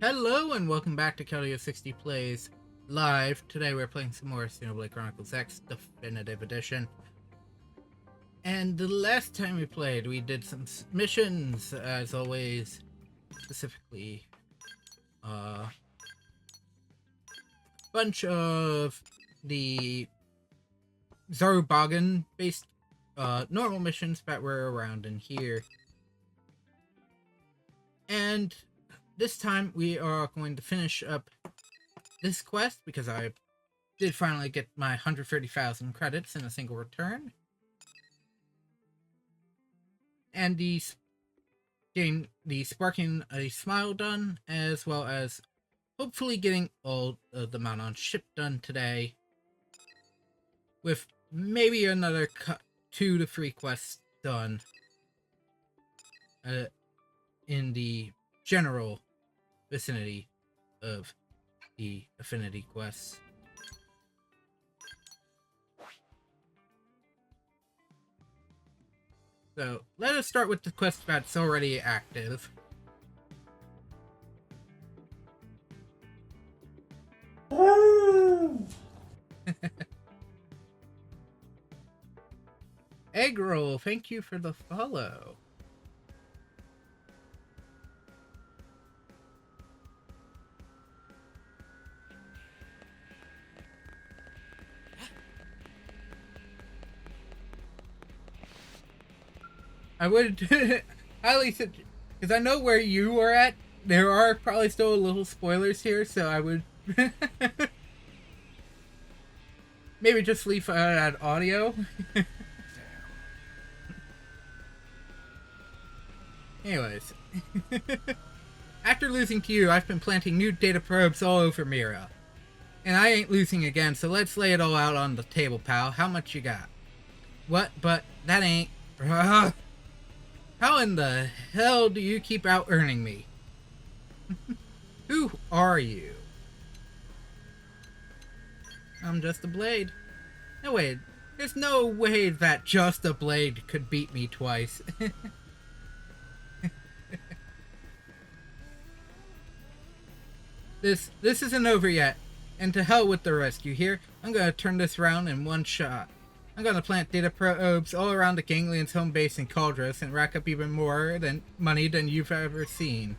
Hello and welcome back to Kelly60 Plays Live. Today we're playing some more Xenoblade Chronicles X Definitive Edition. And the last time we played, we did some missions, as always. Specifically, a bunch of the Zarubagan-based normal missions that were around in here. And this time we are going to finish up this quest because I did finally get my 130,000 credits in a single return. And getting the Sparking a Smile done, as well as hopefully getting all of the Mount on Ship done today. With maybe another 2 to 3 quests done in the general vicinity of the affinity quests. So let us start with the quest that's already active. Egg roll, thank you for the follow. I would highly suggest, because I know where you were at. There are probably still a little spoilers here, so I would maybe just leave that audio. Anyways, after losing to you, I've been planting new data probes all over Mira. And I ain't losing again, so let's lay it all out on the table, pal. How much you got? What? But that ain't... How in the hell do you keep out-earning me? Who are you? I'm just a blade. No, wait. There's no way that just a blade could beat me twice. This isn't over yet. And to hell with the rest, you hear? I'm gonna turn this round in one shot. I'm gonna plant data probes all around the ganglions' home base in Cauldros and rack up even more money than you've ever seen.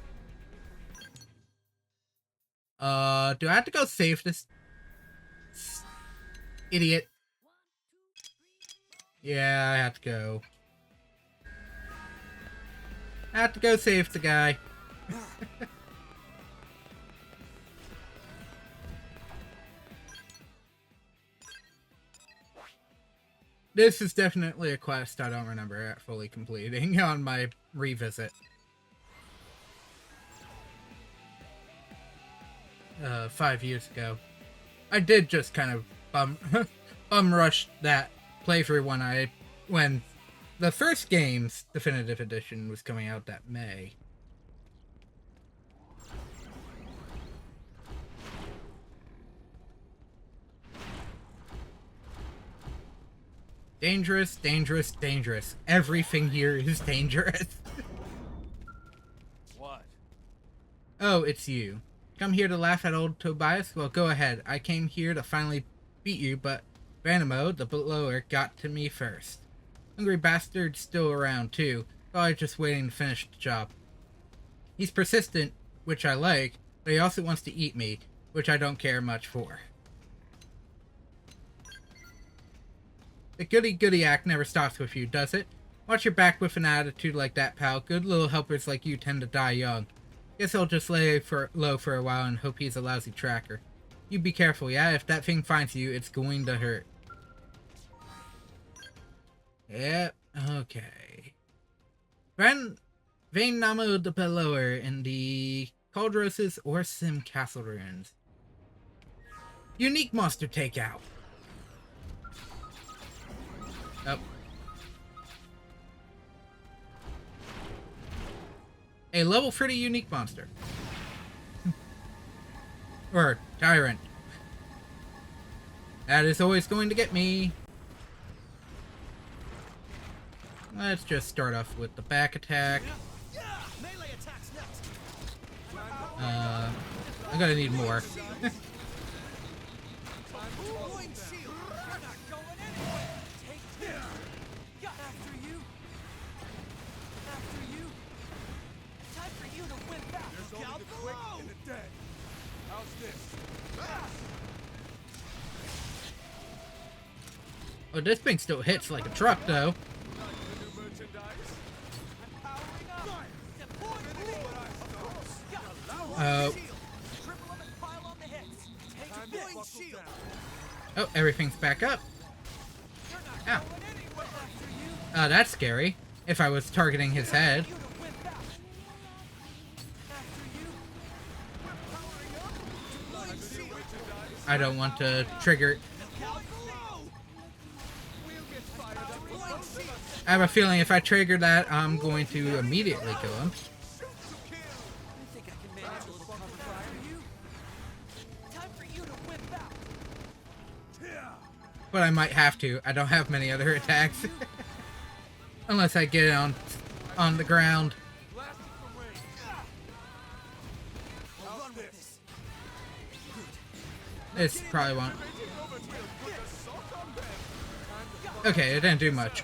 Do I have to go save this idiot? Yeah, I have to go. I have to go save the guy. This is definitely a quest I don't remember fully completing on my revisit. 5 years ago. I did just kind of bum rush that playthrough when the first game's definitive edition was coming out that May. Dangerous, dangerous, dangerous. Everything here is dangerous. What? Oh, it's you. Come here to laugh at old Tobias? Well, go ahead. I came here to finally beat you, but Vanimo, the blower, got to me first. Hungry bastard's still around, too. Probably just waiting to finish the job. He's persistent, which I like, but he also wants to eat me, which I don't care much for. The goody-goody act never stops with you, does it? Watch your back with an attitude like that, pal. Good little helpers like you tend to die young. Guess I'll just lay low for a while and hope he's a lousy tracker. You be careful, yeah? If that thing finds you, it's going to hurt. Yep, okay. Vainamo the Bellower in the Cauldros' Orsim Castle ruins. Unique monster takeout. Oh. A level 30 unique monster. Or tyrant. That is always going to get me. Let's just start off with the back attack. I'm gonna need more. Oh, this thing still hits like a truck, though. Oh, everything's back up. Ow. That's scary. If I was targeting his head. I don't want to trigger. I have a feeling if I trigger that, I'm going to immediately kill him. But I might have to. I don't have many other attacks. Unless I get on the ground. This probably won't. Okay, it didn't do much.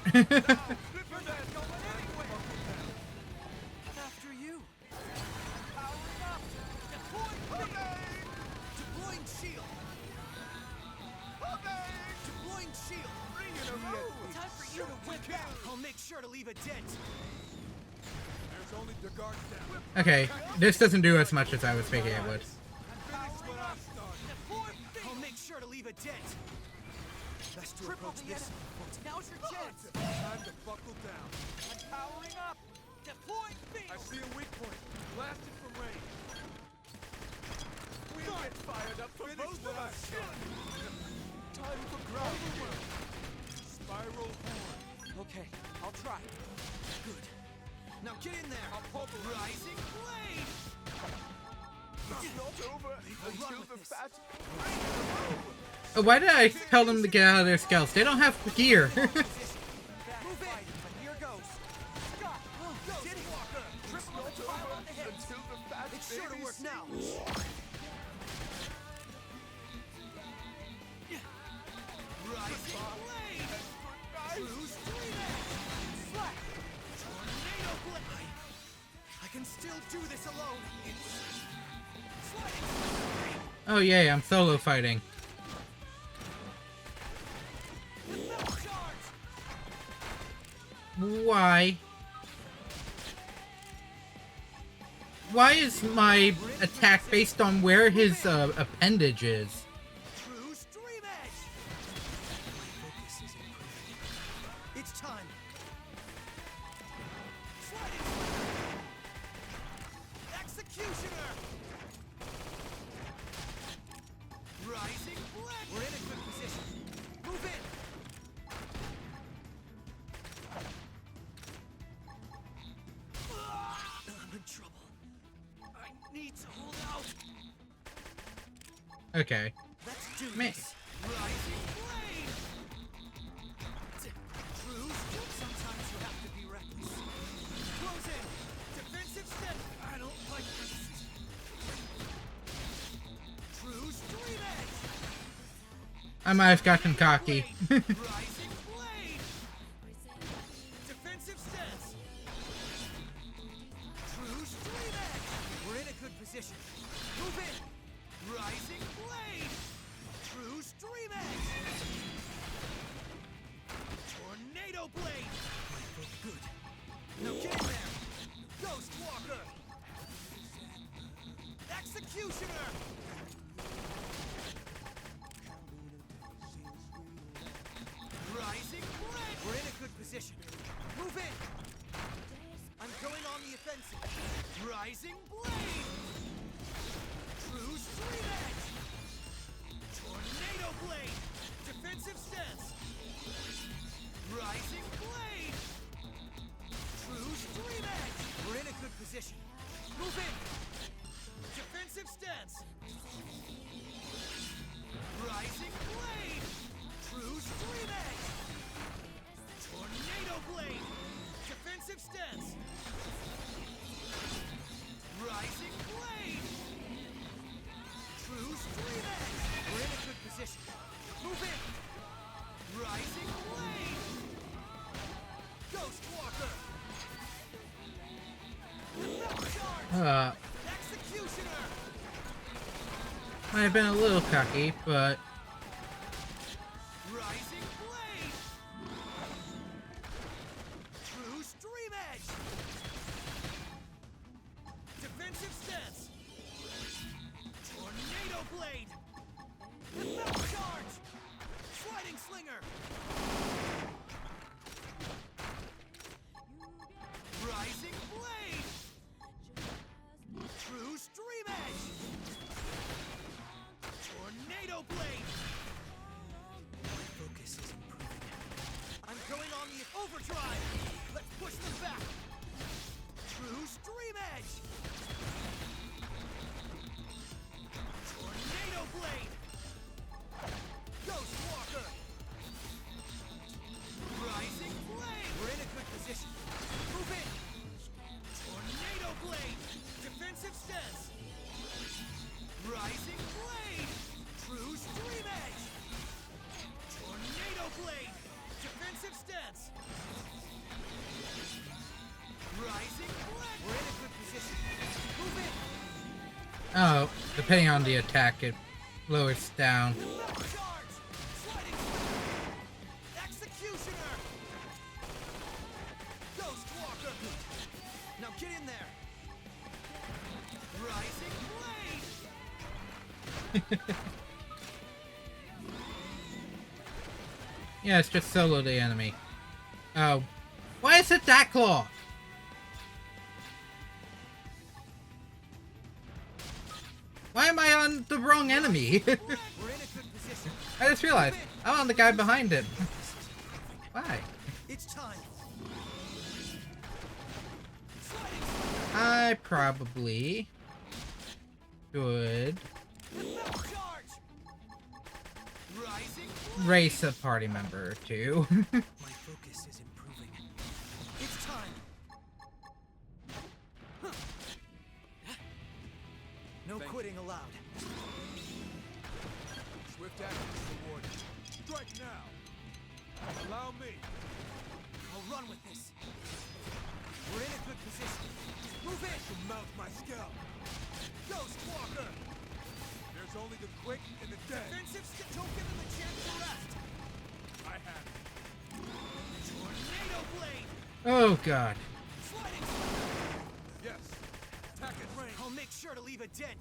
Okay, this doesn't do as much as I was thinking it would. I'll make sure to leave a dent. Best to approach this. Now's your chance. Time to buckle down. I'm powering up. Deploying field. I see a weak point. Blasted from range. We'll get fired up for both of us. Time for ground work. Spiral horn. Okay, I'll try. Good. Now get in there. I'll pull the rising blade. It's not over until the fat. Why did I tell them to get out of their scouts? They don't have gear. I can still do this alone. Oh yay, I'm solo fighting. Why? Why is my attack based on where his appendage is? It's time. Executioner. Rising blade. We're in a good position. Move in. I'm in trouble. I need to hold out. Okay. Let's do Man. this. Rising blade. Truce. Sometimes you have to be reckless. Close in. Defensive step. I don't like this. True street edge. I might have gotten cocky. Rising blade. Defensive stance. True street edge. We're in a good position. Move in. Rising blade. True stream edge. Tornado blade. Good. Now get in there. Ghost walker. Executioner. Rising blade. We're in a good position. Move in. I'm going on the offensive. Rising blade. True street edge. Tornado blade. Defensive stance. Rising blade. True street edge. We're in a good position. Move in. Defensive stance. Rising blade. True street edge. Tornado blade. Defensive stance. Rising blade. Executioner! Might have been a little cocky, but Rising blade! True stream edge! Defensive stance! Tornado blade! Effect charge! Sliding slinger! Rising blade! True stream edge! Tornado blade! My focus is improving. I'm going on the overdrive! Let's push them back! True stream edge! Tornado blade! Ghost walker! Rising blade! We're in a good position. Move in! Tornado blade! Defensive stance! Rising blade! True stream edge! Tornado blade! Defensive stance! Rising blade! We're in a good position. Move in! oh, depending on the attack, it lowers down. Charge! Sliding slinger! Executioner! Ghost walker! Now get in there! Rising blade! Yeah, it's just solo the enemy. Oh, why is it that claw? Why am I on the wrong enemy? We're in a good position. I just realized I'm on the guy behind him. Why? It's time. I probably should Charge! Rising race a party member or two. My focus is improving. It's time. No quitting allowed. Swift action is rewarded. Strike now. Allow me. I'll run with this. We're in a good position. Move in. To mount my scalp. Ghost walker. There's only the quick and the dead. Defensive don't give him a chance to rest. I have it. Tornado blade. Oh god. Sliding. Yes. Attack at range. I'll make sure to leave a dent.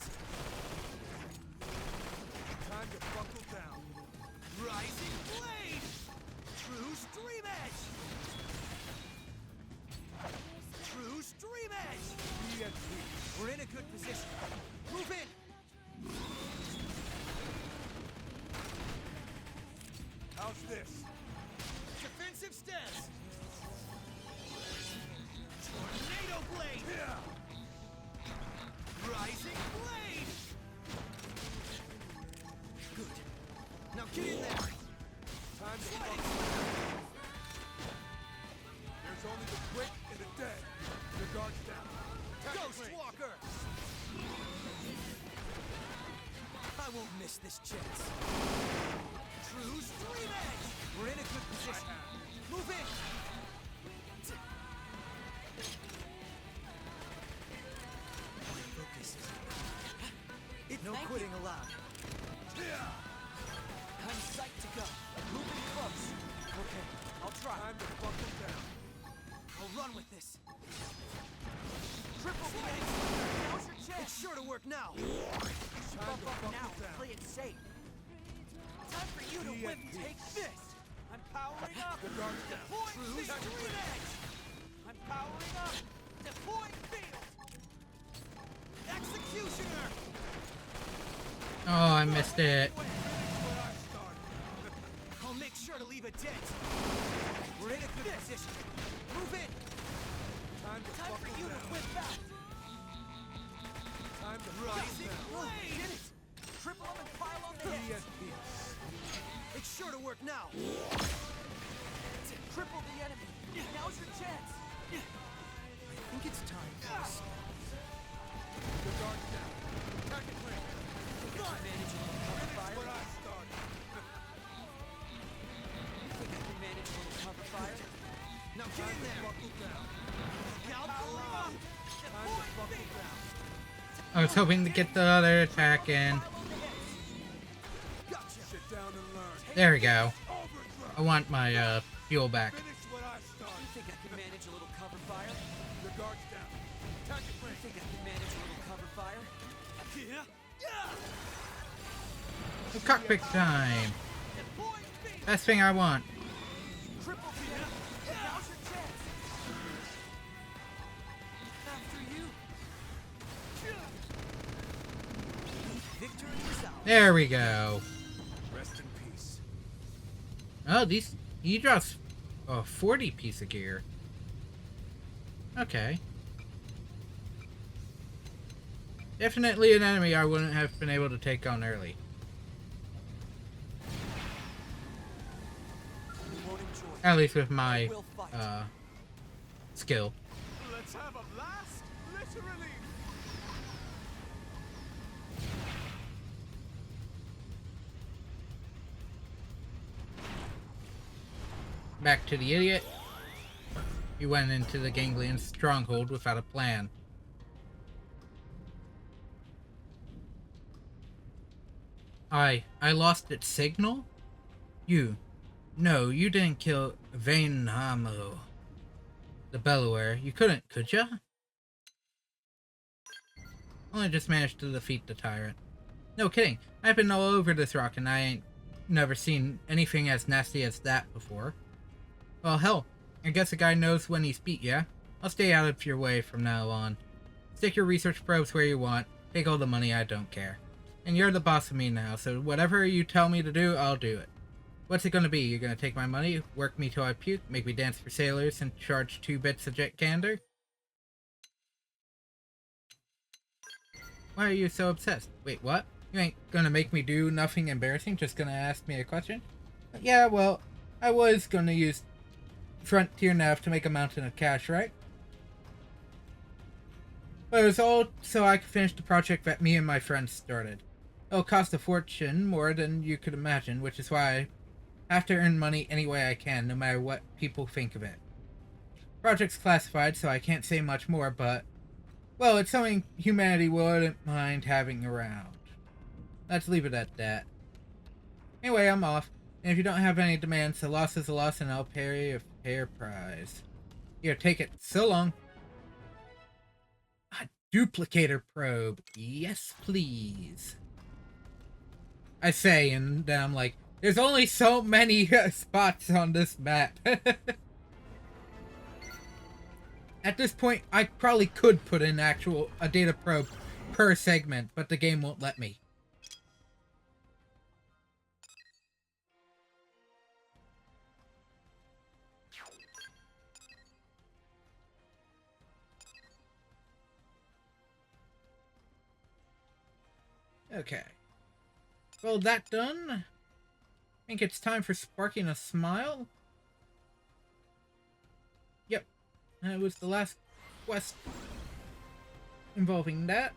Time to buckle down. Rising blade. True stream edge. True stream edge. Be at peace. We're in a good position. Move in. How's this? Defensive stance. Tornado blade. Yeah. Rising blade. Good. Now get in there. Time to buckle. There's only the quick and the dead. Your guard's down. Attack at Ghost range. walker. I won't miss this chance. True stream edge. We're in a good position. Move in. My focus is no quitting allowed. I'm psyched to go. Moving close. Okay, I'll try. Time to buckle down. I'll run with this. Triple blade. Now's your chance. It's sure to work now. Time to buckle down. Play it safe. Time for you to Be whip. at peace. Take this. I'm powering up. The guard's down. Deploying stream edge. I'm powering up. Deploying field. Executioner. Oh, I missed it. What I started. I'll make sure to leave a dent. We're in a good position. Move in. Time to Time for buckle you to down. whip out. Time to Rising buckle down. blade. Get it. Triple them and pile on the Be hits. at peace. It's sure to work now. Triple the enemy. Now's your chance. I think it's time for this. The guard's down. Attack at range. Managing to cover fire. What I started. Think I can manage a little cover fire? Now get in there. Buckle down. Calculate up. Time to buckle down. I was hoping to get the other attack in. Gotcha. Sit down and learn. There we go. Overthrow. I want my fuel back. Finish what I started. You think I can manage a little cover fire? Your guard's down. Attack at You range. think I can manage a little cover fire? Yeah. Cockpit time. Best thing I want. Triple beam. Now's your chance. After you. Victory is ours. There we go. Rest in peace. Oh, he drops a 40 piece of gear. Okay. Definitely an enemy I wouldn't have been able to take on early. Won't enjoy. At least with my We'll fight. skill. Let's have a blast. Literally. Back to the idiot. He went into the ganglion stronghold without a plan. I lost its signal? No, you didn't kill Vainhamo, the Bellower. You couldn't, could ya? Only just managed to defeat the tyrant. No kidding, I've been all over this rock and I ain't never seen anything as nasty as that before. Well, hell, I guess a guy knows when he's beat, yeah? I'll stay out of your way from now on. Stick your research probes where you want. Take all the money, I don't care. And you're the boss of me now, so whatever you tell me to do, I'll do it. What's it gonna be? You're gonna take my money, work me till I puke, make me dance for sailors, and charge 2 bits of jet candor? Why are you so obsessed? Wait, what? You ain't gonna make me do nothing embarrassing, just gonna ask me a question? Yeah, well, I was gonna use Frontier Nav to make a mountain of cash, right? But it was all so I could finish the project that me and my friends started. It'll cost a fortune, more than you could imagine, which is why I have to earn money any way I can, no matter what people think of it. Project's classified, so I can't say much more, but, well, it's something humanity wouldn't mind having around. Let's leave it at that. Anyway, I'm off. And if you don't have any demands, a loss is a loss, and I'll pay a fair price. Here, take it. So long. A duplicator probe. Yes, please. I say, and then I'm like, there's only so many spots on this map. At this point, I probably could put in a data probe per segment, but the game won't let me. Okay. Well, that done. I think it's time for sparking a smile. Yep. That was the last quest involving that.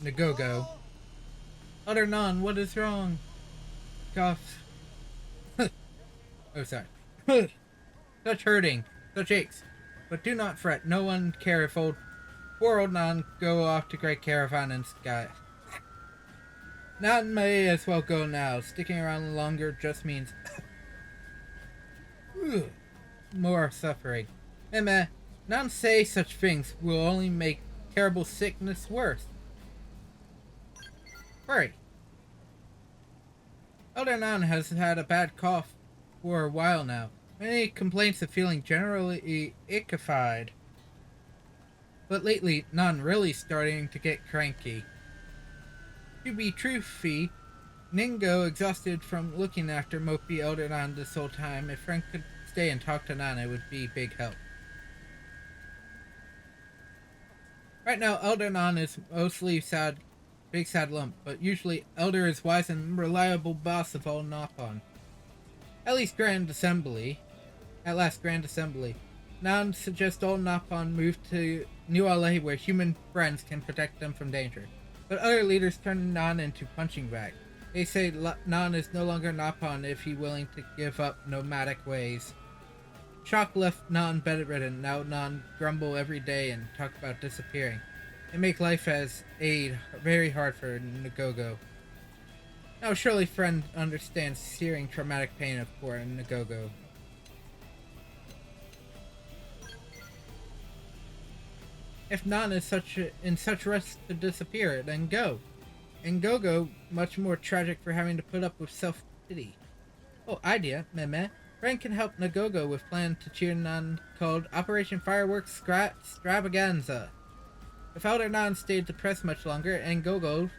Nagogo. Utter none, what is wrong? Cough. Oh, sorry. Such hurting, such aches. But do not fret, no one care if poor old Nan go off to great caravan and sky. Nan may as well go now. Sticking around longer just means more suffering. Meh, Nan say such things will only make terrible sickness worse. Hurry. Elder Nan has had a bad cough for a while now. Many complaints of feeling generally ickified. But lately, Nan really starting to get cranky. To be truthy, Ningo, exhausted from looking after mopey Elder Nan this whole time, if Frank could stay and talk to Nan, it would be big help. Right now, Elder Nan is mostly sad big sad lump, but usually Elder is wise and reliable boss of all Nopon. At least Grand Assembly. At last, Grand Assembly. Nan suggests all Nopon move to New LA where human friends can protect them from danger. But other leaders turn Nan into punching bag. They say Nan is no longer Nopon if he willing to give up nomadic ways. Shock left Nan bedridden. Now Nan grumble every day and talk about disappearing. They make life as aid very hard for Nagogo. Now surely friend understands searing traumatic pain of poor Nagogo. If Nan is in such rest to disappear, then go. And Gogo, much more tragic for having to put up with self-pity. Oh, idea, meh. Friend can help Nagogo with plan to cheer Nan called Operation Fireworks Extravaganza. If Elder Nan stayed depressed much longer, and Gogo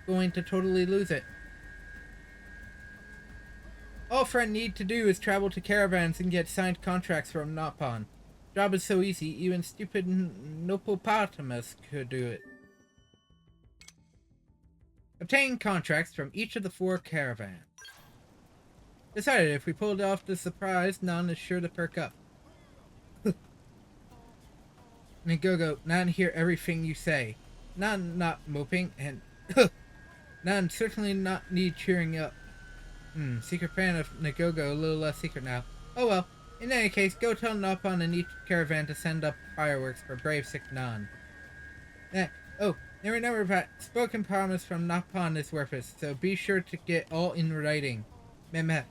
going to totally lose it. All Friend need to do is travel to caravans and get signed contracts from Nopon. Job is so easy, even stupid Nopopotamus could do it. Obtain contracts from each of the 4 caravans. Decided if we pulled off the surprise, Nan is sure to perk up. Nagogo, Nan hear everything you say. Nan not moping, and Nan certainly not need cheering up. Secret fan of Nagogo, a little less secret now. Oh well. In any case, go tell Nopon in each caravan to send up fireworks for brave sick Nan. Oh, and remember that spoken promise from Nopon is worthless, so be sure to get all in writing. Meh.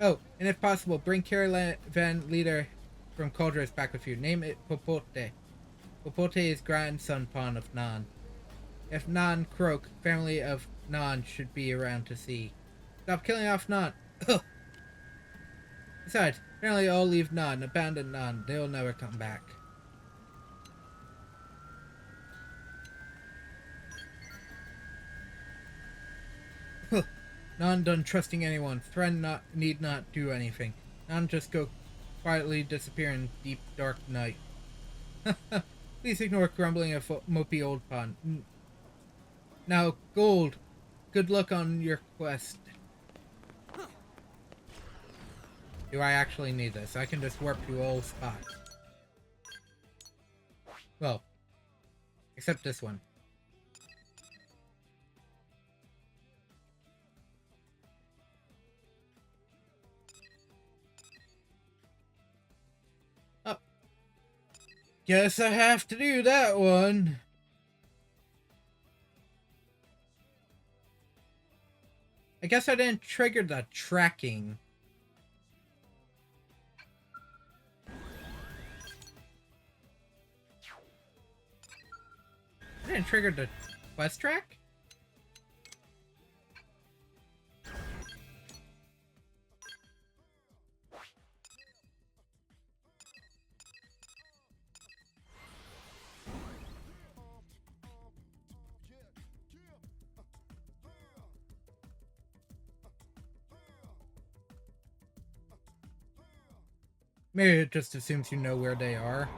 Oh, and if possible, bring caravan leader from Cauldres back with you. Name it Popote. Popote is grandson pawn of Nan. If Nan croak, family of Nan should be around to see. Stop killing off Nan. Ugh. Besides, apparently all leave Nan, abandon Nan. They'll never come back. Nan done trusting anyone. Friend need not do anything. Nan just go quietly disappear in deep dark night. Please ignore grumbling of mopey old pond. Now, Gold, good luck on your quest. Do I actually need this? I can just warp to all spots. Well, except this one. Oh. Guess I have to do that one. I guess I didn't trigger the tracking. I didn't trigger the quest track? Maybe it just assumes you know where they are.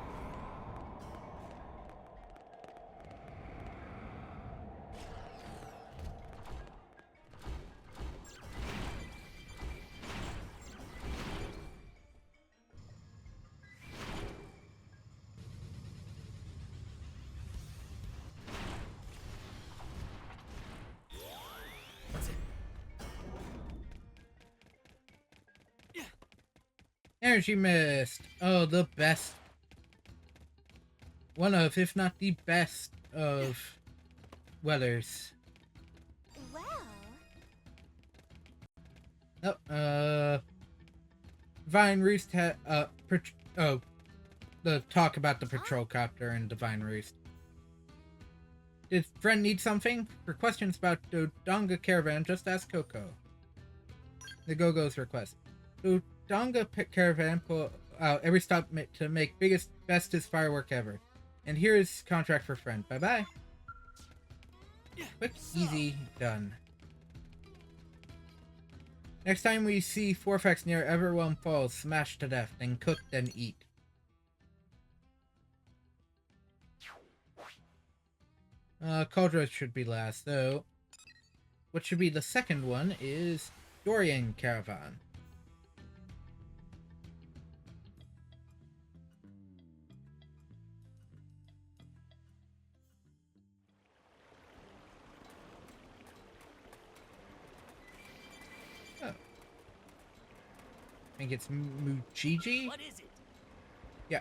Energy Mist! Oh, the best. One of, if not the best of weathers. Well. Oh, Divine Roost had, the talk about the patrol copter and Divine Roost. Did friend need something? For questions about Dodonga Caravan, just ask Coco. The Go-Go's request. Dodonga Caravan pull out every stop to make bestest firework ever. And here is contract for friend. Bye-bye. Quick, easy, done. Next time we see Forfax near Everwhelm Falls, smash to death, then cook, then eat. Cauldron should be last, though. What should be the second one is Dorian Caravan. Oh. I think it's Mujiji? What is it? Yeah,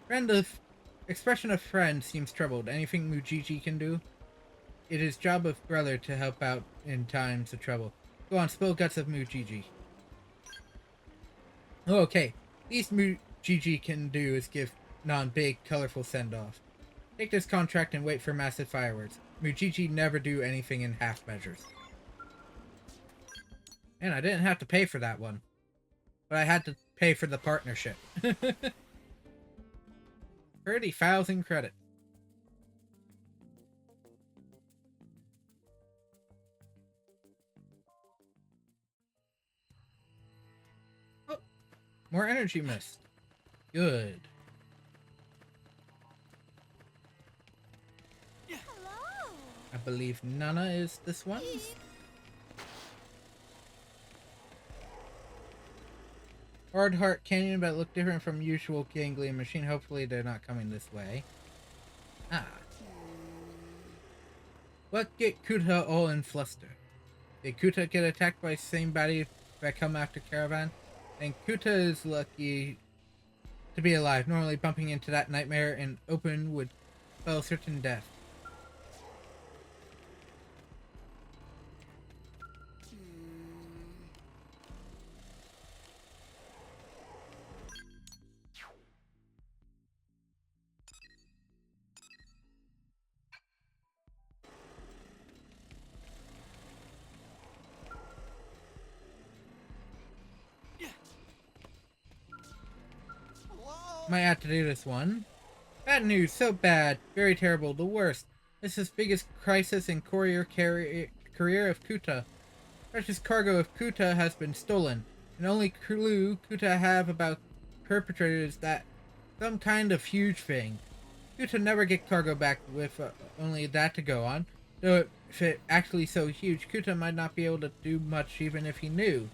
Friend of... Expression of friend seems troubled. Anything Mujiji can do? It is job of brother to help out in times of trouble. Go on, spill guts of Mujiji. Oh, okay. Least Mujiji can do is give non-big, colorful send-off. Take this contract and wait for massive fireworks. Mujiji never do anything in half measures. And I didn't have to pay for that one. But I had to pay for the partnership. 30,000 credit. Oh, more energy mist. Good. Hello. I believe Nana is this one. Hard Heart Canyon, but look different from usual ganglion machine. Hopefully they're not coming this way. Ah. What get Kuta all in fluster? Did Kuta get attacked by the same body that come after Caravan? And Kuta is lucky to be alive. Normally bumping into that nightmare in open would spell certain death. Might have to do this one. Bad news, so bad, very terrible, the worst. This is biggest crisis in career of Kuta. Precious cargo of Kuta has been stolen, and only clue Kuta have about perpetrators is that some kind of huge thing. Kuta never get cargo back with only that to go on, though if it actually so huge, Kuta might not be able to do much even if he knew.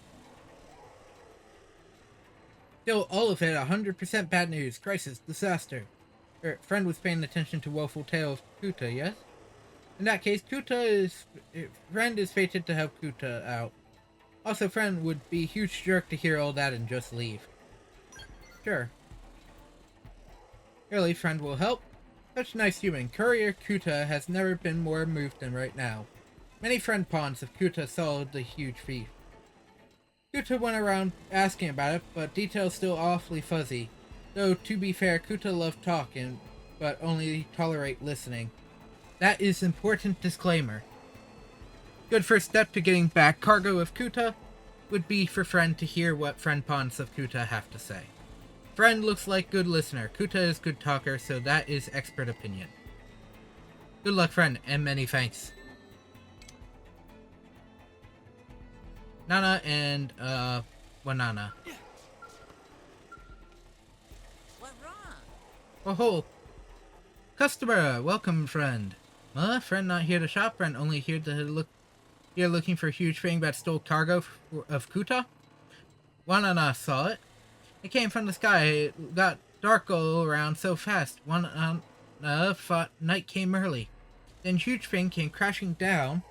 Still, all of it 100% bad news, crisis, disaster. Friend was paying attention to woeful tale of Kuta, yes? In that case, Friend is fated to help Kuta out. Also, Friend would be a huge jerk to hear all that and just leave. Sure. Really, Friend will help. Such a nice human. Courier Kuta has never been more moved than right now. Many friend pawns of Kuta saw the huge thief. Kuta went around asking about it, but details still awfully fuzzy. Though, to be fair, Kuta loved talking, but only tolerate listening. That is important disclaimer. Good first step to getting back cargo of Kuta would be for Friend to hear what friend pawns of Kuta have to say. Friend looks like good listener. Kuta is good talker, so that is expert opinion. Good luck, Friend, and many thanks. Nana and, Wanana. What wrong? Oh, customer, welcome, Friend. Friend not here to shop, Friend only here to look. Here looking for a huge thing that stole cargo of Kuta. Wanana saw it. It came from the sky. It got dark all around so fast. Wanana thought night came early. Then huge thing came crashing down.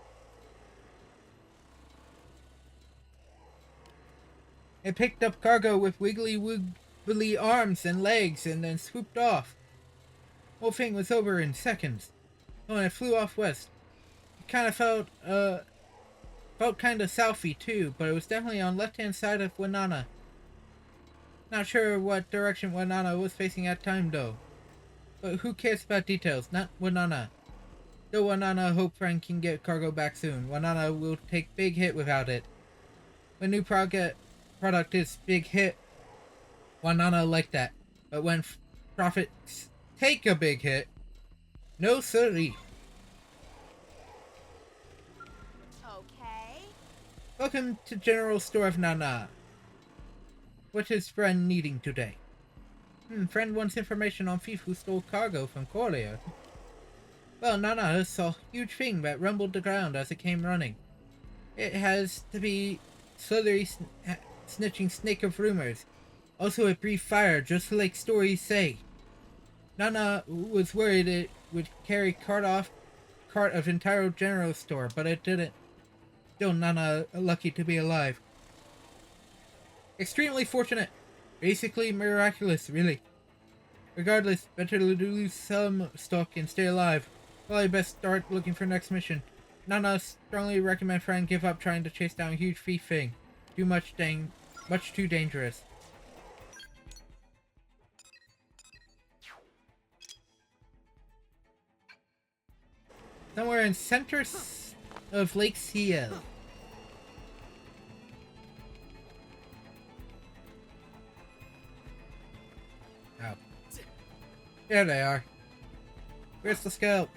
It picked up cargo with wiggly arms and legs and then swooped off. Whole thing was over in seconds. Oh, and it flew off west. It kind of felt kind of southy too, but it was definitely on left-hand side of Wanana. Not sure what direction Wanana was facing at time though. But who cares about details? Not Wanana. Though Wanana hope Friend can get cargo back soon. Wanana will take big hit without it. When new product is big hit, Wanana like that. But when profits take a big hit, no siree. Okay. Welcome to General Store of Nana. What is Friend needing today? Friend wants information on thief who stole cargo from Courier. Well, Nana saw a huge thing that rumbled the ground as it came running. It has to be slithery, snitching snake of rumors. Also, it breathed fire, just like stories say. Nana was worried it would carry cart of entire general store, but it didn't. Still, Nana lucky to be alive. Extremely fortunate. Basically miraculous, really. Regardless, better to lose some stock and stay alive. Probably best start looking for next mission. Nana strongly recommend friend give up trying to chase down a huge thief thing. Much too dangerous. Somewhere in center of Lake Ciel. Oh. There they are. Where's the scout?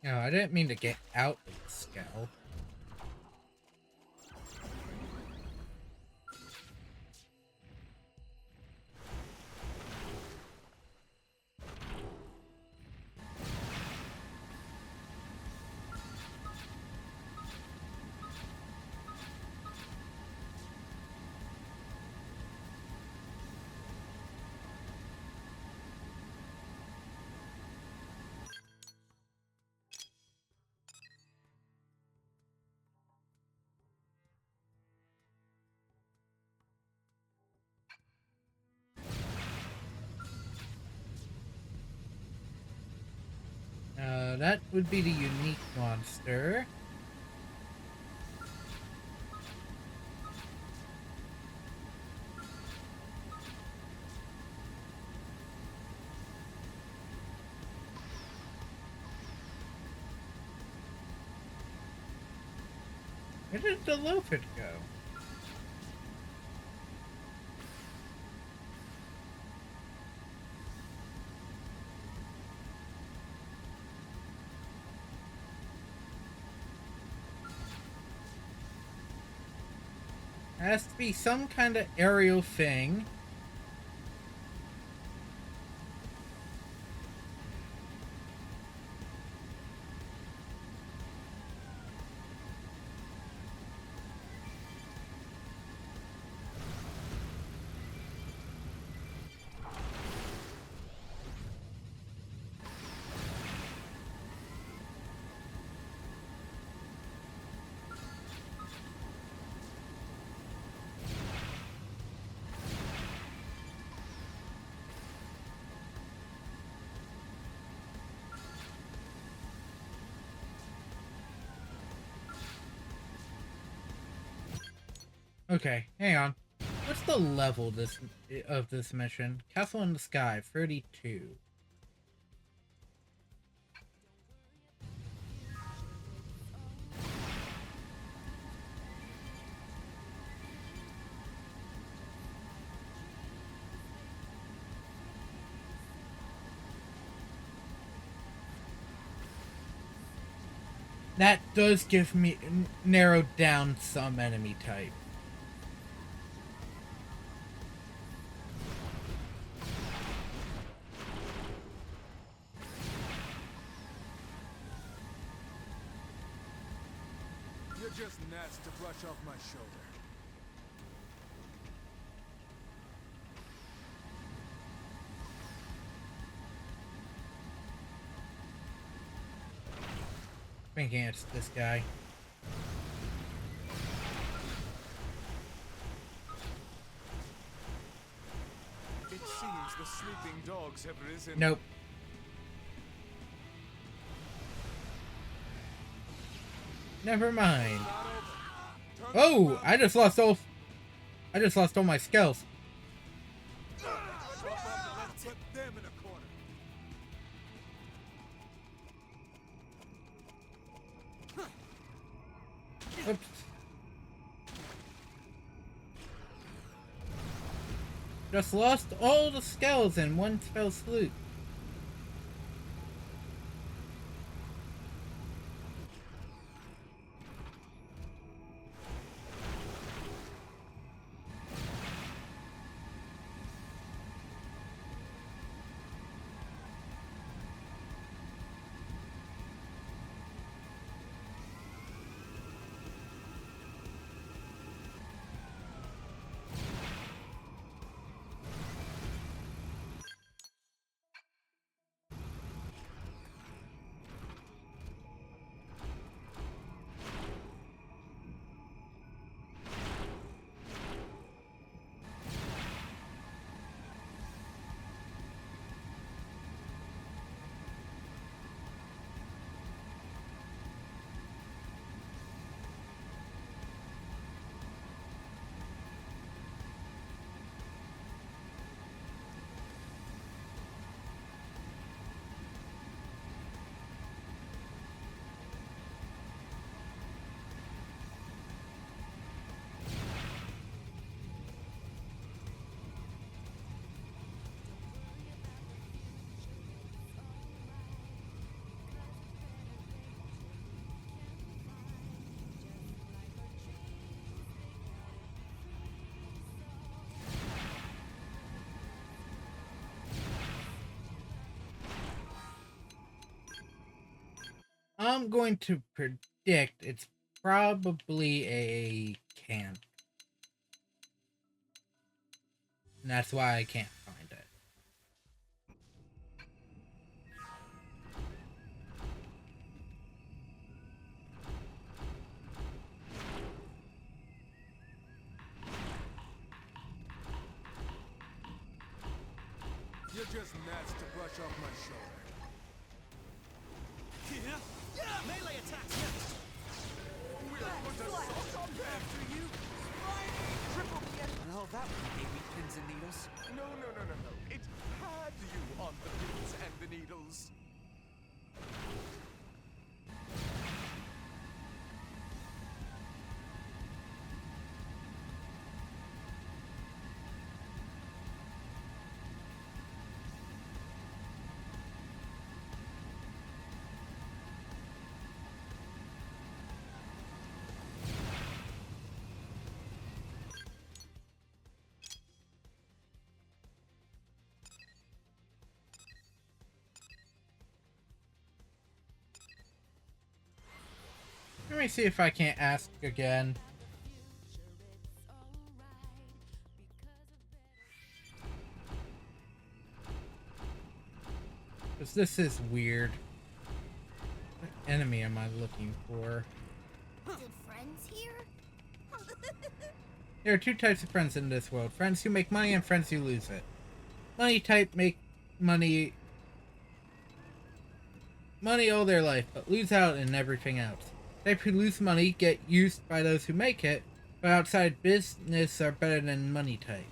No, I didn't mean to get out of the scout. That would be the unique monster. Where did the loafit go? Has to be some kind of aerial thing. Okay, hang on. What's the level of this mission? Castle in the Sky, 32. That does give me narrowed down some enemy type. You're just gnats to brush off my shoulder. Thinking it's this guy. It seems the the sleeping dogs have risen. Nope. Never mind. Not over. Turn Oh, around. I just lost all my skills. Chop up and let's put them in a corner. Oops. Just lost all the skills in one fell swoop. I'm going to predict it's probably a camp. And that's why I can't find it. You're just gnats to brush off my shoulder. Yeah. Melee attacks next. We'll put a salt on them. After you. Triple the well, that one gave me pins and needles. No. It had you on the pins and the needles. Let me see if I can't ask again. Because this is weird. What enemy am I looking for? Good friends here? There are two types of friends in this world. Friends who make money and friends who lose it. Money type make money all their life, but lose out in everything else. Type who lose money get used by those who make it, but outside business are better than money type.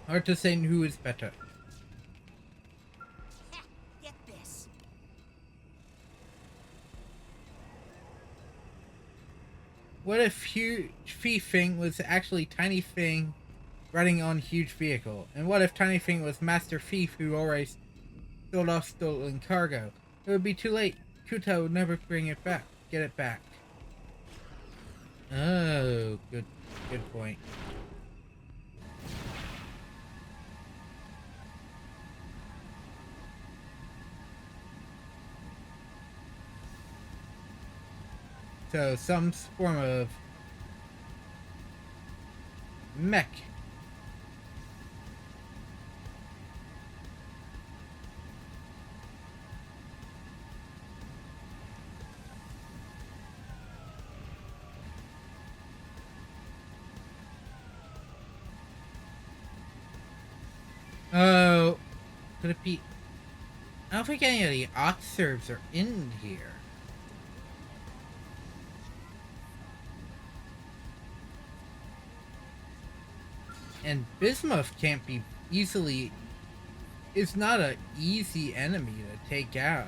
Hard to say who is better. Get this. What if Huge Thing was actually Tiny Thing riding on Huge Vehicle? And what if Tiny Thing was Master Thief who always stole off stolen cargo? It would be too late. Kuta would never bring it back. Get it back. Oh, good point. So, some form of mech. Oh, could it be? I don't think any of the Oxerves are in here. And Bismuth can't be easily... It's not an easy enemy to take out.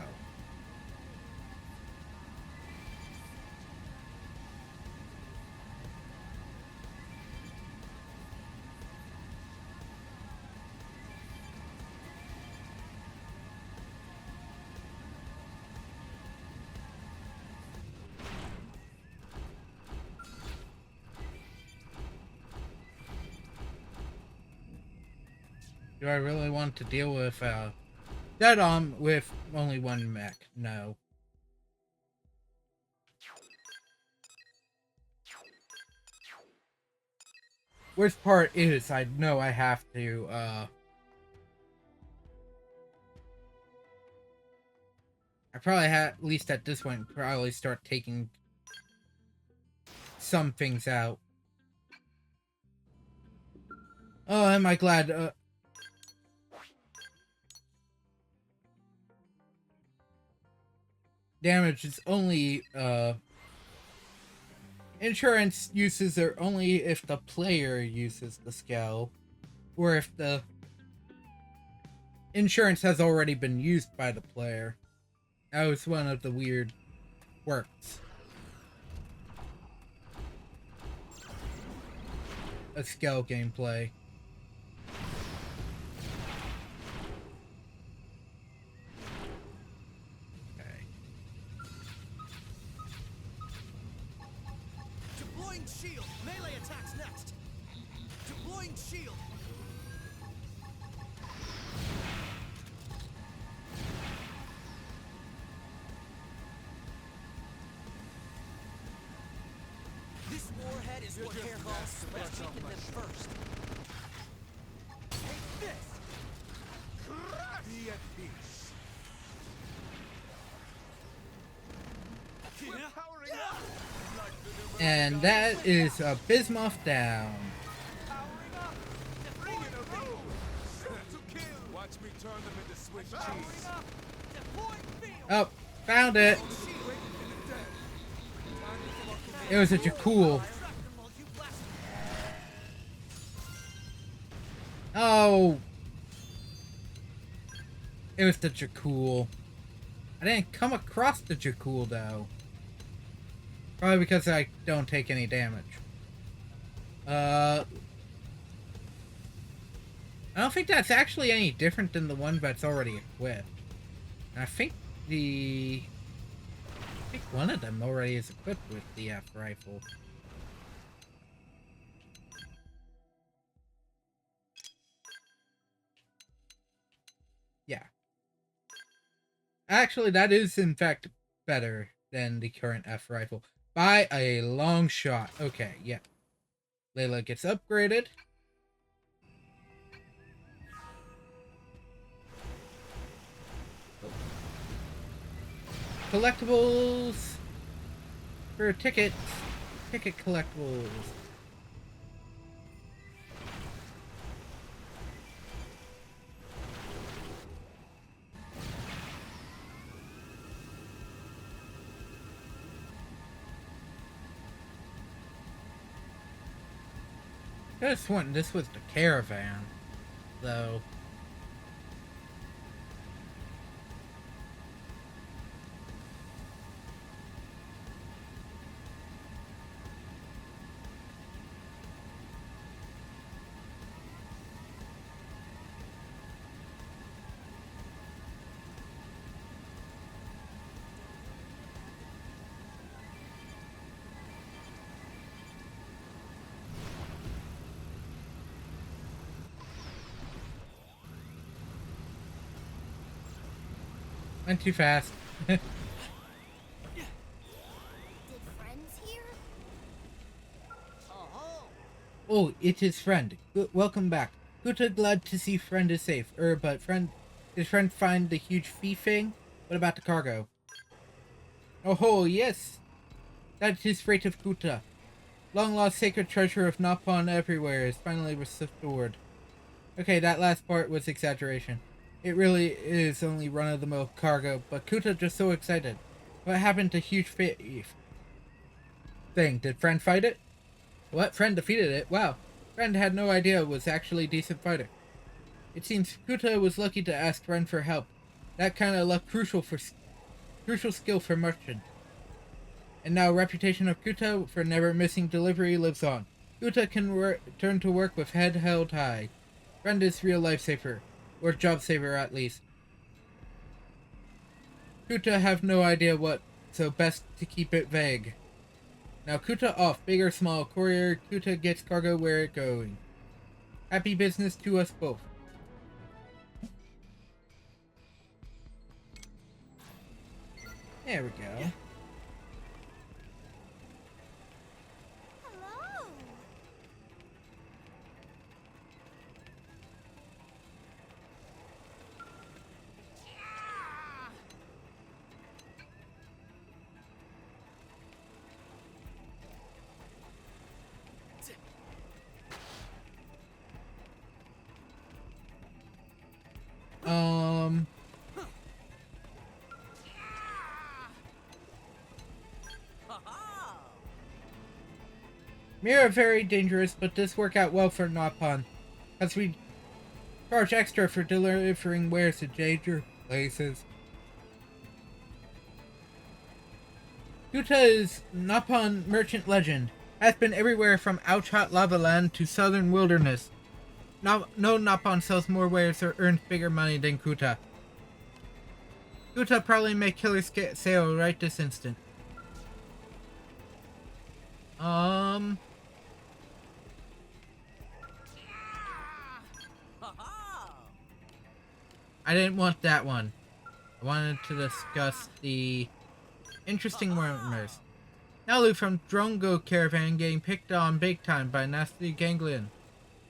Do I really want to deal with that with only one mech? No. Worst part is I know I have to I probably have, at least at this point, probably start taking some things out. Oh, am I glad damage is only insurance uses are only if the player uses the skill, or if the insurance has already been used by the player. That was one of the weird quirks of skill gameplay. Deploying shield. Melee attacks next. Deploying shield. This warhead is what hair calls. Let's taking them first. Take this. Be at peace. We're powering up. And that is a Bismuth down. Powering up. Bring it, okay? Set to kill. Watch me turn them into Swiss cheese. Up. Deploying field. Oh, found it. It was a Jakul. Oh. It was the Jakul. I didn't come across the Jakul though. Probably because I don't take any damage. I don't think that's actually any different than the one that's already equipped. And I think one of them already is equipped with the F rifle. Yeah. Actually, that is in fact better than the current F rifle. By a long shot. Okay, yeah. Layla gets upgraded. Collectibles for tickets. Ticket collectibles. I just want this was the caravan, though. Went too fast. Did friends here? Oh, it is friend. Welcome back. Good, glad to see friend is safe. But friend, did friend find the huge fee thing? What about the cargo? Oh, yes. That is freight of Kuta. Long lost sacred treasure of Napon everywhere is finally restored. Okay, that last part was exaggeration. It really is only run-of-the-mill cargo, but Kuta just so excited. What happened to huge thing? Did Friend fight it? What? Friend defeated it? Wow. Friend had no idea it was actually a decent fighter. It seems Kuta was lucky to ask Friend for help. That kind of luck crucial skill for merchant. And now reputation of Kuta for never missing delivery lives on. Kuta can return to work with head held high. Friend is real lifesaver, or job saver at least. Kuta have no idea what, so best to keep it vague. Now Kuta off, big or small, courier, Kuta gets cargo where it going. Happy business to us both. There we go. Hello. Mirror very dangerous, but this work out well for Napon, as we charge extra for delivering wares to danger places. Kuta is Napon merchant legend, has been everywhere from Ouchot Lava Land to southern wilderness. No Napon sells more wares or earns bigger money than Kuta. Kuta probably make killer sale right this instant. I didn't want that one. I wanted to discuss the interesting rumors. Nalu from Drongo Caravan getting picked on big time by nasty ganglion.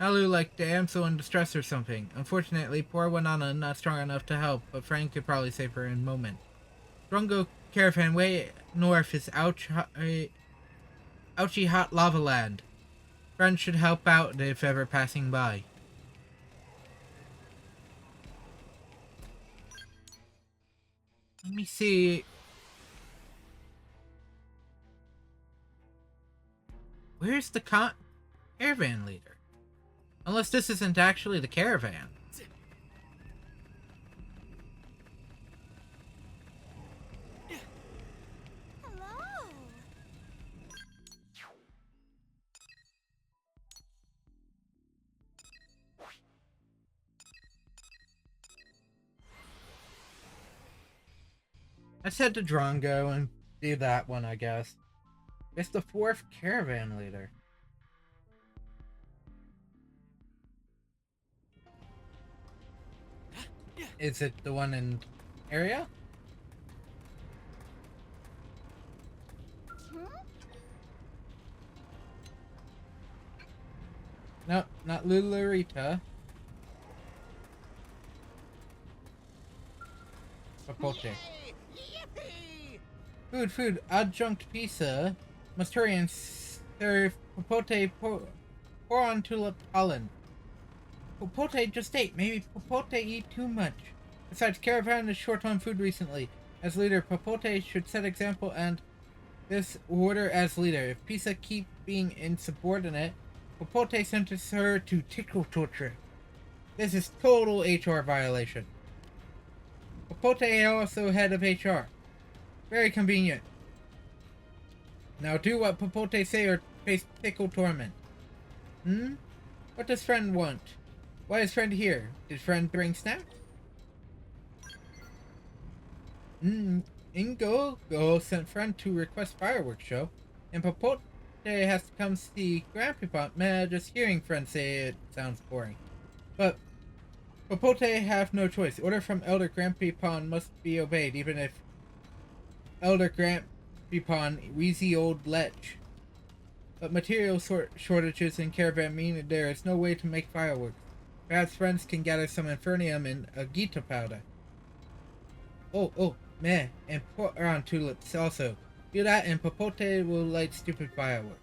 Nalu like damsel in distress or something. Unfortunately, poor Wanana not strong enough to help, but Frank could probably save her in a moment. Drongo Caravan way north is Ouchie Hot Lava Land. Friends should help out if ever passing by. Let me see. Where's the caravan leader? Unless this isn't actually the caravan. Hello. Let's head to Drongo and do that one, I guess. It's the 4th caravan leader. Is it the one in area? No, not Lularita. Papote. Food, adjunct pizza. Musturians serve Papote pour on tulip pollen. Papote just ate. Maybe Papote eat too much. Besides, Caravan is short on food recently. As leader, Papote should set example and this order as leader. If Pisa keep being insubordinate, Papote sentences her to tickle torture. This is total HR violation. Papote also head of HR. Very convenient. Now do what Papote say or face tickle torment. What does Friend want? Why is Friend here? Did Friend bring snacks? Ingo sent Friend to request fireworks show, and Papote has to come see Grandpa. Man, just hearing Friend say it sounds boring. But Papote have no choice. Order from Elder Grandpa must be obeyed, even if Elder Grandpa wheezy old lech. But material shortages in Caravan mean there is no way to make fireworks. Perhaps Friends can gather some Infernium and Agita powder. Oh, meh, and pour on tulips also. Do that and Papote will light stupid fireworks.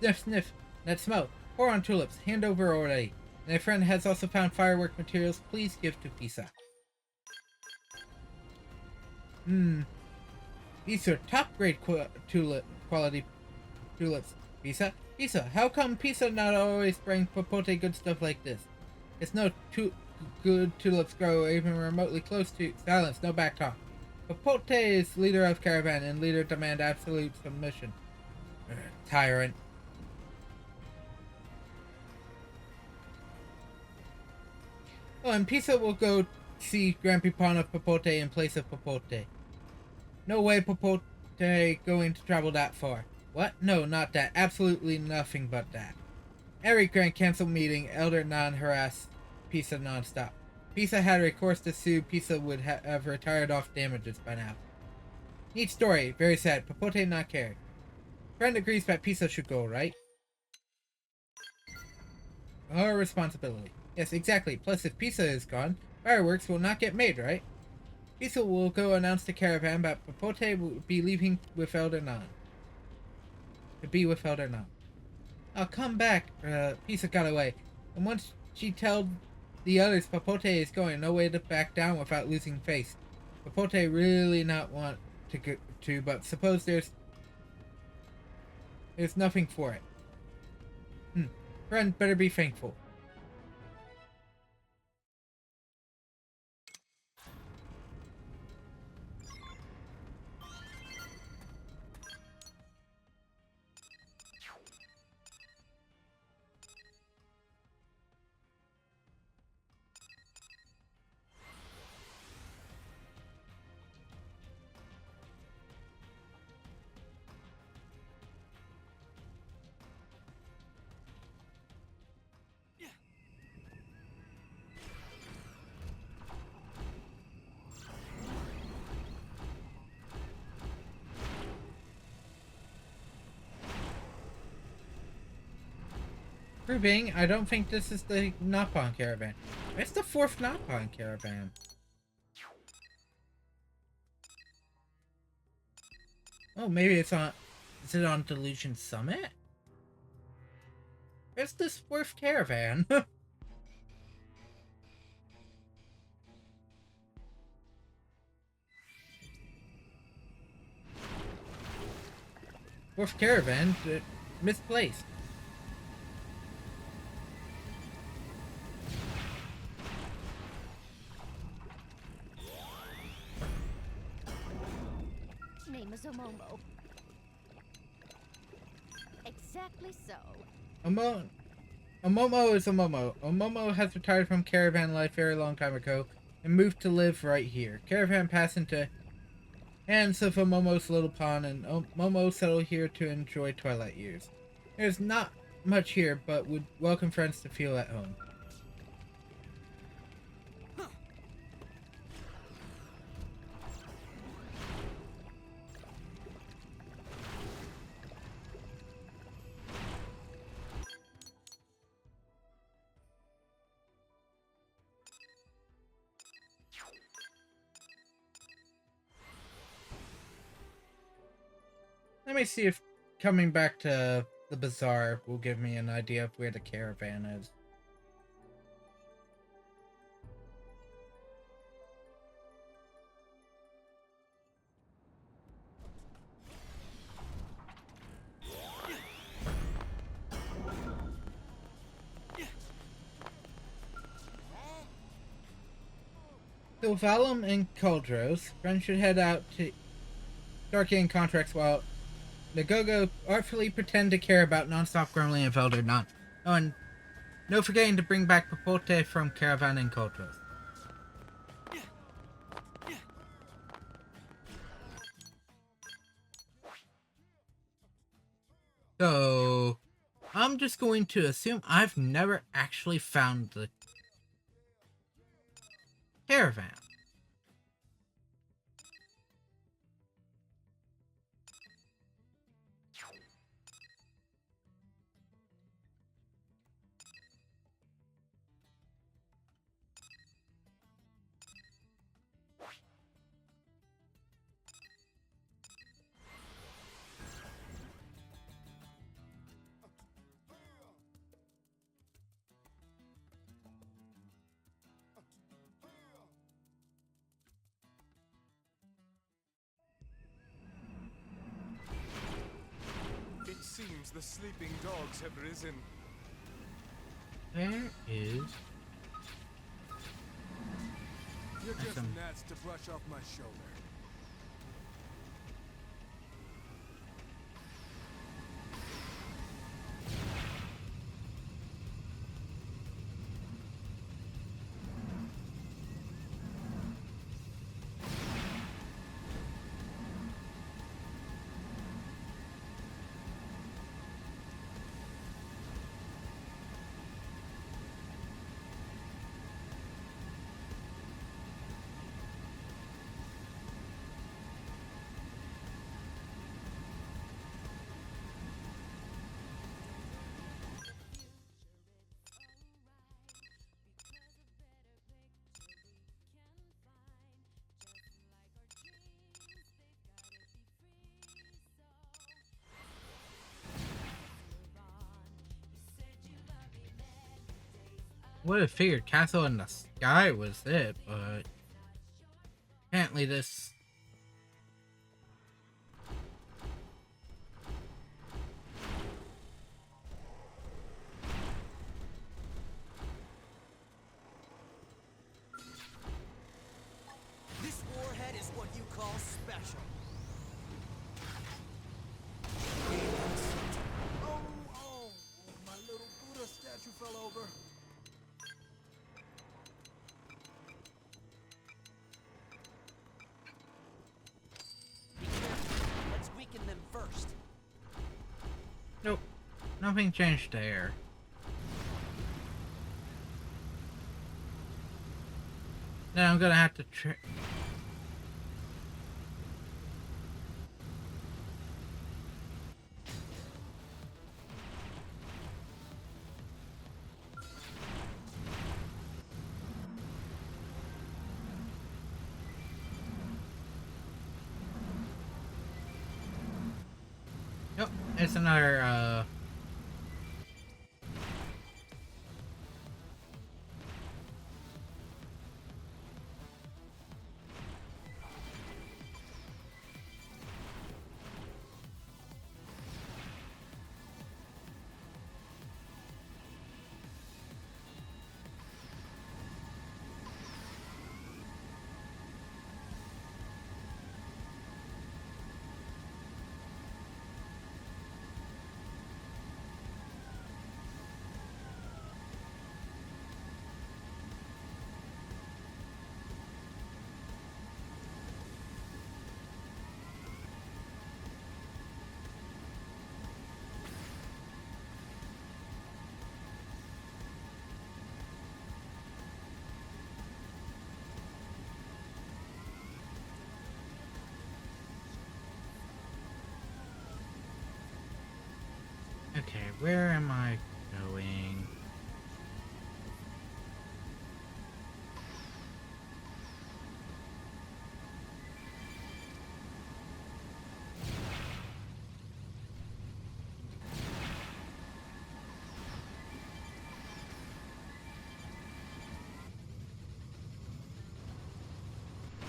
Sniff, sniff. That smell. Pour on tulips. Hand over already. My friend has also found firework materials. Please give to Pisa. These are top-grade quality tulips. Pisa? Pisa, how come Pisa not always bring Popote good stuff like this? It's no good tulips grow even remotely close to... Silence, no backtalk. Popote is leader of caravan, and leader demand absolute submission. Tyrant. Oh, and Pisa will go see Grandpapana Popote in place of Popote. No way Popote going to travel that far. What? No, not that. Absolutely nothing but that. Every grand council meeting, Elder Nan harassed Pisa non-stop. Pisa had recourse to sue. Pisa would have retired off damages by now. Neat story. Very sad. Popote not cared. Friend agrees that Pisa should go, right? Our responsibility. Yes, exactly. Plus, if Pisa is gone, fireworks will not get made, right? Pisa will go announce the caravan, but Popote will be leaving with Elder Nan. To be with Elder Nan. I'll come back. Pisa got away. And once she tells the others Popote is going, no way to back down without losing face. Popote really not want to go to, but suppose there's nothing for it. Friend, better be thankful. Proving, I don't think this is the Napon caravan. It's the 4th Napon caravan. Oh, maybe it's on... Is it on Delusion Summit? It's this 4th caravan. 4th caravan? Misplaced. Name is Omomo. Exactly so. Omomo is Omomo. Omomo has retired from caravan life very long time ago and moved to live right here. Caravan passed into hands of Omomo's little pond, and Momo settled here to enjoy twilight years. There's not much here, but would welcome friends to feel at home. Let me see if coming back to the bazaar will give me an idea of where the caravan is. So Valum and Kuldros, friends should head out to start getting contracts while Nagogo artfully pretend to care about non-stop grumbling of Elder Nan. Oh, and no forgetting to bring back Popote from Caravan and Kuldros. So, I'm just going to assume I've never actually found the caravan. seems the sleeping dogs have risen. There is. You're just Some- gnats to brush off my shoulder. Would have figured Castle in the Sky was it, but apparently this. This warhead is what you call special. Oh, my little Buddha statue fell over. Be careful. Let's weaken them first. Nope, nothing changed there. Now I'm gonna have to Yep, it's another okay, where am I going?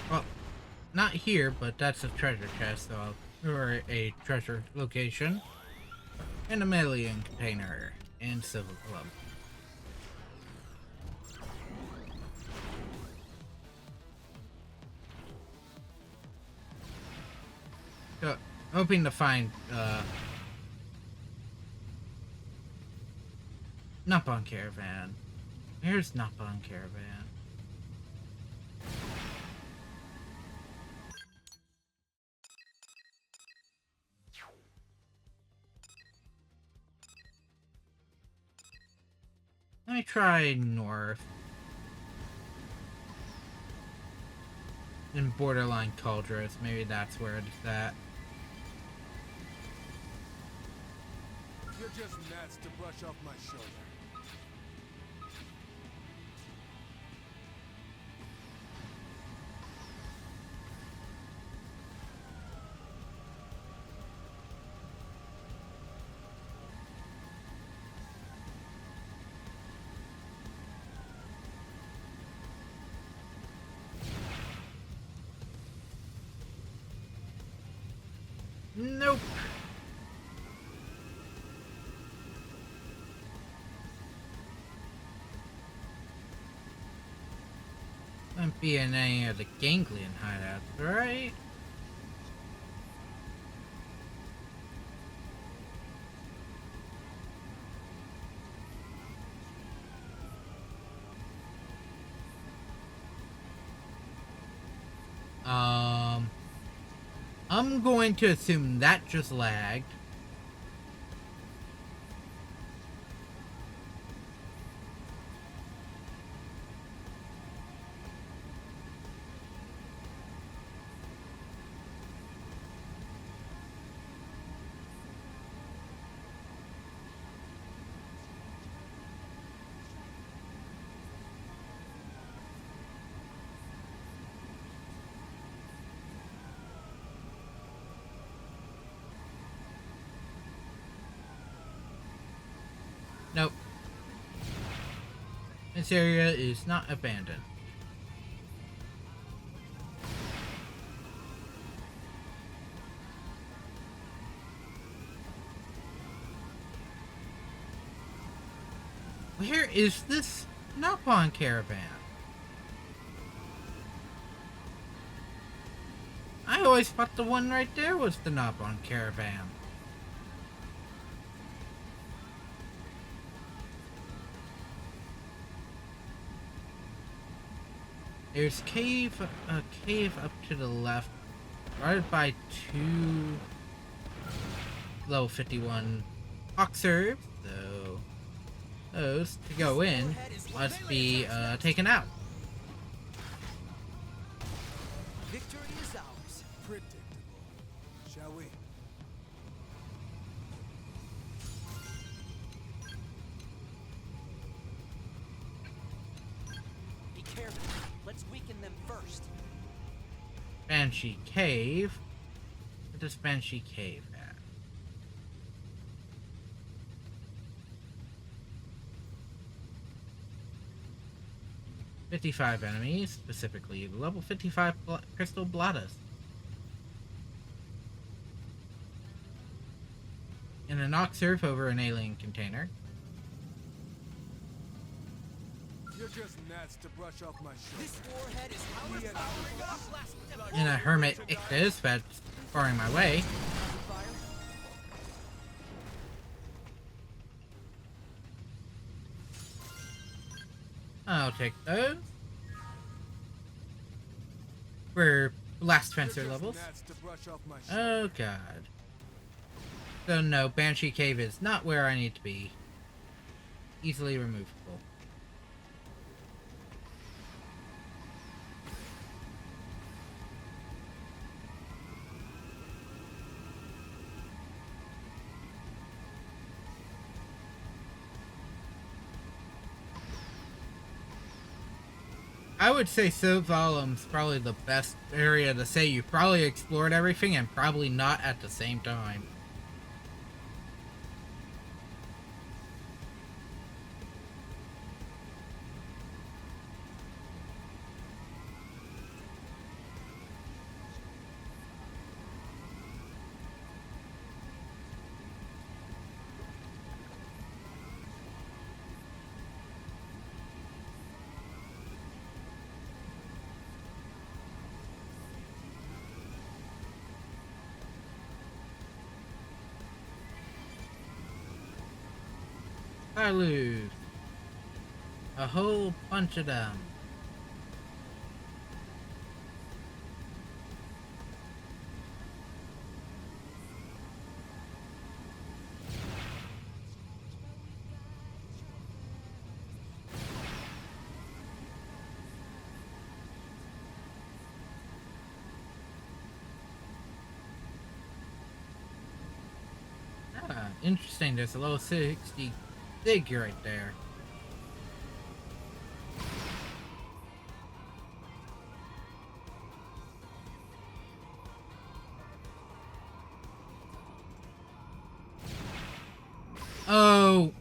Well, not here, but that's a treasure chest, or a treasure location. And a million container in Civil Club. So, hoping to find Nupon Caravan. Here's Nupon Caravan. Let me try north. In Borderline Cauldrons, maybe that's where it's at. You're just gnats to brush off my shoulder. Nope. Shouldn't be in any of the ganglion hideouts, right? I'm going to assume that just lagged. Nope. This area is not abandoned. Where is this Napon caravan? I always thought the one right there was the Napon caravan. There's a cave up to the left, guarded by 2 level 51 Oxerves, so those to go in must be taken out. Victory is ours. Predictable. Shall we? Be careful. Let's weaken them first. Banshee Cave. What does Banshee Cave have? "55 enemies, specifically level 55 Crystal Bladas. And a knock surf over an alien container. You're just gnats to brush off my This shoulder. warhead is powering up. And a Hermit Ictus that's barring my way. Fire. I'll take those. For blast fencer You're just levels. gnats to brush off my shoulder. Oh god. So no, Banshee Cave is not where I need to be. Easily removable. I would say Sovalum's probably the best area to say you probably explored everything and probably not at the same time. I lose. A whole bunch of them. Ah, interesting. There's a level 60 dig right there. Oh.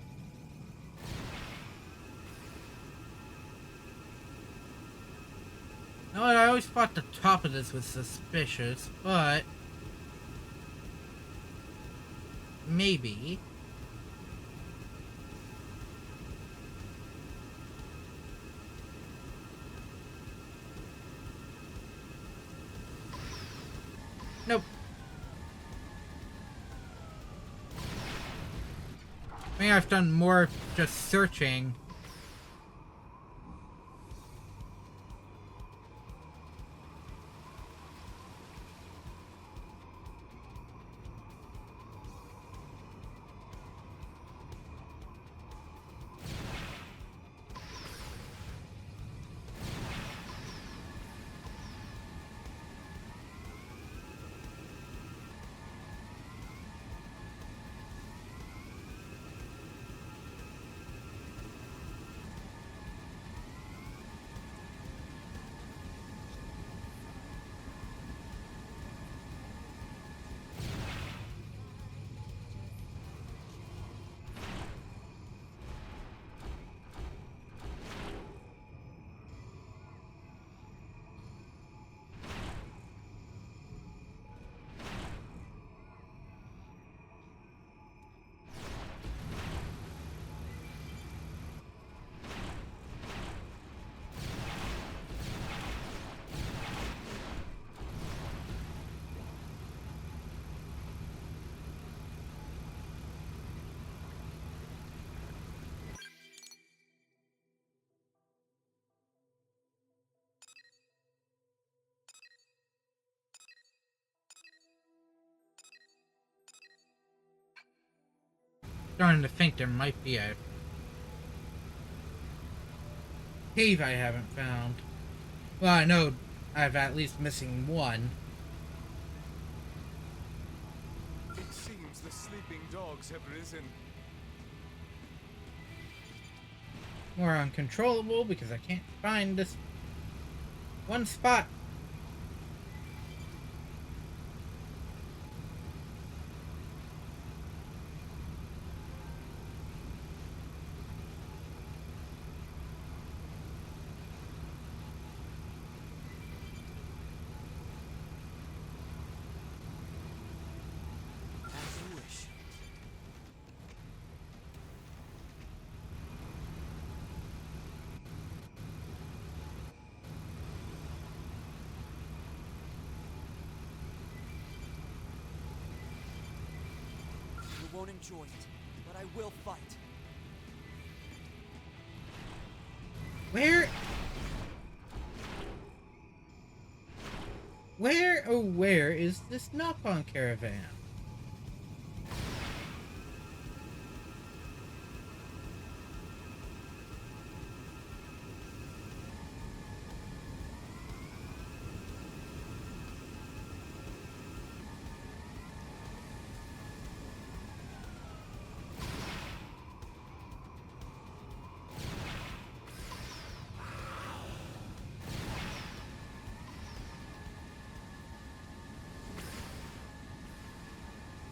You know what? I always thought the top of this was suspicious, but maybe. Maybe I've done more just searching. Starting to think there might be a cave I haven't found. Well, I know I've at least missing one. It seems the sleeping dogs have risen. More uncontrollable because I can't find this one spot. As you wish. You won't enjoy it, but I will fight. Where is this knock-on caravan?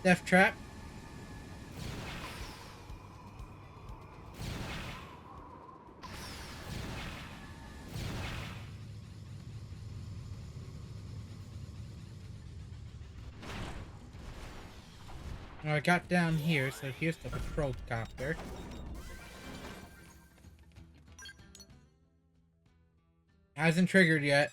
Death trap. Now I got down here, so here's the patrol copter. Hasn't triggered yet.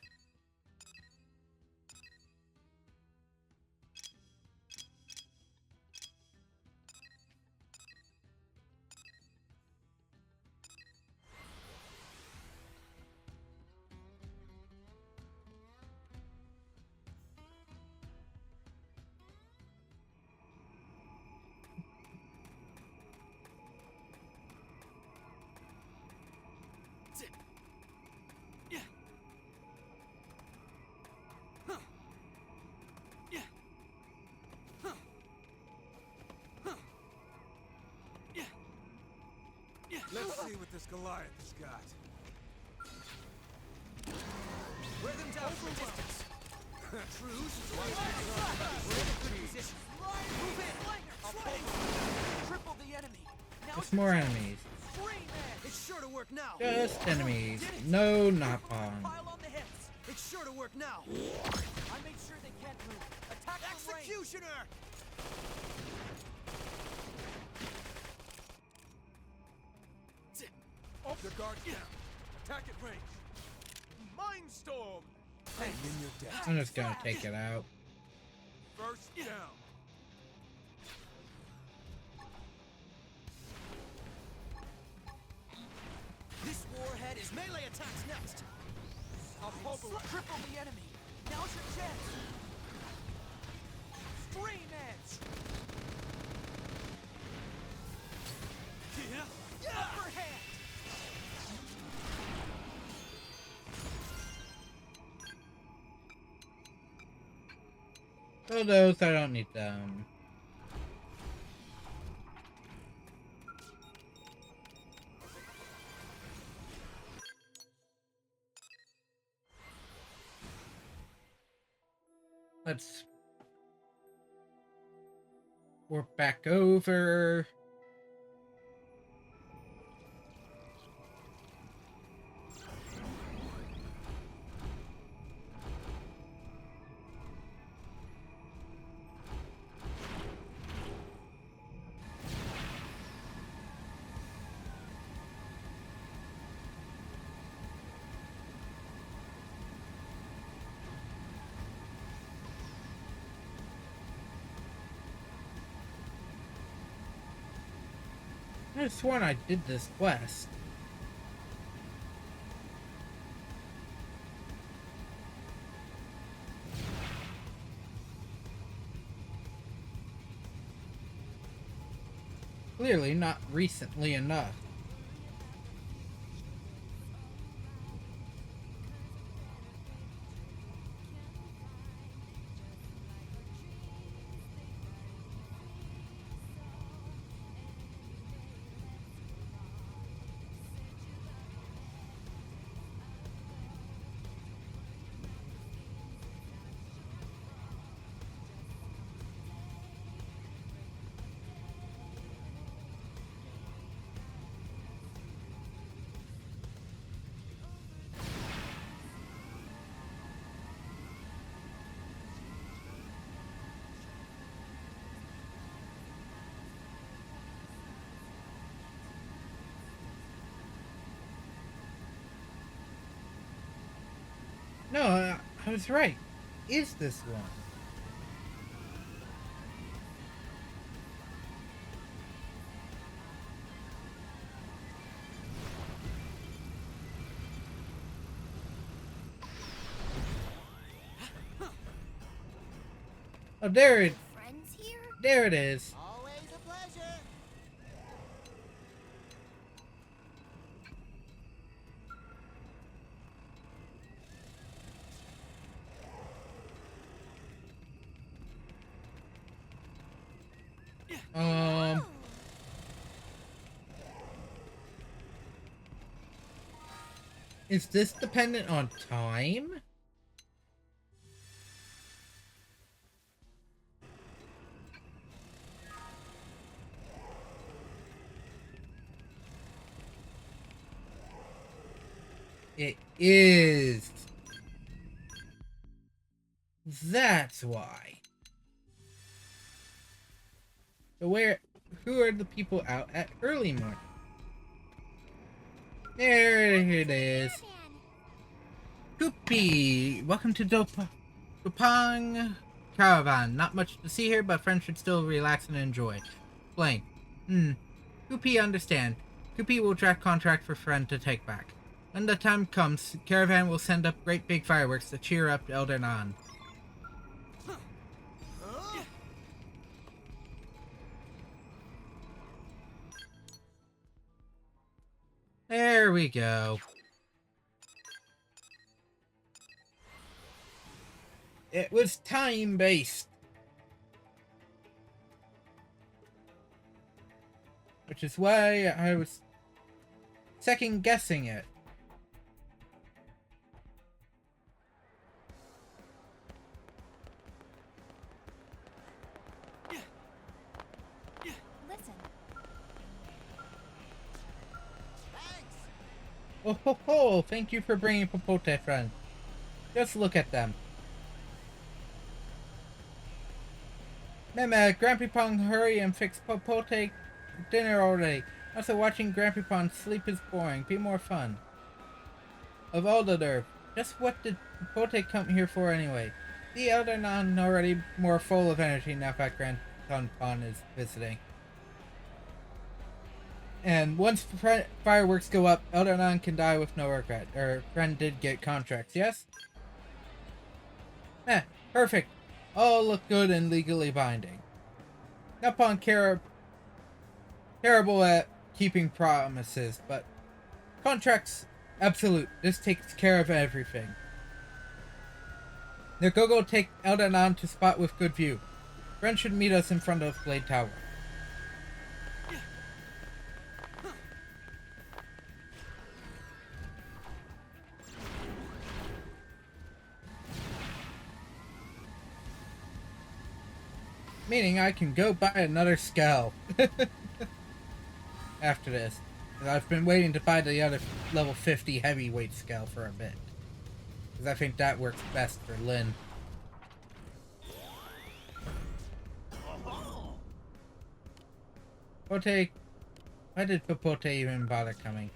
Let's see what this Goliath has got. Wear them down from a distance. Truce. We're in a good position. Move in. I'll pull them. Triple the enemy. Now Just more enemies. it's sure to work now. Just enemies. No knock-on. Pile on the hits. It's sure to work now. I made sure they can't move. Attack the executioner. Off the guard down. Attack at range. Mindstorm. Hey, in your death. I'm just gonna take it out. First down. Melee attacks next. I'll Cripple the enemy. Now's your chance. Screen edge. Upper hand. Oh, those, I don't need them. Let's warp back over. I could have sworn I did this quest. Clearly not recently enough. No, I was right. Is this one? Oh, there it is. Always a pleasure. Is this dependent on time? It is. That's why. So who are the people out at early morning? There it is. Goopy! Welcome to Dopang Caravan. Not much to see here, but friends should still relax and enjoy. Blank. Goopy understand. Goopy will draft contract for friend to take back. When the time comes, Caravan will send up great big fireworks to cheer up Elder Nan. There we go. It was time-based. Which is why I was second-guessing it. Listen. Oh ho ho! Thank you for bringing Popote, friend. Just look at them. Mema, Grandpapong, hurry and fix Popote dinner already. Also, watching Grandpapong sleep is boring. Be more fun. Of all the nerve. Just what did Popote come here for anyway? The Elder Nan already more full of energy now that Grandson Pon is visiting. And once fireworks go up, Eldernon can die with no regret. Friend did get contracts, yes? Perfect. All look good and legally binding. Napon terrible at keeping promises, but contracts, absolute. This takes care of everything. Now go take Eldernon to spot with good view. Friend should meet us in front of Blade Tower. Meaning I can go buy another skull. After this. I've been waiting to buy the other level 50 heavyweight skull for a bit. Because I think that works best for Lyn. Pote... Why did Popote even bother coming?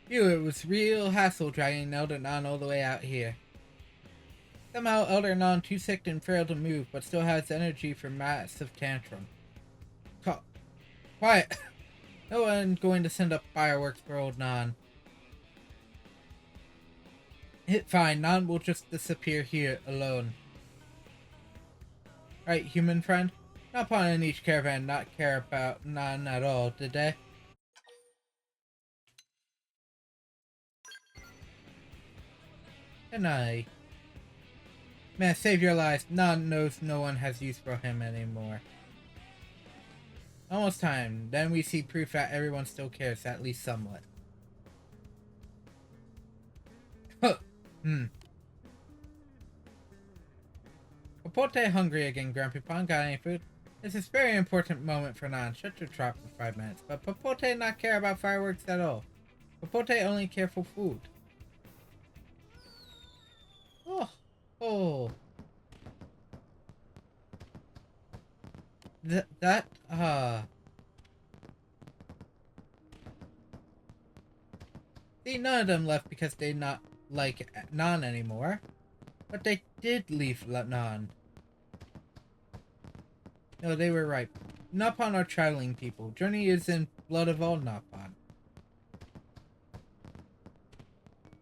Phew, it was real hassle dragging Eldernon all the way out here. Somehow Eldernon too sick and frail to move, but still has energy for massive tantrum. Quiet! No one going to send up fireworks for old Nan. Fine, Nan will just disappear here alone. Right, human friend? Not upon in each caravan not care about Nan at all, did they? Good night. Man, save your lives. Nan knows no one has use for him anymore. Almost time. Then we see proof that everyone still cares, at least somewhat. Popote hungry again, Grandpapon. Got any food? This is a very important moment for Nan. Shut your trap for 5 minutes. But Popote not care about fireworks at all. Popote only care for food. Oh. See, none of them left because they not like Nan anymore. But they did leave Nan. No, they were right. Napon are traveling people. Journey is in blood of all Napon.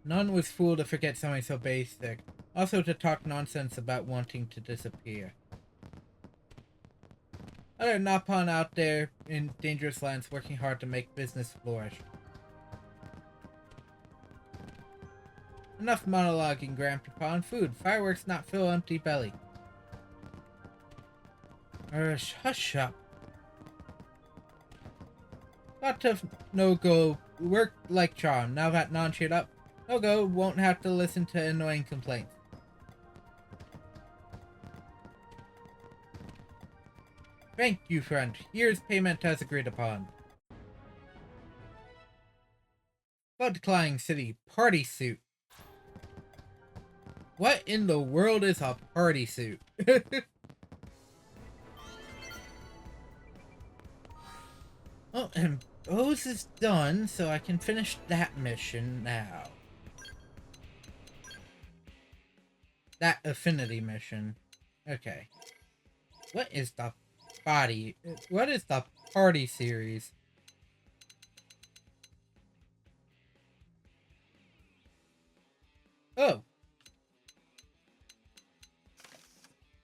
Nan was fooled to forget something so basic. Also to talk nonsense about wanting to disappear. Other Napon out there in dangerous lands working hard to make business flourish. Enough monologuing, Grandpapon. Food. Fireworks not fill empty belly. Hush up. Lot of no-go worked like charm. Now that Nan cheered up, no-go won't have to listen to annoying complaints. Thank you, friend. Here's payment as agreed upon. Blood-Clawing City party suit. What in the world is a party suit? Oh, and Bose is done, so I can finish that mission now. That affinity mission. Okay. What is the body? What is the party series? Oh.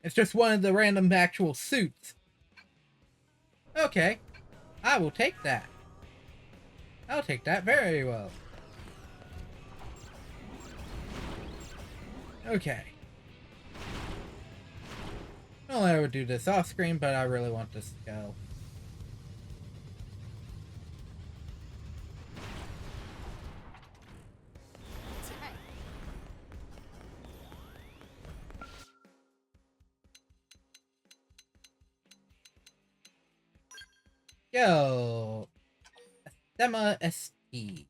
It's just one of the random actual suits. Okay. I will take that. I'll take that very well. Okay. I'll never do this off screen, but I really want this to go. Yo, Thema ST.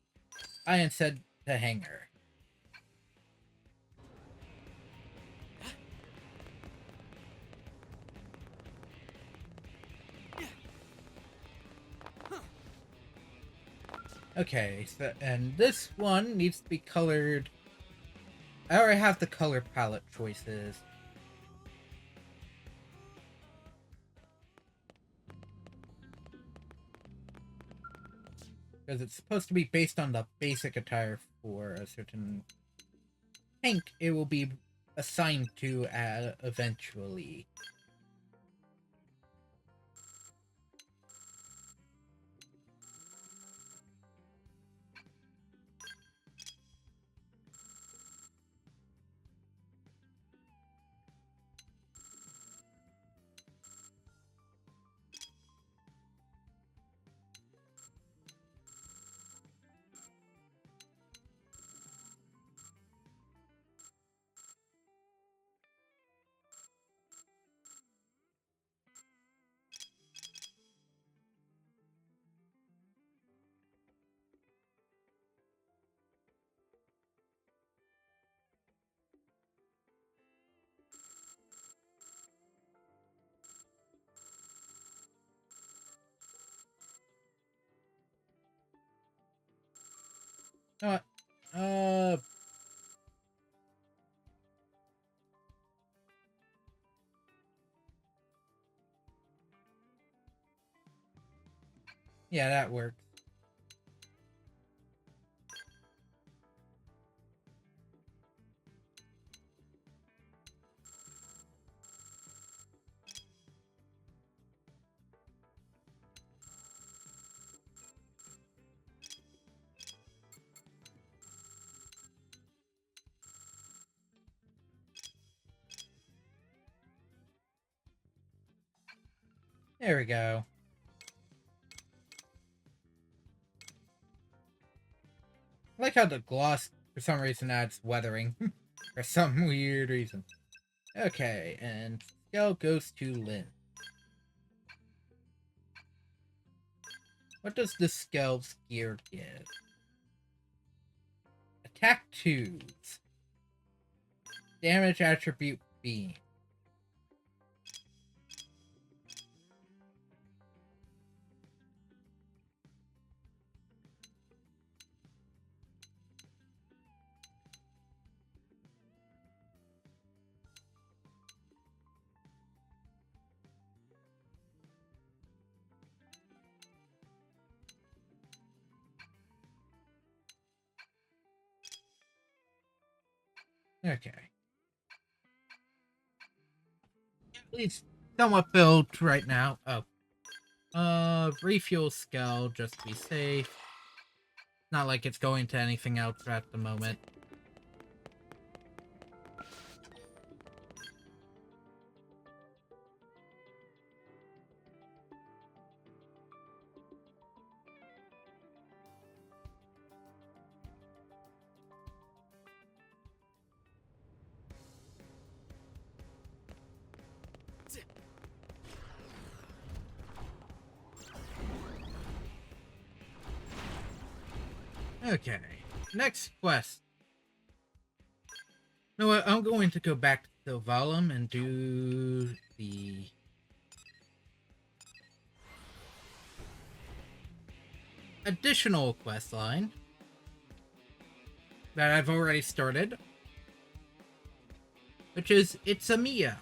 I said to Hanger. Okay, so, and this one needs to be colored. I already have the color palette choices. Because it's supposed to be based on the basic attire for a certain tank it will be assigned to eventually. You know what? Yeah, that works. There we go. I like how the gloss, for some reason, adds weathering. For some weird reason. Okay, and skill goes to Lynn. What does the Skelv's gear give? Attack 2s. Damage attribute B. Okay. At least somewhat built right now. Oh. Refuel Skell, just to be safe. Not like it's going to anything else at the moment. Okay, next quest. You know what, I'm going to go back to Silvalum and do the... additional quest line that I've already started, which is It's a Mia.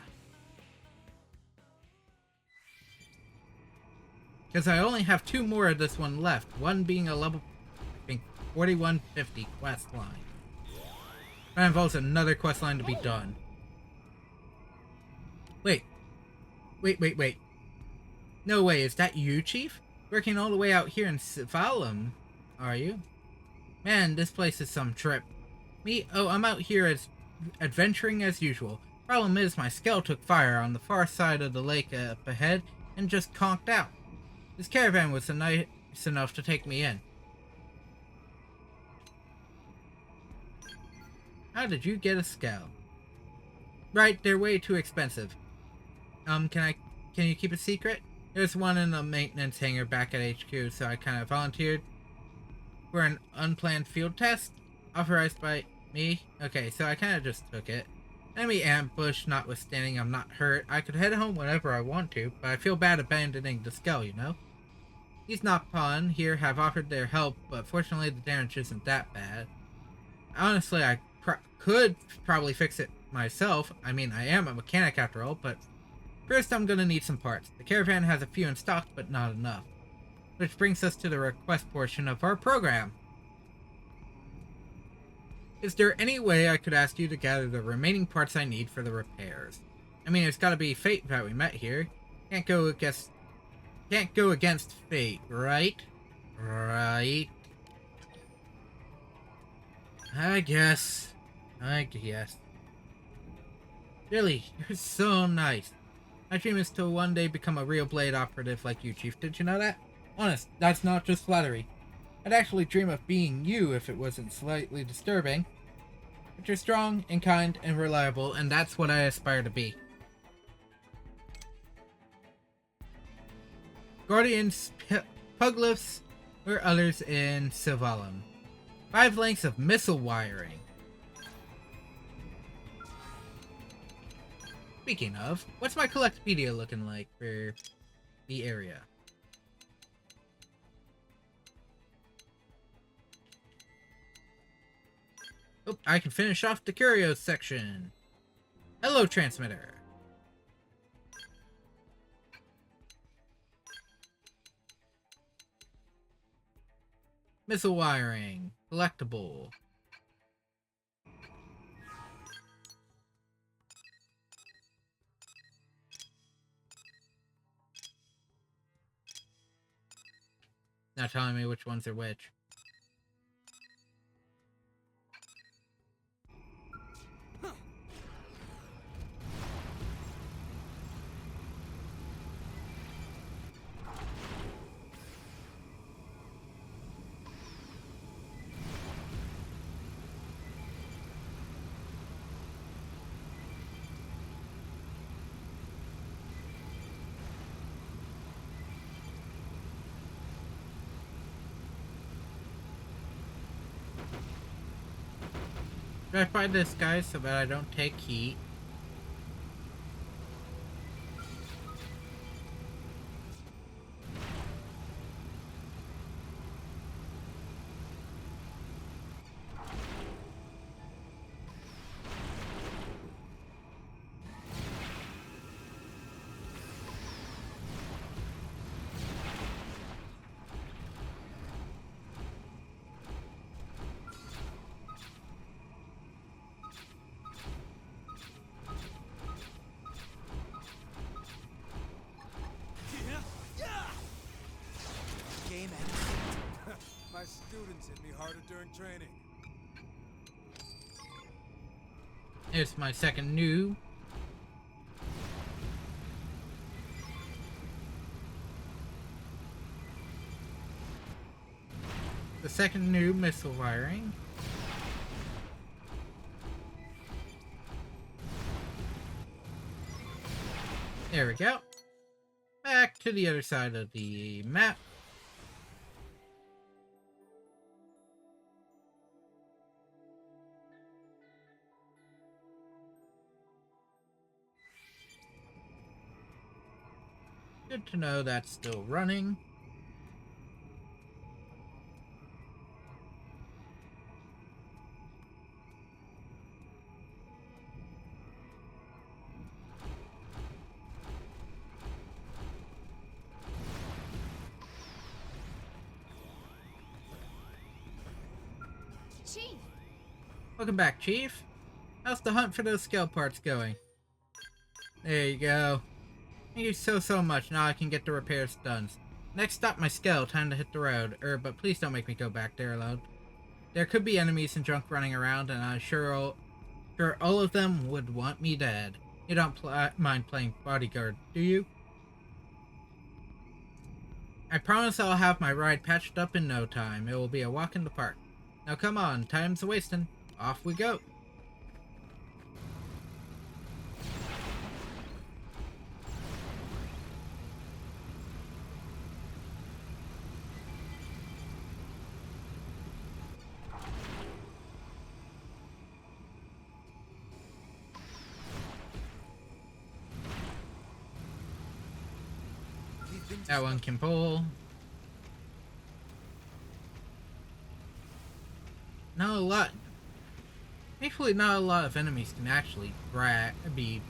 Because I only have 2 more of this one left, one being a level, I think, 4150 quest line. That involves another quest line to be done. Wait. No way, is that you, Chief? Working all the way out here in Silvalum, are you? Man, this place is some trip. Me? Oh, I'm out here as adventuring as usual. Problem is, my Skell took fire on the far side of the lake up ahead and just conked out. This caravan was nice enough to take me in. How did you get a Skell? Right, they're way too expensive. Can you keep a secret? There's one in the maintenance hangar back at HQ, so I kind of volunteered for an unplanned field test, authorized by me. Okay, so I kind of just took it. Enemy ambush notwithstanding, I'm not hurt. I could head home whenever I want to, but I feel bad abandoning the Skell, you know? These Nopon here have offered their help, but fortunately the damage isn't that bad. Honestly, I could probably fix it myself. I mean, I am a mechanic after all, but first I'm gonna need some parts. The caravan has a few in stock, but not enough. Which brings us to the request portion of our program. Is there any way I could ask you to gather the remaining parts I need for the repairs? I mean, it's gotta be fate that we met here. Can't go against fate, right? Right. I guess. Really, you're so nice. My dream is to one day become a real blade operative like you, Chief. Did you know that? Honest, that's not just flattery. I'd actually dream of being you if it wasn't slightly disturbing. But you're strong and kind and reliable, and that's what I aspire to be. Guardians, Puglifs, or others in Sylvalum. 5 lengths of missile wiring. Speaking of, what's my collectpedia looking like for the area? Oh, I can finish off the curios section. Hello, transmitter. Missile wiring. Collectible. Not telling me which ones are which. Should I find this guy so that I don't take heat? My students hit me harder during training. Here's my second noob. The second noob missile wiring. There we go. Back to the other side of the map. Good to know that's still running. Chief! Welcome back, Chief. How's the hunt for those scale parts going? There you go. Thank you so much. Now I can get the repairs done. Next stop, my scale. Time to hit the road. But please don't make me go back there alone. There could be enemies and junk running around, and I'm sure all of them would want me dead. You don't mind playing bodyguard, do you? I promise I'll have my ride patched up in no time. It will be a walk in the park. Now come on, time's wasting. Off we go. That one can pull. Not a lot. Thankfully, not a lot of enemies can actually be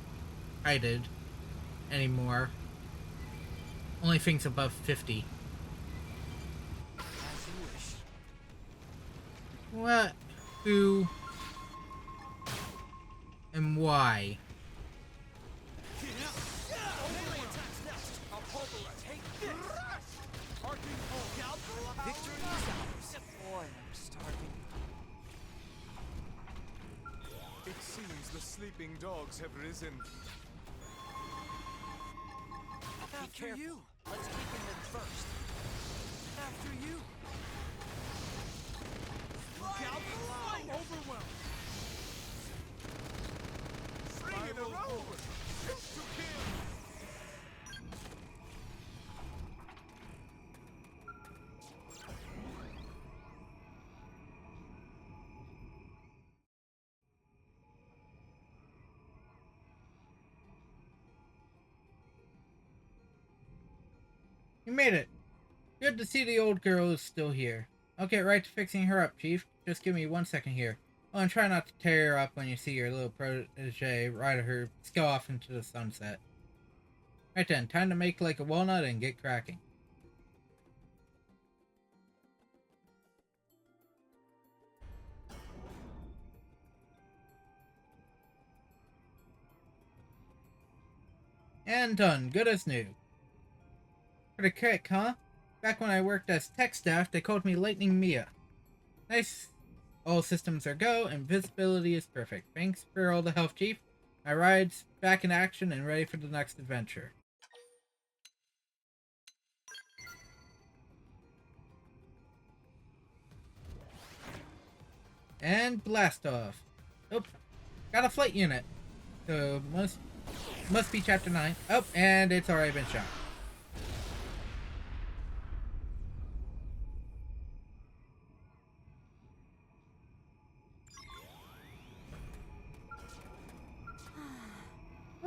kited anymore. Only things above 50. What? Who? And why? I'll pulverize. Take this! Arcing home. Victory is ours. Boy, I'm starving. It seems the sleeping dogs have risen. After you. Let's weaken them first. After you. I'm overwhelmed. Bring it around. Shoot to kill. You made it. Good to see the old girl is still here. I'll get right to fixing her up, Chief. Just give me 1 second here. Oh, and try not to tear her up when you see your little protege ride her skull off into the sunset. Right then, time to make like a walnut and get cracking. And done, good as new. Pretty quick, huh? Back when I worked as tech staff, they called me Lightning Mia. Nice. All systems are go, and visibility is perfect. Thanks for all the help, Chief. My ride's back in action and ready for the next adventure. And blast off. Oh, got a flight unit. So must be chapter 9. Oh, and it's already been shot.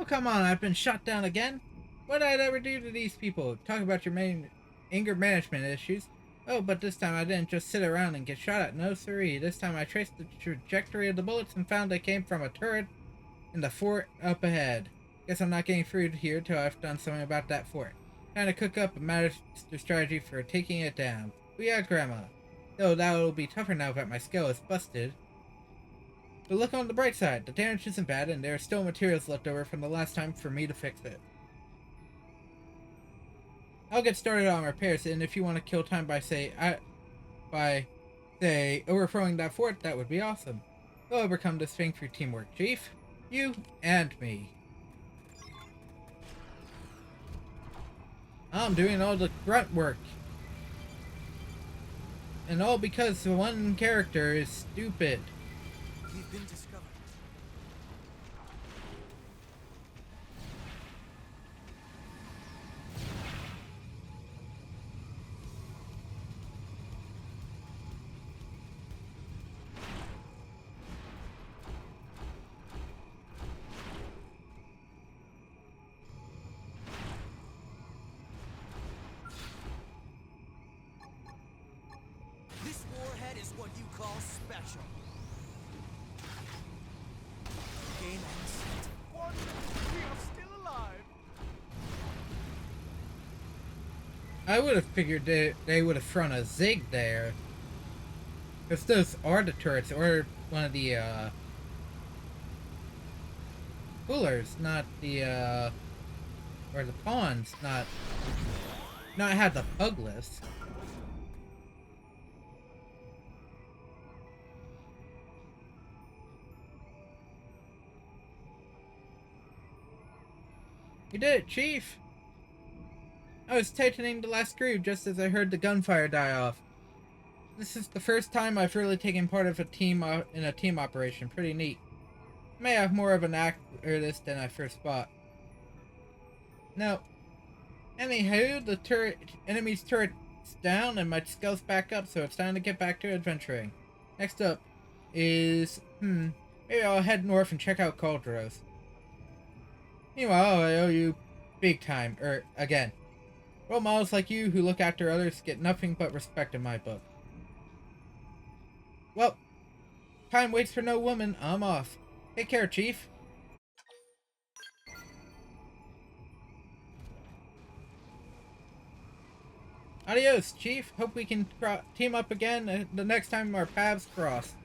Oh, come on, I've been shot down again? What did I ever do to these people? Talk about your main anger management issues. Oh, but this time I didn't just sit around and get shot at. No siree. This time I traced the trajectory of the bullets and found they came from a turret in the fort up ahead. Guess I'm not getting through here till I've done something about that fort. Trying to cook up a master strategy for taking it down. Yeah, Grandma. Though that'll be tougher now that my skull is busted. But look on the bright side. The damage isn't bad, and there are still materials left over from the last time for me to fix it. I'll get started on repairs, and if you want to kill time by overthrowing that fort, that would be awesome. We'll overcome this thing through teamwork, Chief. You and me. I'm doing all the grunt work. And all because one character is stupid. We've been discovered. This warhead is what you call special. Game ends. What? We are still alive. I would have figured they would have thrown a Zig there. Because those are the turrets, or one of the, coolers, not the, or the pawns, not have the pugless. You did it, Chief! I was tightening the last screw just as I heard the gunfire die off. This is the first time I've really taken part of a team in a team operation. Pretty neat. May have more of an act for this than I first thought. No. Anywho, the enemy's turret's down and my skull's back up, so it's time to get back to adventuring. Next up is maybe I'll head north and check out Cauldros. Meanwhile, I owe you big time, again. Role models like you who look after others get nothing but respect in my book. Well, time waits for no woman. I'm off. Take care, Chief. Adios, Chief. Hope we can team up again the next time our paths cross.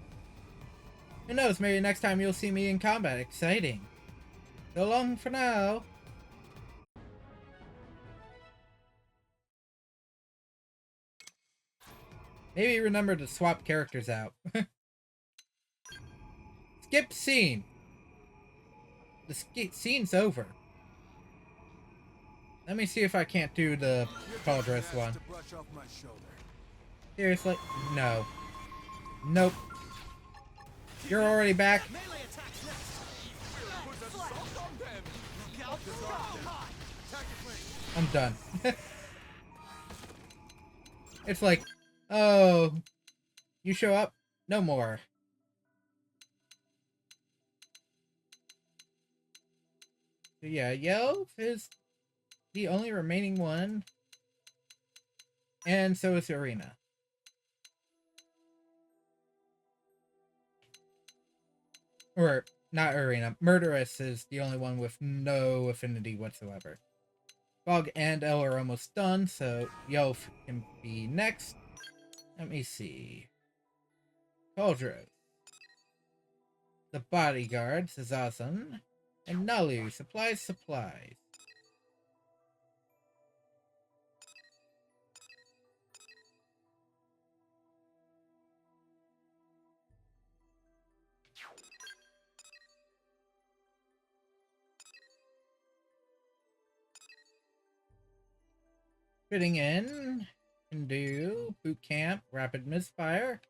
Who knows, maybe next time you'll see me in combat. Exciting. So long for now. Maybe remember to swap characters out. Skip scene. The scene's over. Let me see if I can't do the call dress one. Seriously? No. Nope. You're already back? I'm done. It's like, oh, you show up? No more. So yeah, Yelp is the only remaining one. And so is Arena. Or, not Arena. Murderous is the only one with no affinity whatsoever. Fog and Elle are almost done, so Yelp can be next. Let me see. Cauldron. The Bodyguard, Zazazan. And Nalu, supplies. Fitting in. Can do. Boot camp. Rapid misfire.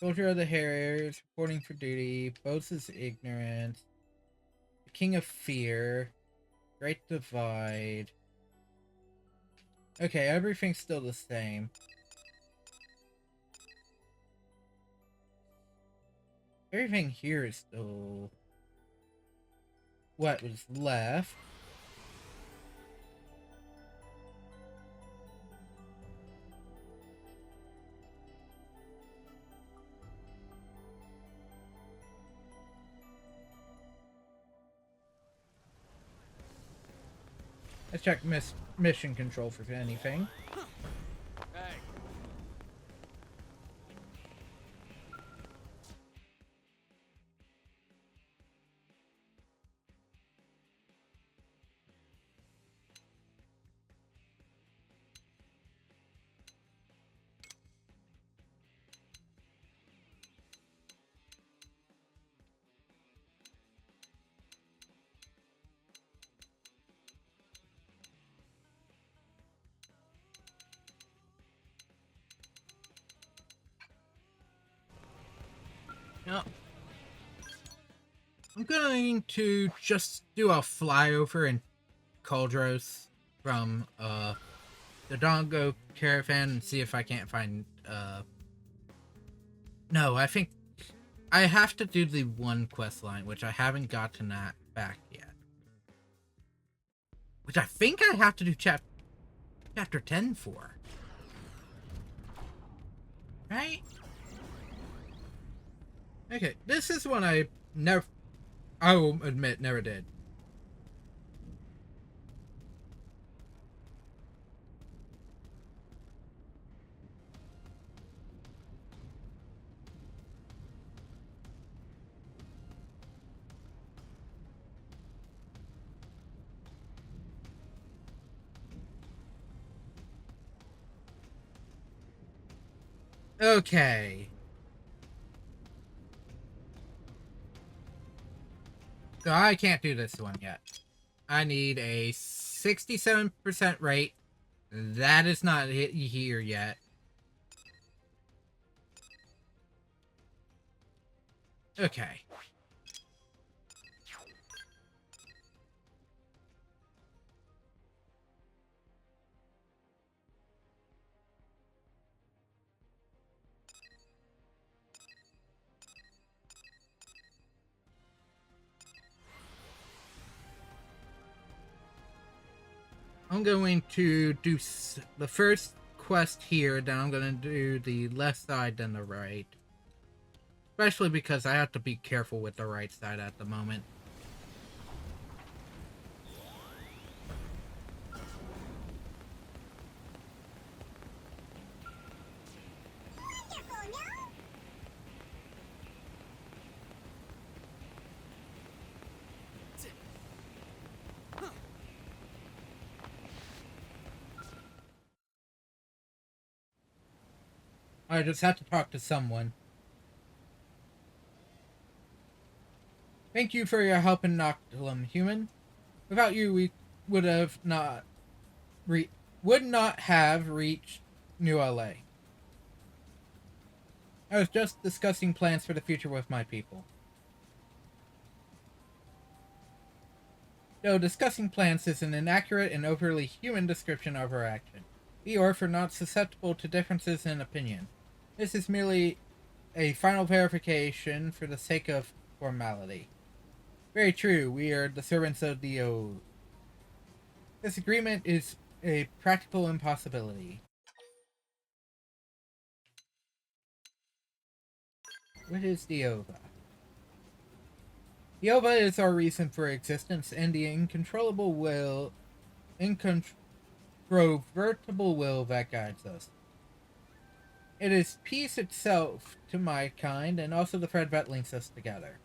Soldier of the Harriers. Reporting for duty. Boasts ignorance. The King of Fear. Great Divide. Okay, everything's still the same. Everything here is still what was left. Let's check mission control for anything. Hey. Now, I'm going to just do a flyover in Cauldros from the Dongo Caravan and see if I can't find no, I think I have to do the one quest line, which I haven't gotten that back yet. Which I think I have to do chapter 10 for. Right? Okay, this is one I will admit, never did. Okay. So I can't do this one yet. I need a 67% rate. That is not here yet. Okay. I'm going to do the first quest here, then I'm going to do the left side, then the right. Especially because I have to be careful with the right side at the moment. I just had to talk to someone. Thank you for your help in Noctilum, human. Without you, we would have not would not have reached New LA. I was just discussing plans for the future with my people. Though discussing plans is an inaccurate and overly human description of our action. We Orphe are not susceptible to differences in opinion. This is merely a final verification for the sake of formality. Very true, we are the servants of the oath. This agreement is a practical impossibility. What is the Ova? The Ova is our reason for existence and the incontrovertible will that guides us. It is peace itself to my kind and also the thread that links us together.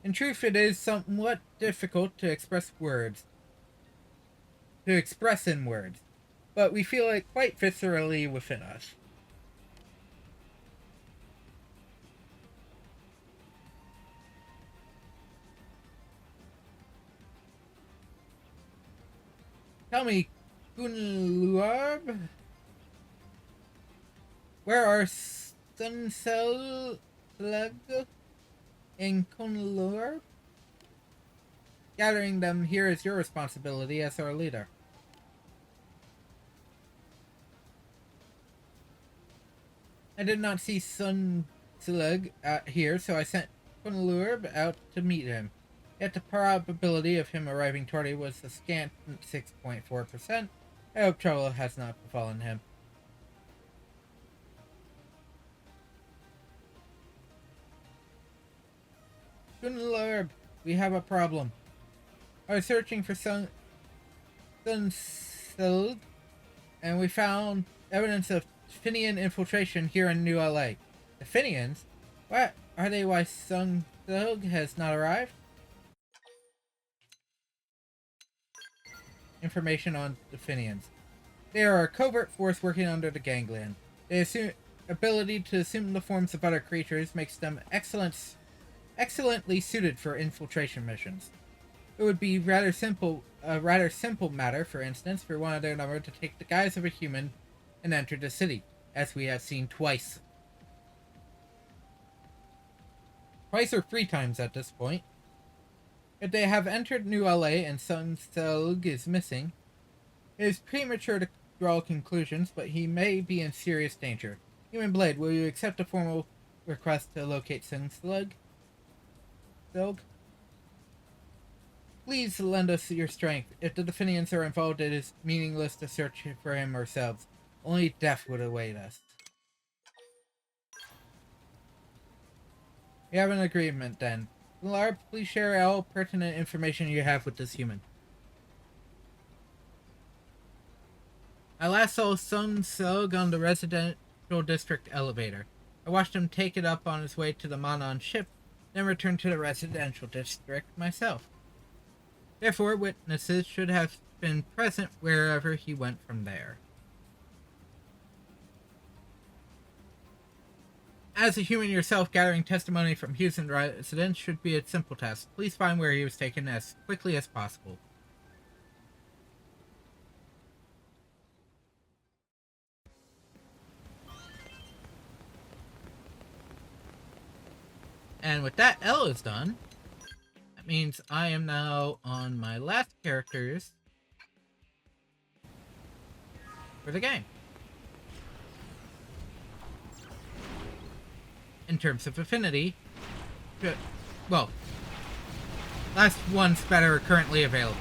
In truth, it is somewhat difficult to express in words, but we feel it quite viscerally within us. Tell me, Gunluarb, where are Sunselug and Gunluarb? Gathering them here is your responsibility as our leader. I did not see Sunselug here, so I sent Gunluarb out to meet him. Yet the probability of him arriving tardy was a scant 6.4%. I hope trouble has not befallen him. Gunluarb, we have a problem. I was searching for Sunselug, and we found evidence of Finian infiltration here in New LA. The Finians? What? Are they why Sunselug has not arrived? Information on the Finians. They are a covert force working under the Ganglion. Their ability to assume the forms of other creatures makes them excellently suited for infiltration missions. It would be a rather simple matter, for instance, for one of their number to take the guise of a human and enter the city, as we have seen twice. Twice or 3 times at this point. If they have entered New LA and Sunselug is missing, it is premature to draw conclusions, but he may be in serious danger. Human Blade, will you accept a formal request to locate Sunselug? Please lend us your strength. If the Definians are involved, it is meaningless to search for him ourselves. Only death would await us. We have an agreement, then. Gunluarb, please share all pertinent information you have with this human. I last saw Sunselug on the residential district elevator. I watched him take it up on his way to the Manon ship, then return to the residential district myself. Therefore, witnesses should have been present wherever he went from there. As a human yourself, gathering testimony from Houston residents should be a simple task. Please find where he was taken as quickly as possible. And with that L is done, that means I am now on my last characters for the game. In terms of affinity, well, last ones that are currently available.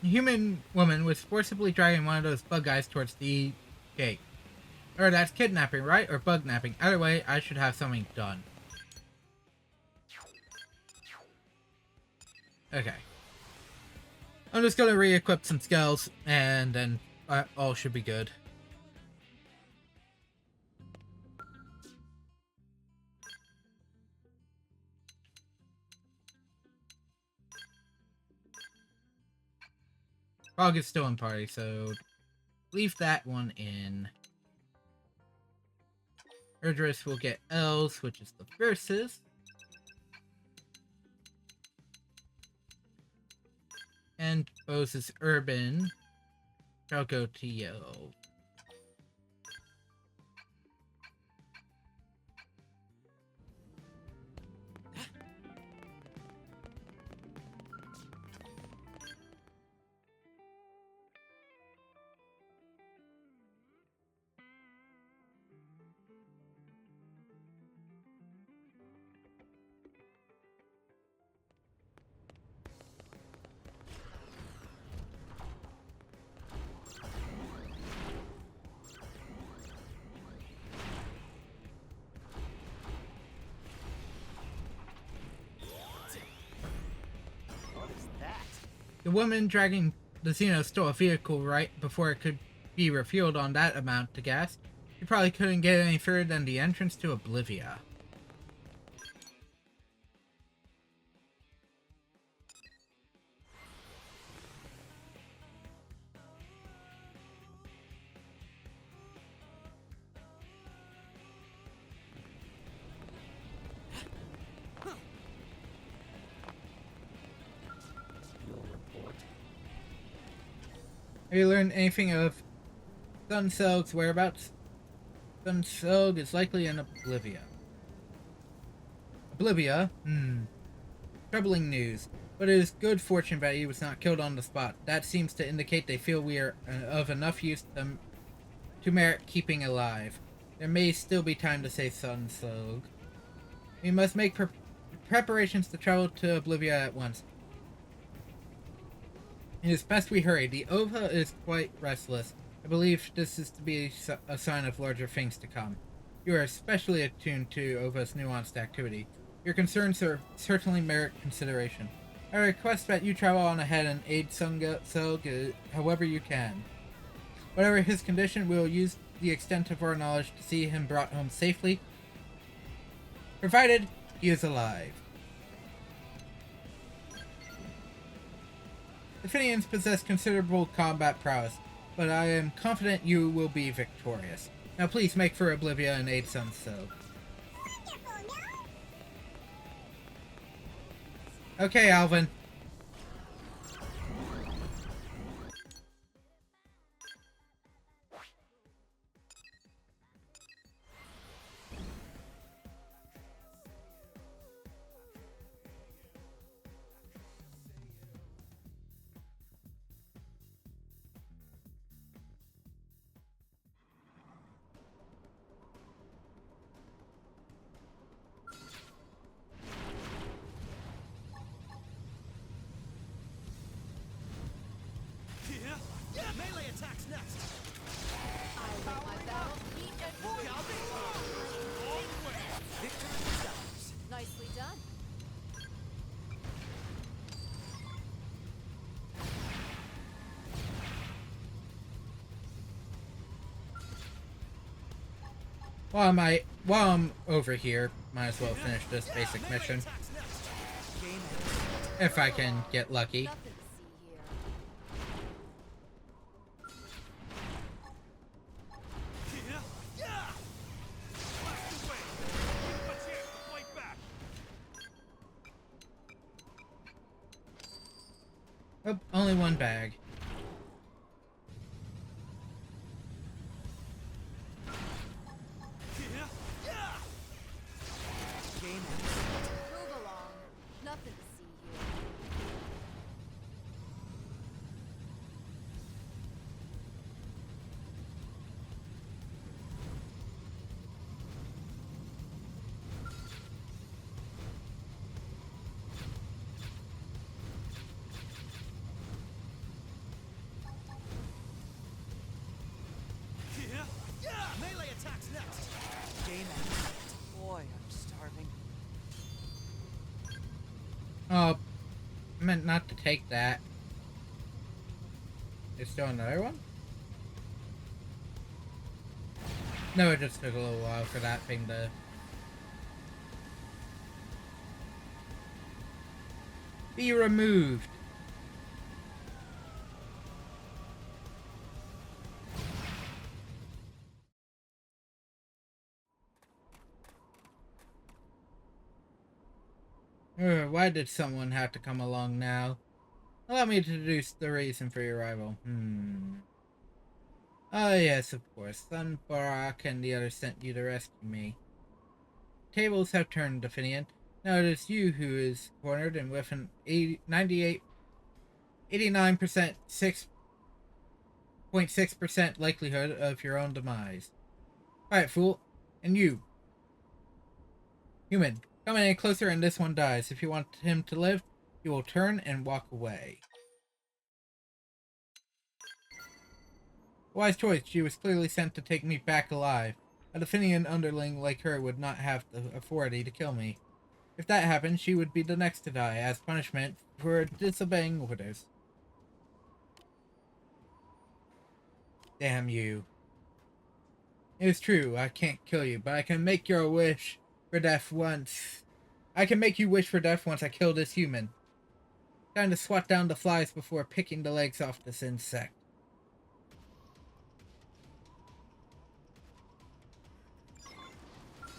A human woman was forcibly dragging one of those bug guys towards the gate. Or that's kidnapping, right? Or bug napping. Either way, I should have something done. Okay. I'm just gonna re-equip some skills, and then all should be good. Frog is still in party, so leave that one in. Erdris will get L's, which is the verses. And Bose is urban. I'll go to yellow. The woman dragging the Xeno stole a vehicle right before it could be refueled on that amount of gas. You probably couldn't get any further than the entrance to Oblivia. Have you learned anything of Sunsilg's whereabouts? Sunsilg is likely in Oblivia. Oblivia? Troubling news. But it is good fortune that he was not killed on the spot. That seems to indicate they feel we are of enough use to merit keeping alive. There may still be time to save Sunsilg. We must make preparations to travel to Oblivia at once. It is best we hurry. The Ova is quite restless. I believe this is to be a sign of larger things to come. You are especially attuned to Ova's nuanced activity. Your concerns certainly merit consideration. I request that you travel on ahead and aid Sunsilg however you can. Whatever his condition, we will use the extent of our knowledge to see him brought home safely, provided he is alive. The Finians possess considerable combat prowess, but I am confident you will be victorious. Now please make for Oblivia and aid Sunsilg. Okay, Alvin. Melee attacks next. I let my battle heat and Victory is ours. nicely done. While I'm over here, might as well finish this basic Melee mission. attacks next. Game If I can get lucky. Nothing to see here. Blast away. Give him a chance to fight back. Oh, only one bag. Game Move along. Nothing to see here. next? Game end. Boy, I'm starving. Oh, I meant not to take that. Is still another one? No, it just took a little while for that thing to... be removed. Why did someone have to come along now? Allow me to deduce the reason for your arrival. Oh yes, of course. Son Barak and the others sent you to rescue me. Tables have turned, Definian. Now it is you who is cornered, and with an 89%, 6.6% likelihood of your own demise. Alright, fool. And you. Human, come any closer and this one dies. If you want him to live, you will turn and walk away. Wise choice. She was clearly sent to take me back alive. A Definian underling like her would not have the authority to kill me. If that happened, she would be the next to die, as punishment for disobeying orders. Damn you. It is true, I can't kill you, but I can make your wish for death once. I can make you wish for death once I kill this human. Time to swat down the flies before picking the legs off this insect.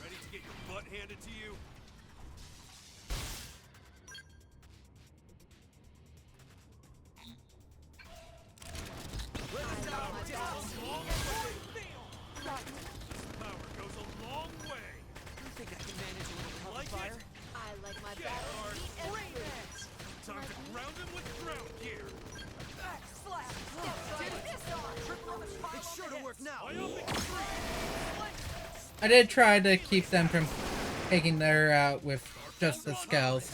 Ready to get your butt handed to you? Power goes a long way. I think I can manage a little cover Like fire. it? I like my Get battles hard. neat and Bring pretty. it! Time to ground him with ground gear. Slap! Try this on! It's sure to work now. I up extreme. I did try to keep them from taking her out with just the scales,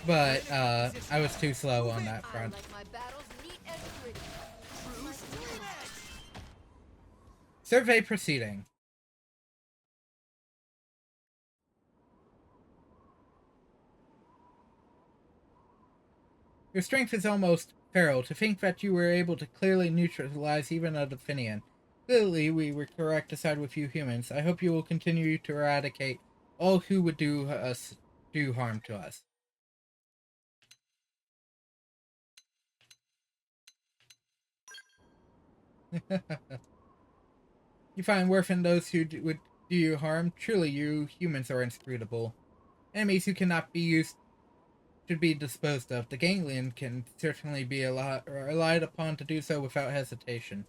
but I was too slow on that I front. like my battles neat and pretty. Survey proceeding. Your strength is almost feral. To think that you were able to clearly neutralize even a Definian. Clearly, we were correct to side with you humans. I hope you will continue to eradicate all who would do harm to us. You find worth in those who would do you harm? Truly, you humans are inscrutable. Enemies who cannot be used should be disposed of. The ganglion can certainly be relied upon to do so without hesitation.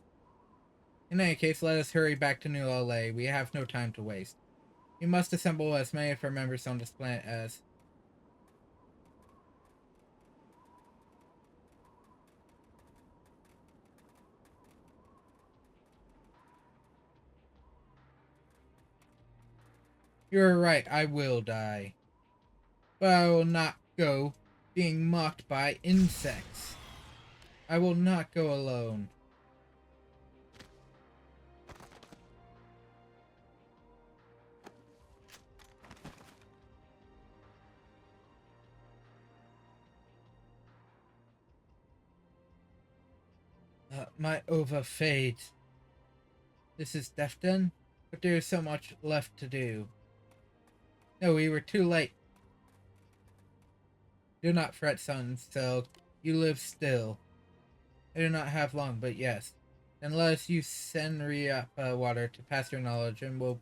In any case, let us hurry back to New LA. We have no time to waste. We must assemble as many of our members on this planet as... You're right, I will die. But I will not go being mocked by insects. I will not go alone. My ova fades. This is death then? But there is so much left to do. No, we were too late. Do not fret, son, so you live still. I do not have long, but yes. Then let us use Senriapa water to pass your knowledge, and we'll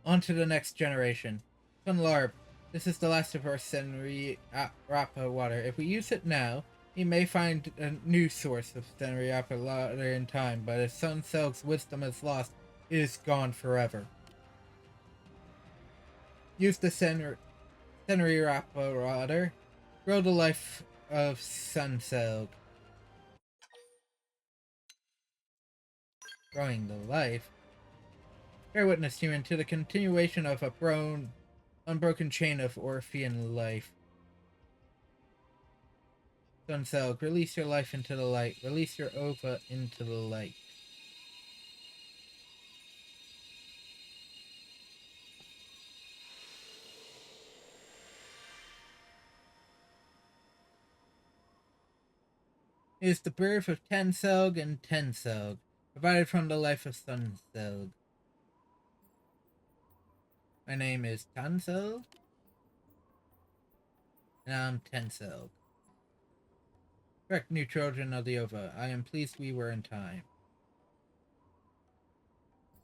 on to the next generation. Son Larb, this is the last of our Senriapa water. If we use it now, he may find a new source of Senriapa water in time, but if Son Selg's wisdom is lost, it is gone forever. Use the Senriapa water. Grow the life of Son Selg. Growing the life. Bear witness, human, to the continuation of a unbroken chain of Orphean life. Son Selg, release your life into the light. Release your ova into the light. It is the birth of Tenselg and Tenselg, provided from the life of Sunselg. My name is Tanselg, and I'm Tenselg. Correct, new children of the Ova. I am pleased we were in time.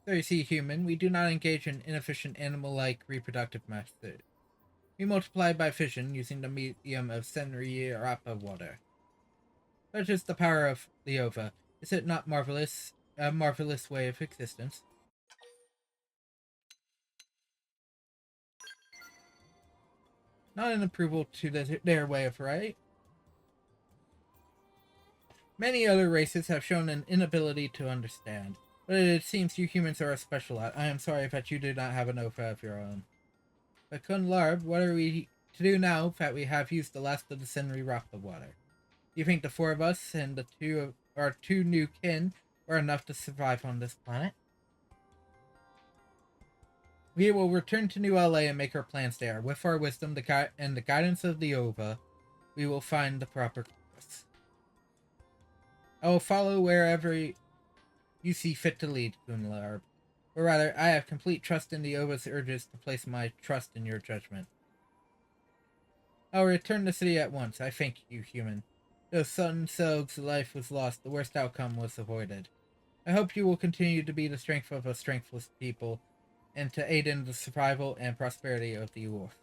So you see, human, we do not engage in inefficient animal-like reproductive methods. We multiply by fission using the medium of Senri Rappa water. Such is the power of the Ova. Is it not marvelous? A marvelous way of existence. Not an approval to their way of right. Many other races have shown an inability to understand, but it seems you humans are a special lot. I am sorry that you do not have an Ova of your own. But Kun Larb, what are we to do now that we have used the last of the Senri Rappa water? Do you think the four of us and our two new kin are enough to survive on this planet? We will return to New LA and make our plans there. With our wisdom and the guidance of the Ova, we will find the proper course. I will follow wherever you see fit to lead, Kunlarb. Or rather, I have complete trust in the Ova's urges to place my trust in your judgment. I will return to the city at once. I thank you, human. Though Sunselg's life was lost, the worst outcome was avoided. I hope you will continue to be the strength of a strengthless people, and to aid in the survival and prosperity of the Orphe.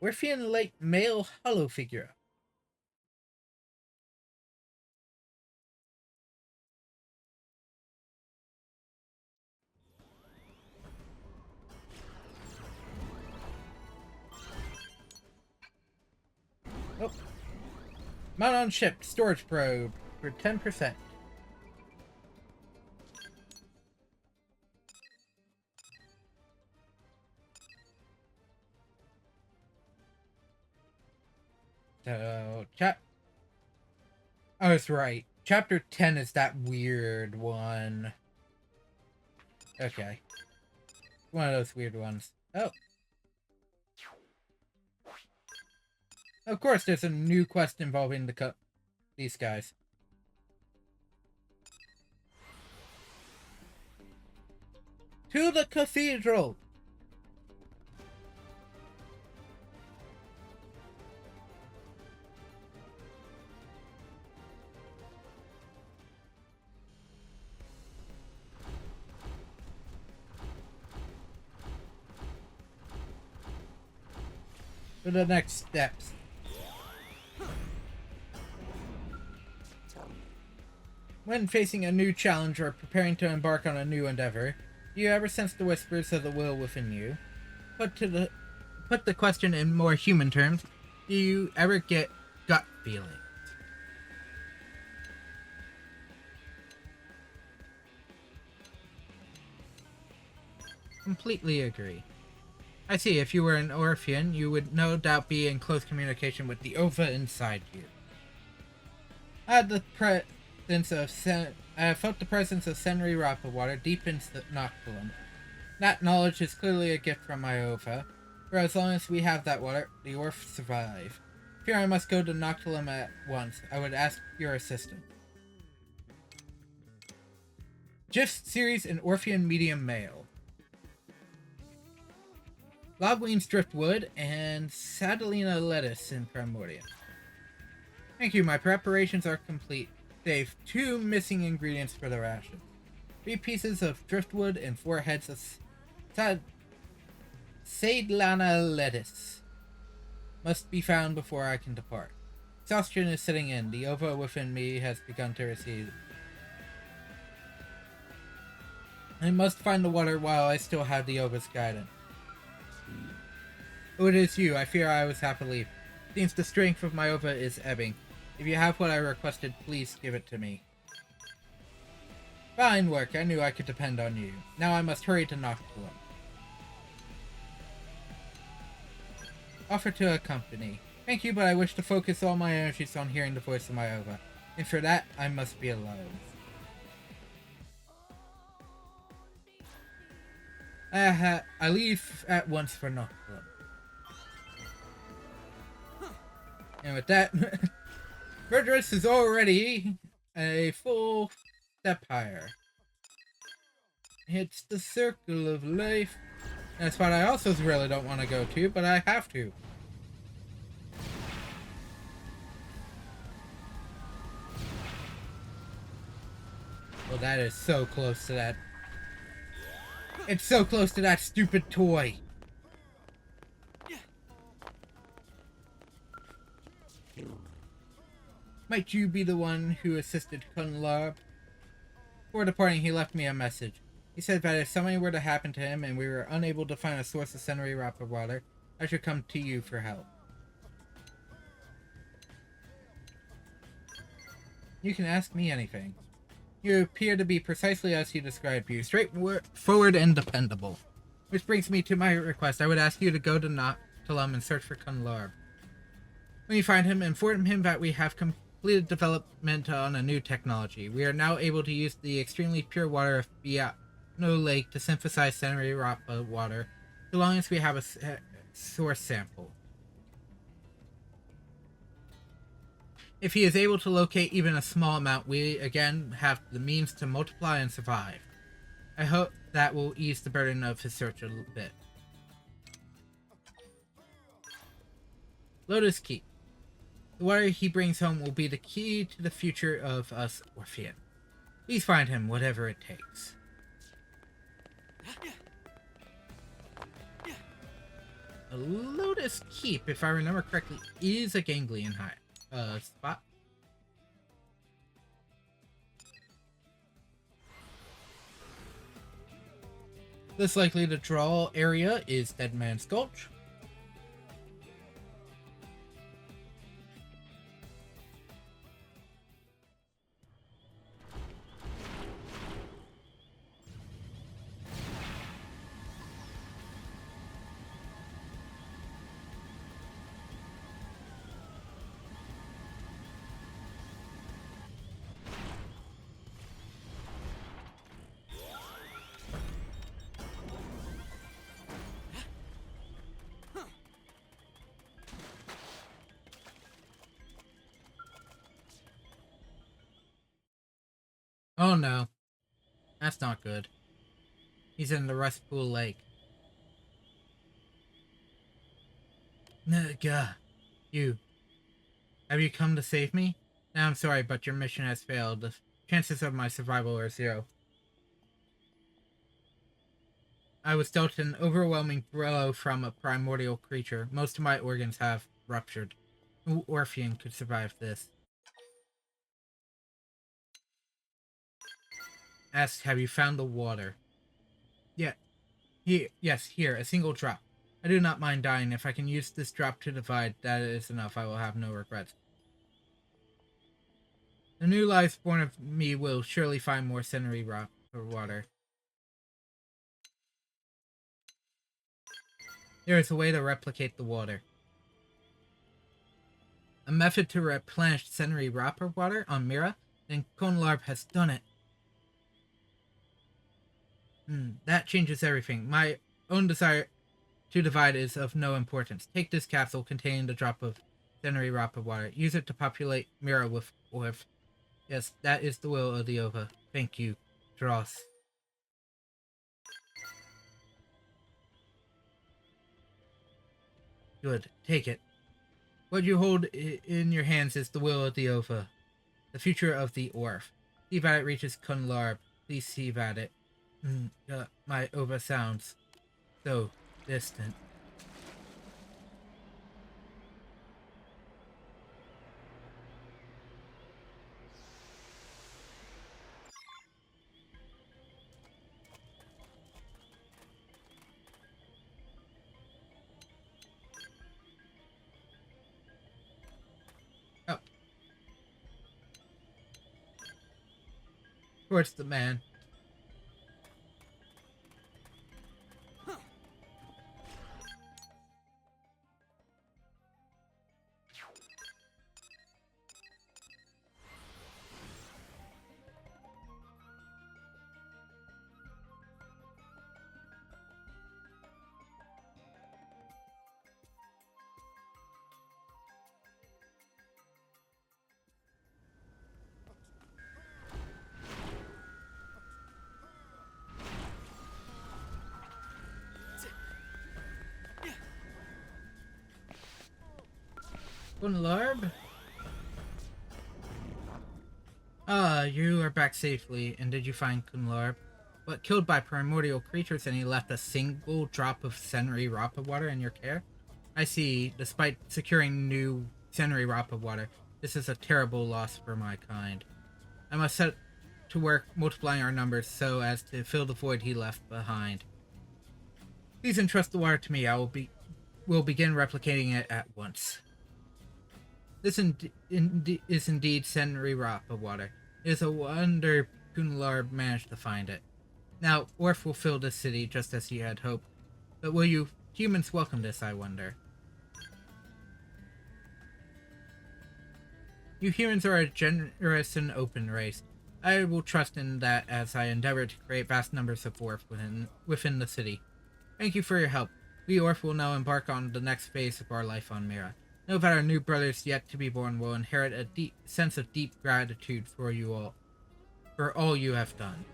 Orphean Lake male hollow figure. Oh. Mount on ship, storage probe for 10%. So, oh, that's right. Chapter 10 is that weird one. Okay. One of those weird ones. Oh. Of course, there's a new quest involving these guys. To the cathedral! For the next steps. When facing a new challenge or preparing to embark on a new endeavor, do you ever sense the whispers of the will within you? Put the question in more human terms, do you ever get gut feelings? Completely agree. I see, if you were an Orphean, you would no doubt be in close communication with the Ova inside you. I had the I felt the presence of Senri Rappa water deep into the Noctilum. That knowledge is clearly a gift from my Ova. For as long as we have that water, the Orphe survive. Fear I must go to Noctilum at once. I would ask your assistance. GIF series in Orphean medium male. Lobween's driftwood and Sadalina lettuce in Primordium. Thank you, my preparations are complete. Save 2 missing ingredients for the ration. 3 pieces of driftwood and 4 heads of Sadalina lettuce must be found before I can depart. Exhaustion is setting in. The Ova within me has begun to recede. I must find the water while I still have the Ova's guidance. Oh, it is you. I fear I was half asleep. Seems the strength of my Ova is ebbing. If you have what I requested, please give it to me. Fine work. I knew I could depend on you. Now I must hurry to Noctilum. Offer to accompany. Thank you, but I wish to focus all my energies on hearing the voice of my Ova. And for that, I must be alone. I leave at once for Noctilum. And with that, Murderous is already a full step higher. It's the circle of life. That's what I also really don't want to go to, but I have to. Well, that is so close to that. It's so close to that stupid toy. Might you be the one who assisted Kunlarb? Before departing, he left me a message. He said that if something were to happen to him and we were unable to find a source of Senri Rappa water, I should come to you for help. You can ask me anything. You appear to be precisely as he described you, straightforward and dependable. Which brings me to my request. I would ask you to go to Noctilum and search for Kunlarb. When you find him, inform him that we have completed development on a new technology. We are now able to use the extremely pure water of Biano Lake to synthesize Senri Rappa water, so long as we have a source sample. If he is able to locate even a small amount, we again have the means to multiply and survive. I hope that will ease the burden of his search a little bit. Lotus Keep. The water he brings home will be the key to the future of us Orphean. Please find him, whatever it takes. A Lotus Keep, if I remember correctly, is a ganglion spot. This likely to draw area is Dead Man's Gulch. Oh no, that's not good. He's in the Restpool Lake. Nugga, you. Have you come to save me? Now I'm sorry, but your mission has failed. The chances of my survival are 0. I was dealt an overwhelming blow from a primordial creature. Most of my organs have ruptured. No Orphean could survive this. Asked, have you found the water? Yeah. Yes, here, a single drop. I do not mind dying. If I can use this drop to divide, that is enough. I will have no regrets. The new life born of me will surely find more Senri rock or water. There is a way to replicate the water. A method to replenish Senri Rappa water on Mira, and Kunlarb has done it. That changes everything. My own desire to divide is of no importance. Take this capsule containing the drop of Senri Rappa water. Use it to populate Mira with Orphe. Yes, that is the will of the Ova. Thank you, Dross. Good, take it. What you hold in your hands is the will of the Ova. The future of the Orphe. See that it reaches Kunlarb. Please see that it... my Ova sounds so distant. Oh. Towards the man. Kunlarb? Ah, you are back safely, and did you find Kunlarb? But killed by primordial creatures and he left a single drop of Senri Rappa water in your care? I see, despite securing new Senri Rappa water, this is a terrible loss for my kind. I must set to work multiplying our numbers so as to fill the void he left behind. Please entrust the water to me. Will begin replicating it at once. This is indeed Senri Rappa water. It is a wonder Kunlar managed to find it. Now, Orphe will fill this city just as he had hoped. But will you humans welcome this, I wonder? You humans are a generous and open race. I will trust in that as I endeavor to create vast numbers of Orphe within the city. Thank you for your help. We Orphe will now embark on the next phase of our life on Mira. Know that our new brothers yet to be born will inherit a deep sense of deep gratitude for you all, for all you have done.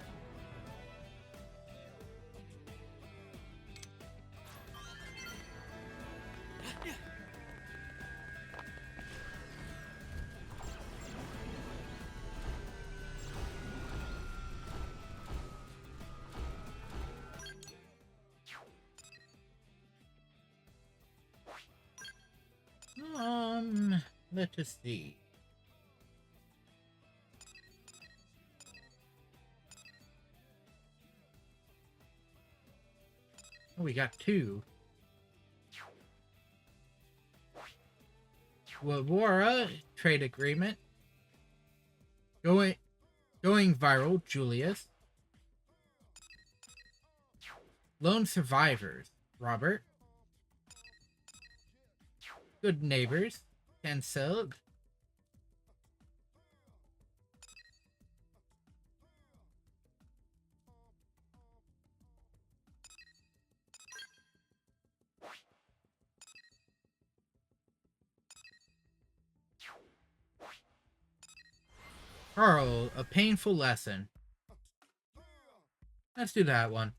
Let us see. Oh, we got two. Wawara, trade agreement. Going viral, Julius. Lone survivors, Robert. Good neighbors, cancelled. Carl, a painful lesson. Let's do that one.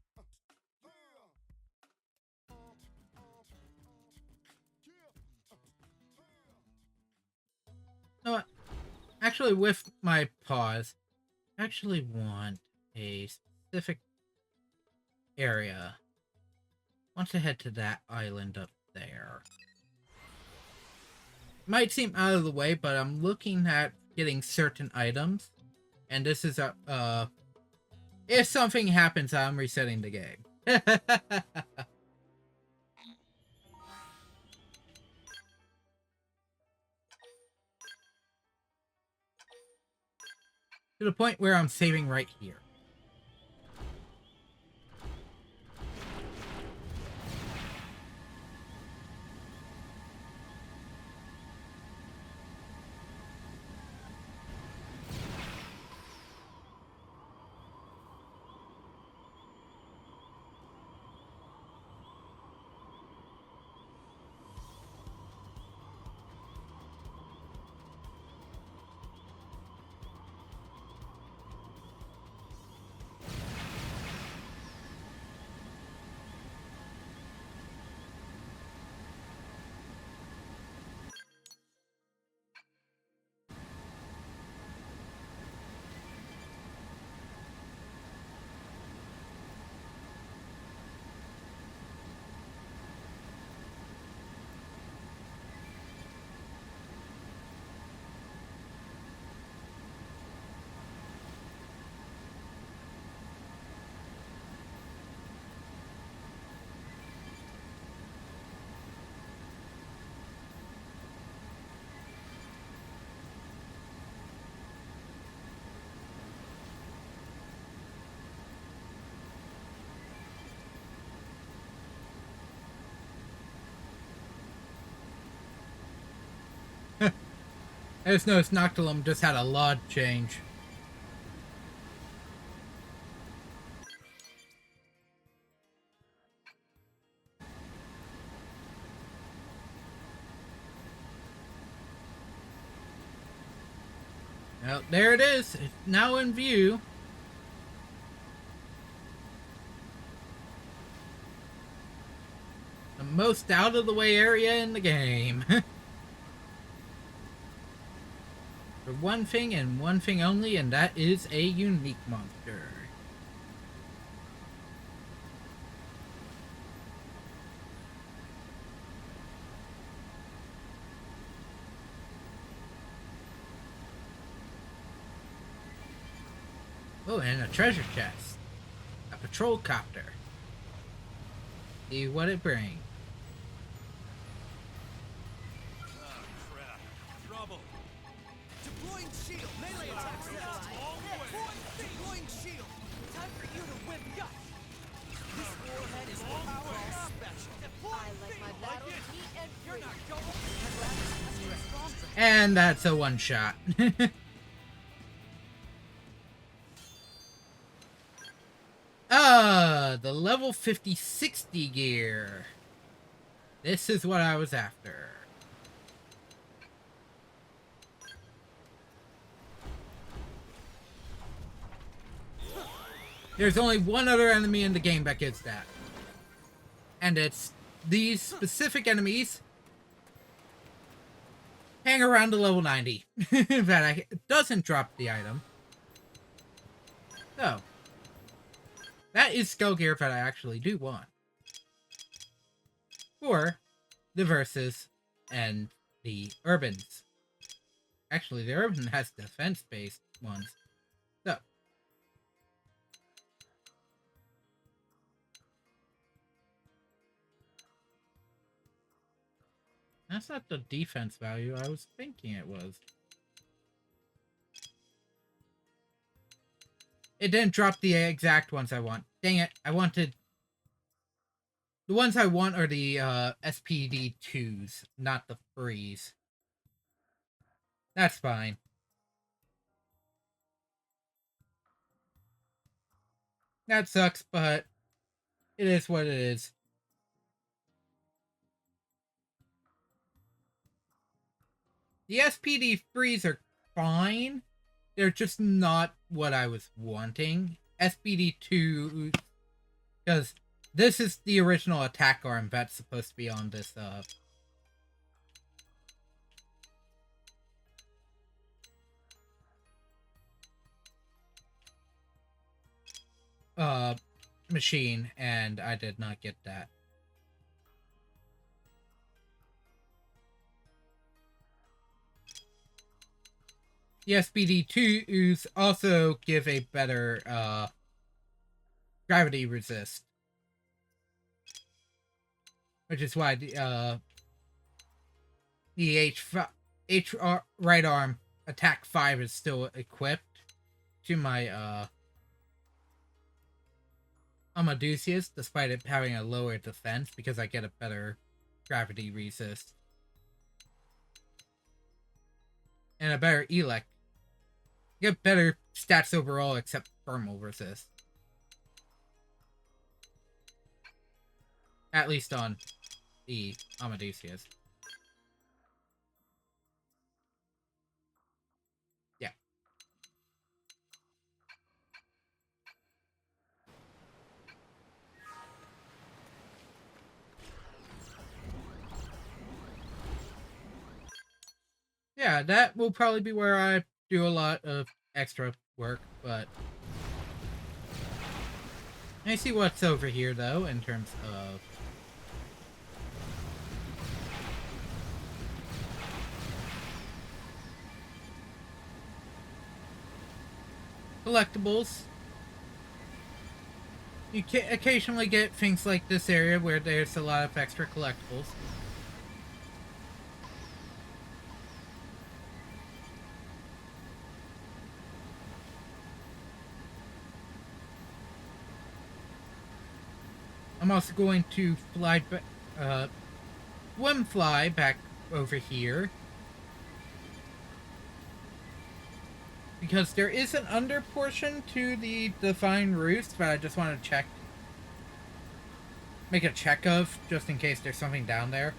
No, actually, with my pause, I actually want a specific area. I want to head to that island up there. Might seem out of the way, but I'm looking at getting certain items, and this is a if something happens, I'm resetting the game. To the point where I'm saving right here. I just noticed Noctilum just had a lot change. Well, there it is. It's now in view. The most out of the way area in the game. for one thing and one thing only, and that is a unique monster. Oh, and a treasure chest. A patrol copter. See what it brings. Oh, crap. Trouble. Deploying shield. Melee attack. Deploying shield. Time for you to whip gut. This warhead is powerful special. I like my battles neat and You're free. not going. And that's a one shot. The level 50-60 gear. This is what I was after. There's only one other enemy in the game that gets that. And it's these specific enemies hang around the level 90 that doesn't drop the item. So, that is skill gear that I actually do want. For the Versus and the Urbans. Actually, the Urban has defense-based ones. So, that's not the defense value I was thinking it was. It didn't drop the exact ones I want. Dang it, I wanted... The ones I want are the SPD2s, not the threes. That's fine. That sucks, but it is what it is. The SPD3s are fine. They're just not what I was wanting. SPD2, because this is the original attack arm that's supposed to be on this machine, and I did not get that. The SPD2s also give a better gravity resist, which is why the H right arm attack 5 is still equipped to my Amadeus, despite it having a lower defense, because I get a better gravity resist and a better elect. Get better stats overall, except thermal resist. At least on the Amadeus. Yeah. Yeah, that will probably be where I do a lot of extra work, but I see what's over here, though, in terms of collectibles. You can occasionally get things like this area where there's a lot of extra collectibles. I'm also going to swim fly back over here, because there is an under portion to the Divine Roost that I just want to make a check of, just in case there's something down there.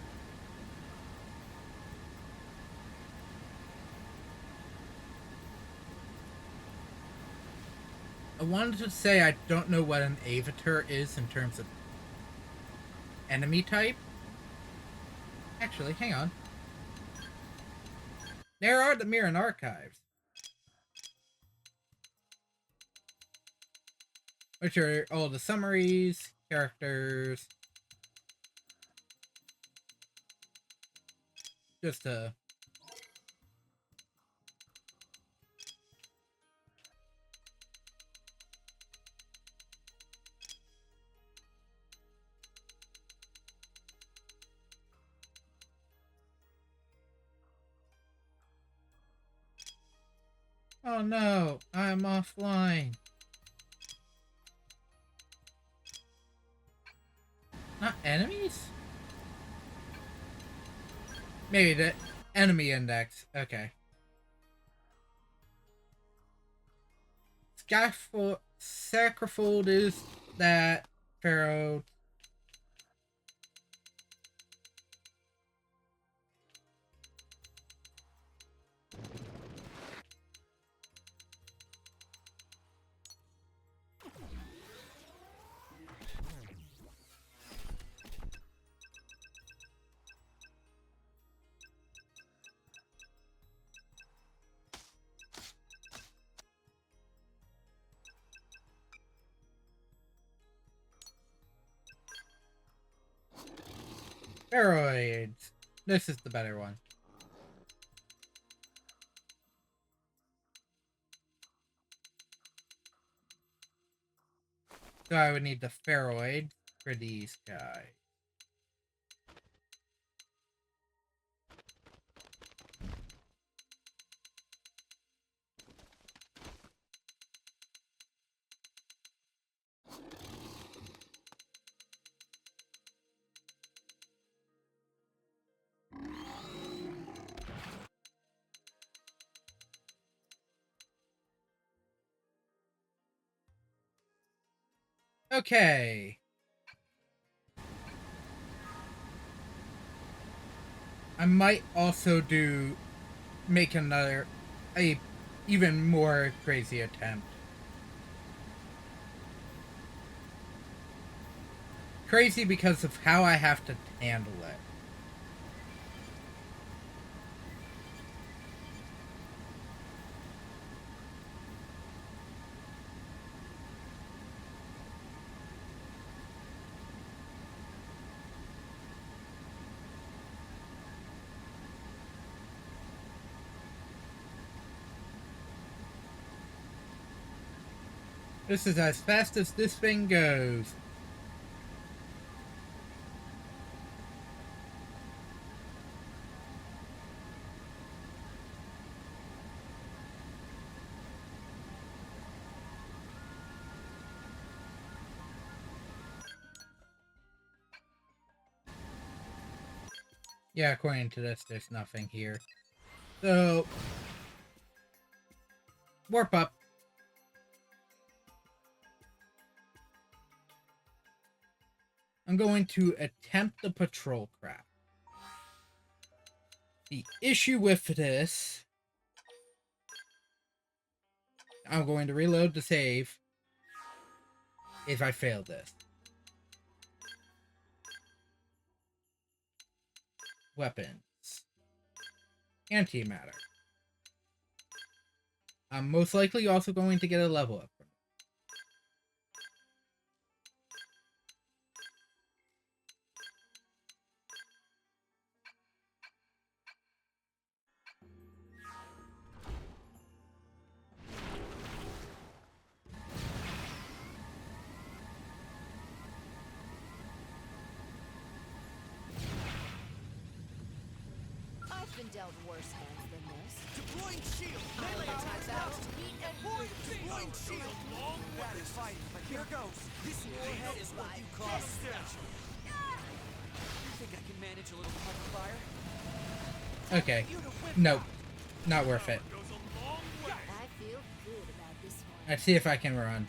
I wanted to say I don't know what an Avatar is in terms of enemy type. Actually, hang on. There are the Mirren archives, which are all the summaries, characters, just a... Oh no, I'm offline. Not enemies? Maybe the enemy index. Okay. Skyfold, Sacrifold is that Pharaoh. Steroids. This is the better one. So I would need the Pharoid for these guys. Okay. I might also make another, even more crazy attempt. Crazy because of how I have to handle it. This is as fast as this thing goes. Yeah, according to this, there's nothing here. So, warp up. I'm going to attempt the patrol craft. The issue with this, I'm going to reload the save if I fail this. Weapons. Antimatter. I'm most likely also going to get a level up from it. I've been dealt worse hands than this. Deploying shield. Melee attacks out. Deploying shield. That is fighting, but here goes. This warhead is what you call special. You think I can manage a little cover fire? Okay. Nope. Not worth it. I feel good about this one. Let's see if I can run.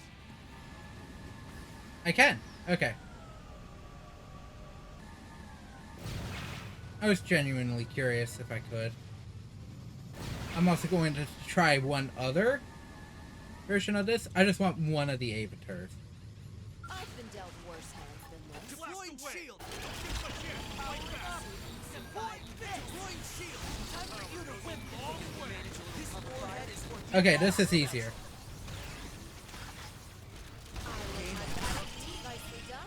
I can. Okay. I was genuinely curious if I could. I'm also going to try one other version of this. I just want one of the avatars. I've been dealt worse hands than this. Deploying shield. Power up. Deploying shield. Time for you to win. Okay, this is easier. Nicely done.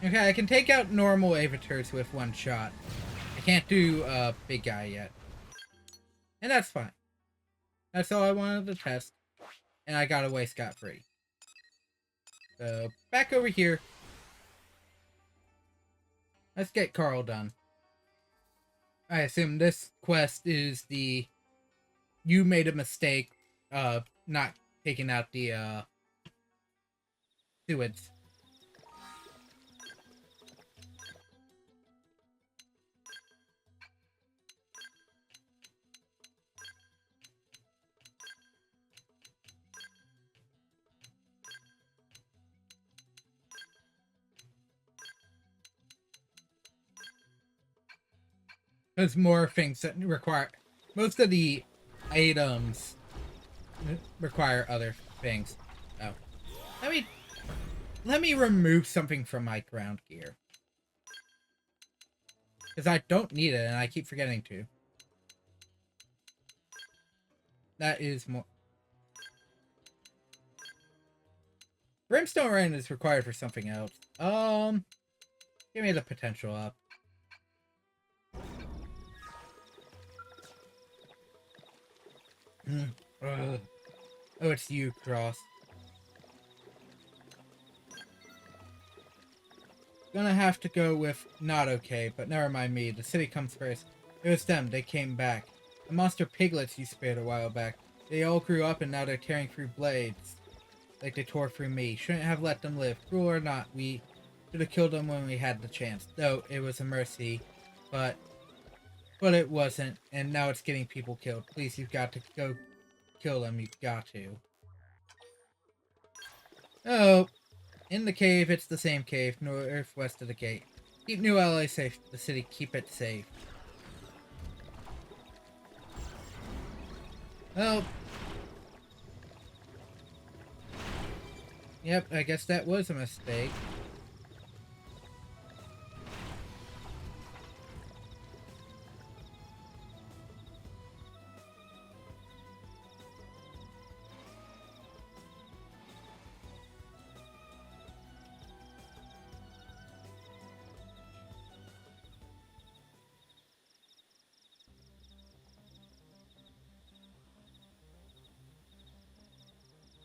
Okay, I can take out normal avatars with one shot. I can't do big guy yet. And that's fine. That's all I wanted to test. And I got away scot-free. So, back over here. Let's get Carl done. I assume this quest is the... You made a mistake, not taking out the, stewards. There's more things that require... Most of the items require other things. Oh. Let me remove something from my ground gear. Because I don't need it, and I keep forgetting to. That is more... Brimstone Rain is required for something else. Give me the potential up. Oh, it's you, Cross. Gonna have to go with not okay, but never mind me. The city comes first. It was them. They came back. The monster piglets you spared a while back. They all grew up and now they're tearing through blades. Like they tore through me. Shouldn't have let them live. Cruel or not, we should have killed them when we had the chance. Though it was a mercy, but it wasn't. And now it's getting people killed. Please, you've got to go kill them. You've got to. Oh, in the cave. It's the same cave, northwest of the gate. Keep new allies safe. The city, keep it safe. Oh. Yep, I guess that was a mistake.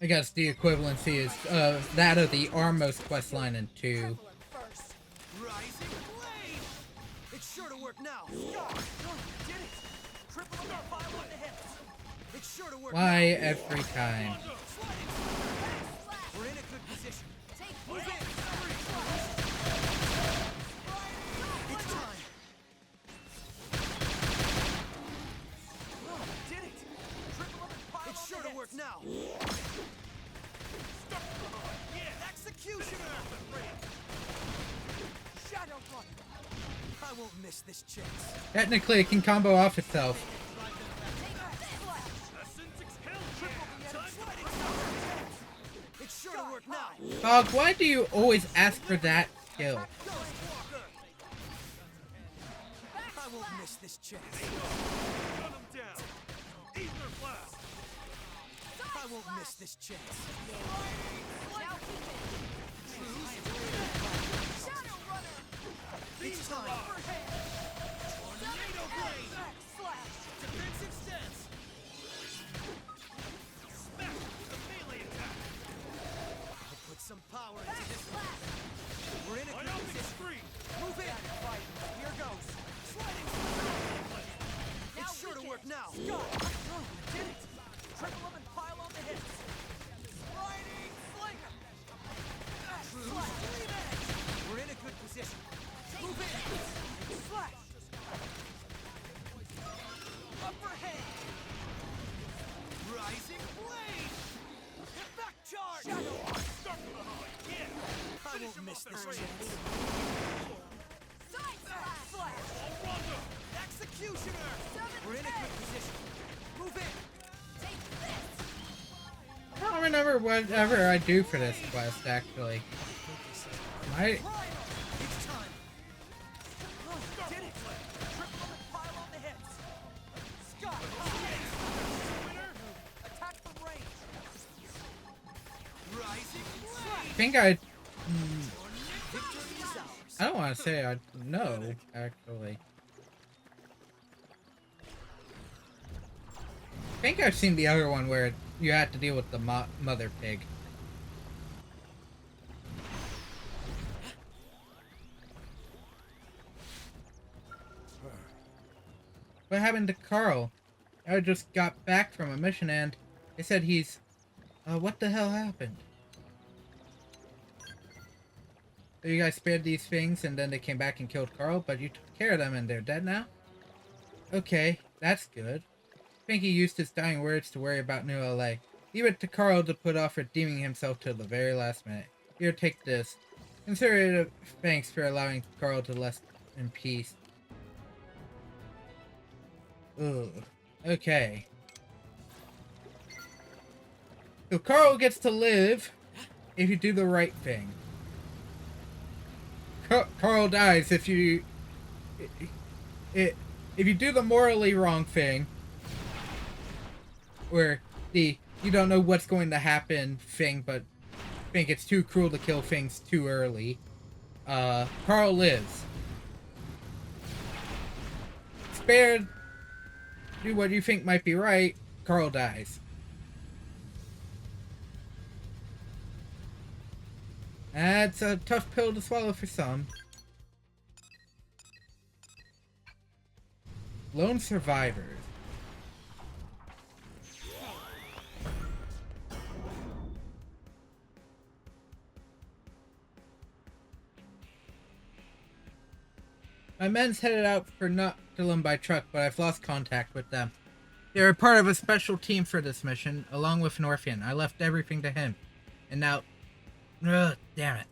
I guess the equivalency is that of the Armos questline in 2. First, rising blade. It's sure to work now. Did it? Triple on the fire with the hips. It's sure to work Why now. every time? We're in a good position. Take Move this. in. It's time. Did it? Triple on the pile. It's sure to work now. Executioner! Shadow Run! I won't miss this chance. Technically, it can combo off itself. It's sure to work now. Dog, why do you always ask for that skill? I won't miss this chance. I won't miss this chance. Now keep it. Shadow Runner. It's time. Tornado Blade. Slash. Defensive stance. Smack the melee attack. I'll put some power into this one. We're in a good position. Move in. Here goes. Sliding. It's sure to work now. Did it. Triple them and pile on the hits. Sliding slinger. We're in a good position. Move in. Slash. Upper hand. Rising blade. Hit back charge. Shadow. Start with a high. Yeah. I won't miss this chance. Side slash. Executioner. We're in a good position. Move in. Take this. I don't remember whatever I do for this quest, actually. Am I think I don't want to say I know, actually. I think I've seen the other one where you had to deal with the mother pig. What happened to Carl? I just got back from a mission and they said he's... what the hell happened? So you guys spared these things and then they came back and killed Carl, but you took care of them and they're dead now? Okay, that's good. I think he used his dying words to worry about New LA. Leave it to Carl to put off redeeming himself till the very last minute. Here, take this. Consider it a thanks for allowing Carl to rest in peace. Ugh. Okay. So Carl gets to live if you do the right thing. Carl dies if you... if you do the morally wrong thing. Where the you don't know what's going to happen thing, but think it's too cruel to kill things too early. Carl lives. Spared, do what you think might be right, Carl dies. That's a tough pill to swallow for some. Lone survivors. My men's headed out for Noctilum by truck, but I've lost contact with them. They were part of a special team for this mission, along with an Orphean. I left everything to him. And now... Ugh, damn it.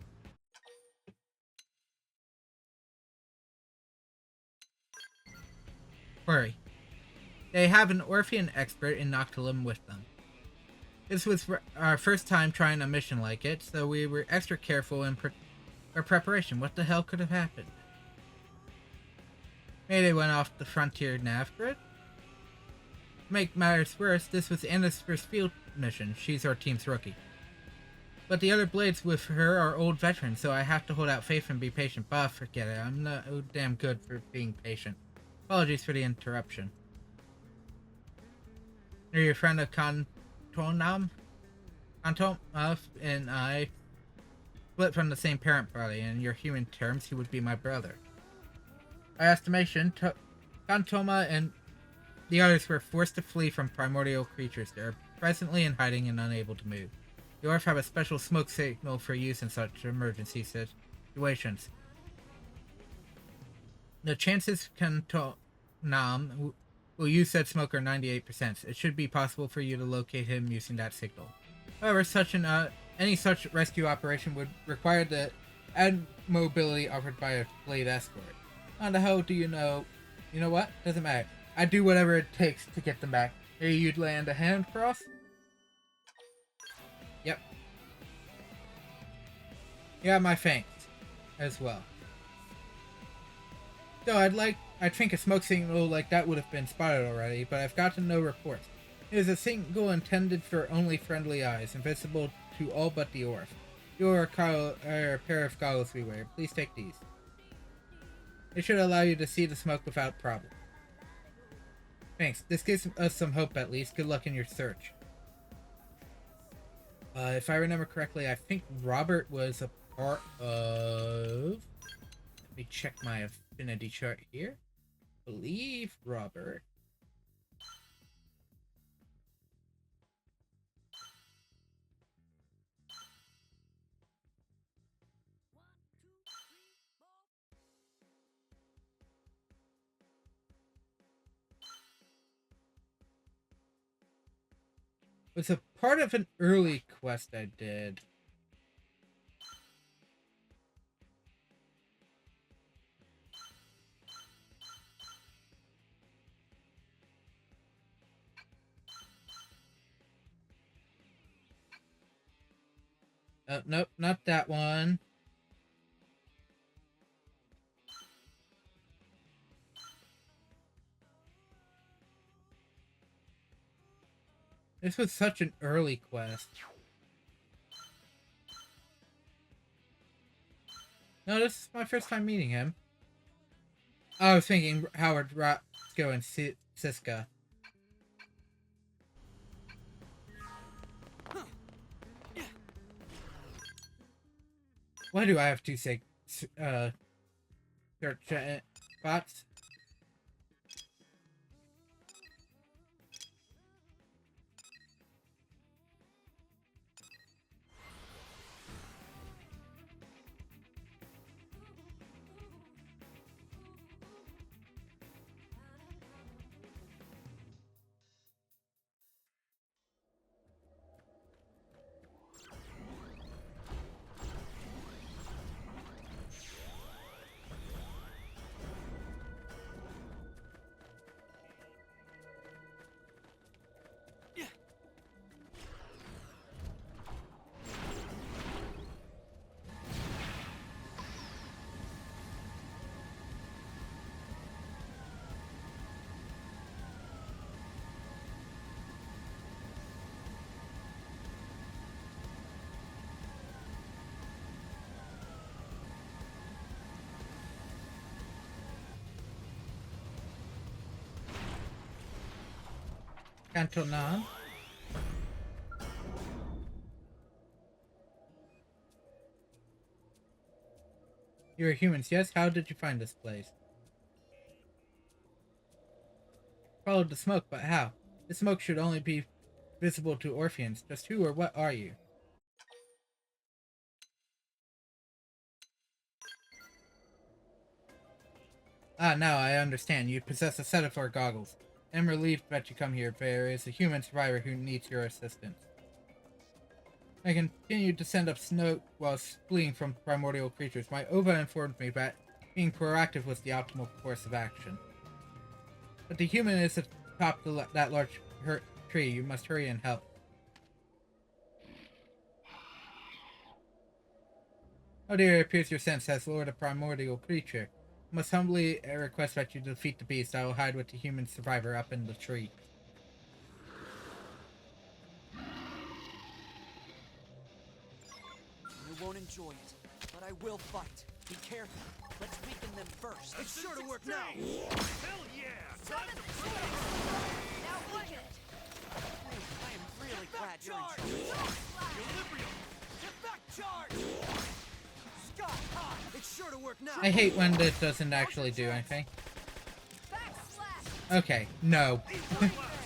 Hurry. They have an Orphean expert in Noctilum with them. This was our first time trying a mission like it, so we were extra careful in our preparation. What the hell could have happened? Mayday went off the frontier nav grid. To make matters worse, this was Anna's first field mission. She's our team's rookie. But the other blades with her are old veterans, so I have to hold out faith and be patient. But forget it, I'm not damn good for being patient. Apologies for the interruption. You're your friend of Kantonam? And I split from the same parent body. In your human terms, he would be my brother. By estimation, Kantoma and the others were forced to flee from primordial creatures. They are presently in hiding and unable to move. The Orphe have a special smoke signal for use in such emergency situations. The chances Kantonam will use said smoke are 98%. It should be possible for you to locate him using that signal. However, any such rescue operation would require the added mobility offered by a blade escort. How the hell do you know? You know what? Doesn't matter. I'd do whatever it takes to get them back. Here, you'd land a hand cross? Yep. Yeah, my thanks. As well. So I think a smoke signal like that would have been spotted already, but I've gotten no reports. It is a signal intended for only friendly eyes, invisible to all but the Orphe. You are a pair of goggles we wear. Please take these. It should allow you to see the smoke without problem. Thanks. This gives us some hope at least. Good luck in your search. If I remember correctly, I think Robert was a part of... Let me check my affinity chart here. I believe Robert... was a part of an early quest I did. Nope, not that one. This was such an early quest. No, this is my first time meeting him. I was thinking Howard, Roscoe, and Siska. Why do I have to say, search bots? Cantona. You're humans, yes? How did you find this place? Followed the smoke, but how? The smoke should only be visible to Orpheans. Just who or what are you? Ah, now I understand. You possess a set of our goggles. I'm relieved that you come here. There is a human survivor who needs your assistance. I continued to send up snow while fleeing from primordial creatures. My Ova informed me that being proactive was the optimal course of action. But the human is atop that large tree. You must hurry and help. Oh dear, it appears your sense has lured a primordial creature. I must humbly request that you defeat the beast. I will hide with the human survivor up in the tree. I won't enjoy it, but I will fight. Be careful. Let's weaken them first. It's sure to work now. Hell yeah! Time to Now weaken it. I am really glad you're in charge. Equilibrium! Get back, charge! Sky high! It's sure to work now. I hate when this doesn't actually do anything. Backslash. Okay, no.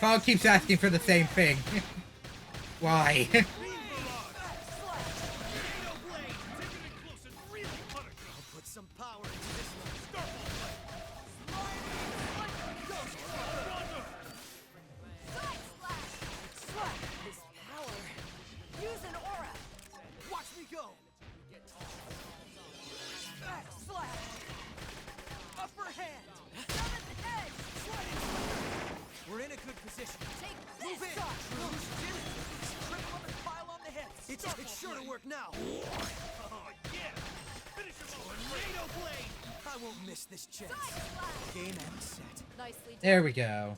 Paul keeps asking for the same thing. Why? Xenoblade! Taking it close and really put it. I'll put some power into this one. Starfall Side slash. Slash his power. Use an aura. Watch me go. Back slash. Upper hand. Seventh edge. We're in a good position. Take Move this. in. Loose Jim. Triple and pile on the head. It's sure to work now. Oh, yeah! Finish him off! Xenoblade! I won't miss this chance. Side slash. Game and set. Nicely done. There we go.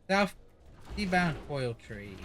South-bound foil tree.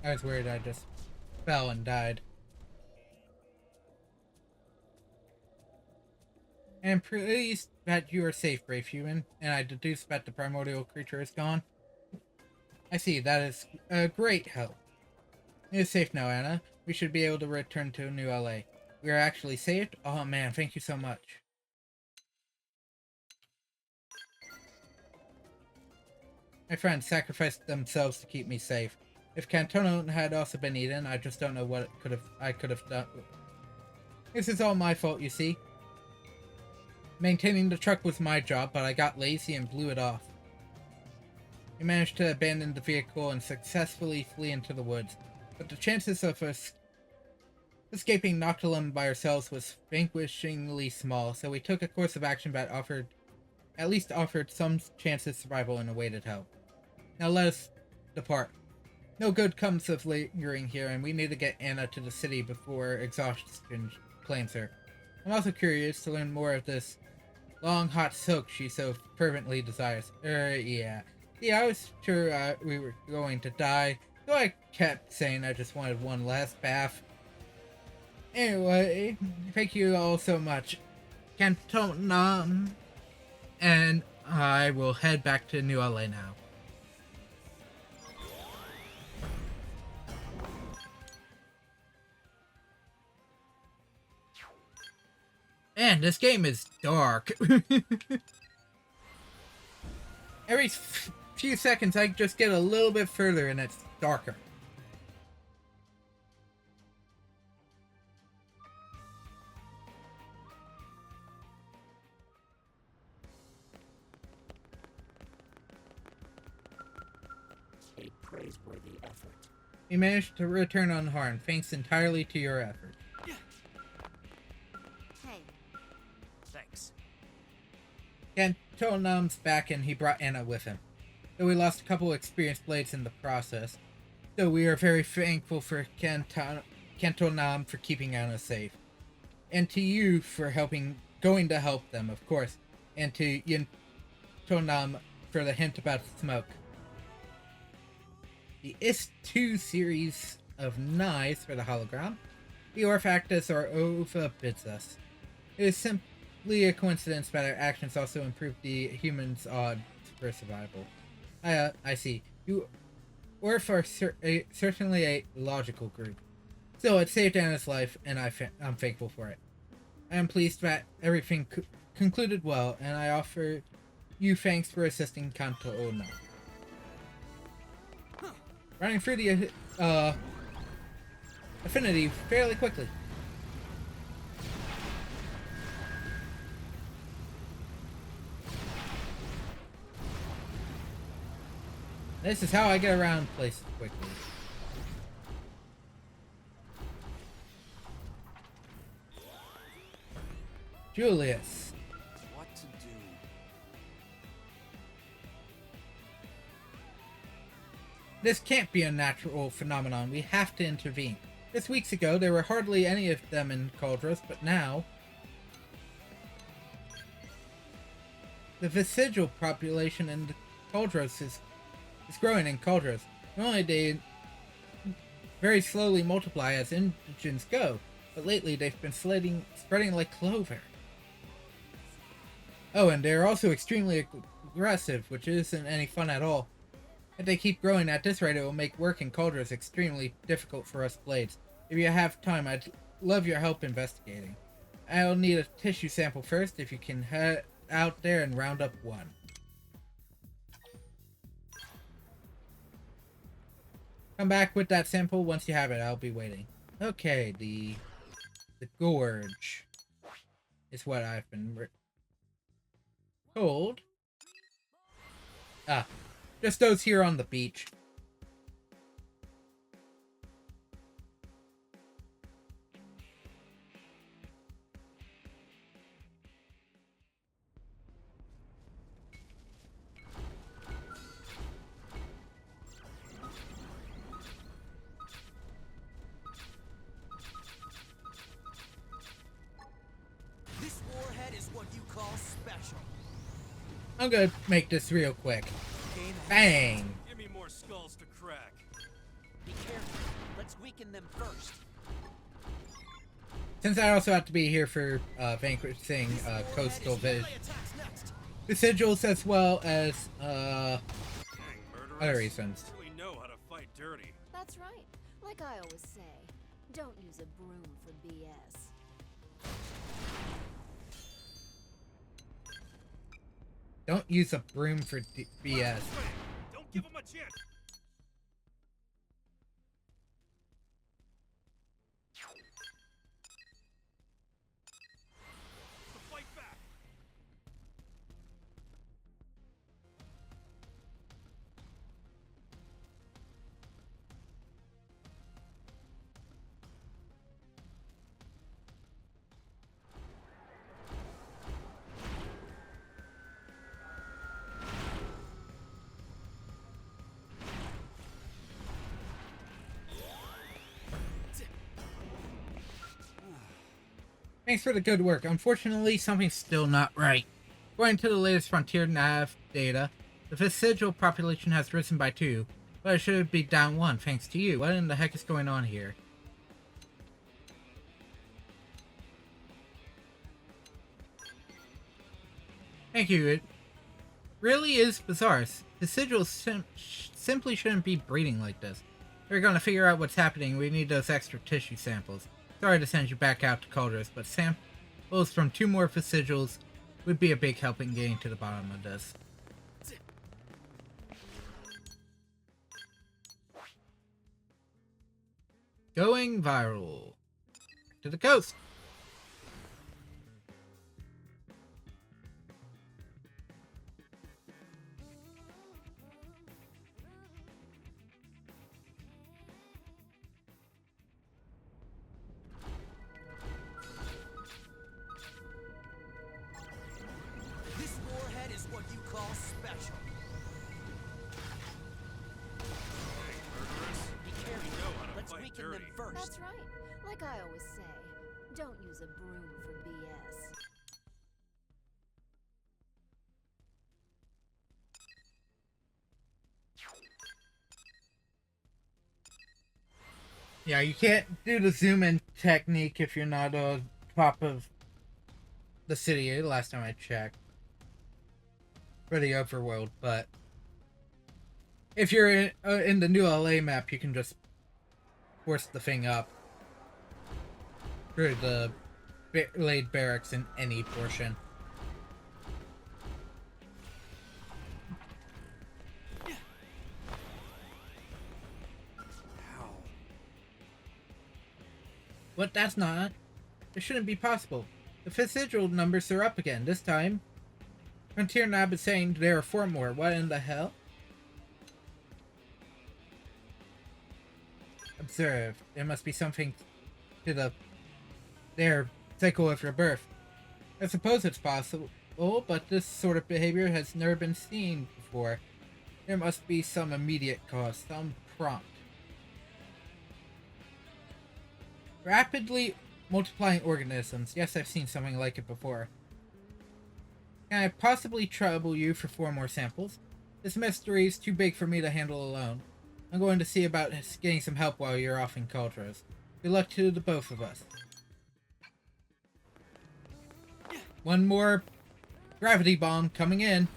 I was worried I just fell and died. I am pleased that you are safe, brave human, and I deduce that the primordial creature is gone. I see, that is a great help. It is safe now, Anna. We should be able to return to New LA. We are actually saved? Oh man, thank you so much. My friends sacrificed themselves to keep me safe. If Cantono had also been eaten, I just don't know what I could have done. This is all my fault, you see. Maintaining the truck was my job, but I got lazy and blew it off. We managed to abandon the vehicle and successfully flee into the woods, but the chances of us escaping Noctilum by ourselves was vanquishingly small, so we took a course of action that at least offered some chance of survival and awaited help. Now let us depart. No good comes of lingering here, and we need to get Anna to the city before exhaustion claims her. I'm also curious to learn more of this long hot soak she so fervently desires. Yeah. See, I was sure we were going to die, so I kept saying I just wanted one last bath. Anyway, thank you all so much. Cantonam. And I will head back to New LA now. Man, this game is dark. Every few seconds I just get a little bit further and it's darker. A praiseworthy effort. We managed to return unharmed, thanks entirely to your effort. Hey, Thanks. Cantonam's back and he brought Anna with him. Though we lost a couple experienced blades in the process, so we are very thankful for Cantonam for keeping Anna safe. And to you for going to help them, of course. And to Cantonam for the hint about smoke. The IS-2 series of knives for the hologram. The Orphe act as our Orphe bids us. It is simply a coincidence that our actions also improve the humans' odds for survival. I see. You Orphe are certainly a logical group. Still, it saved Anna's life, and I'm thankful for it. I am pleased that everything concluded well, and I offer you thanks for assisting Kanto Ona. Running through the affinity fairly quickly. This is how I get around places quickly. Julius. What to do? This can't be a natural phenomenon. We have to intervene. Just weeks ago, there were hardly any of them in Cauldros, but now... the vestigial population in Cauldros is growing in Cauldros. Normally they very slowly multiply as indigents go, but lately they've been spreading like clover. Oh, and they're also extremely aggressive, which isn't any fun at all. If they keep growing at this rate, it will make work in Cauldros extremely difficult for us blades. If you have time, I'd love your help investigating. I'll need a tissue sample first, if you can head out there and round up one. Come back with that sample once you have it. I'll be waiting. Okay, the gorge is what I've been told. Ah, just those here on the beach. This warhead is what you call special. I'm gonna make this real quick. Game Bang! Give me more skulls to crack. Be careful. Let's weaken them first. Since I also have to be here for vanquishing coastal Melee attacks next. residuals as well as Dang, murderers. other reasons. Really know how to fight dirty. that's right. Like I always say, don't use a broom for BS. Don't use a broom for BS. Don't give him a chance. Fight back. Thanks for the good work. Unfortunately, something's still not right. According to the latest Frontier Nav data, the vestigial population has risen by 2, but it should be down 1 thanks to you. What in the heck is going on here? Thank you. It really is bizarre. Vestigials simply shouldn't be breeding like this. If we're going to figure out what's happening, we need those extra tissue samples. Sorry to send you back out to Cauldrus, but samples from 2 more vestigials would be a big help in getting to the bottom of this. Going viral. Back to the coast. This warhead is what you call special. Hey, murderers. Be careful. You know how to Let's fight weaken dirty. them first. That's right. Like I always say, don't use a broom for BS. Yeah, you can't do the zoom in technique if you're not on top of the city last time I checked. For the overworld, but if you're in the new LA map, you can just force the thing up through the laid barracks in any portion. Ow. What? That's not. It shouldn't be possible. The vestigial numbers are up again. This time, Frontier Nav is saying there are 4 more. What in the hell? Observe. There must be something to their cycle of rebirth. I suppose it's possible, but this sort of behavior has never been seen before. There must be some immediate cause, some prompt. Rapidly multiplying organisms. Yes, I've seen something like it before. Can I possibly trouble you for 4 more samples? This mystery is too big for me to handle alone. I'm going to see about getting some help while you're off in Cauldrus. Good luck to the both of us. 1 more gravity bomb coming in.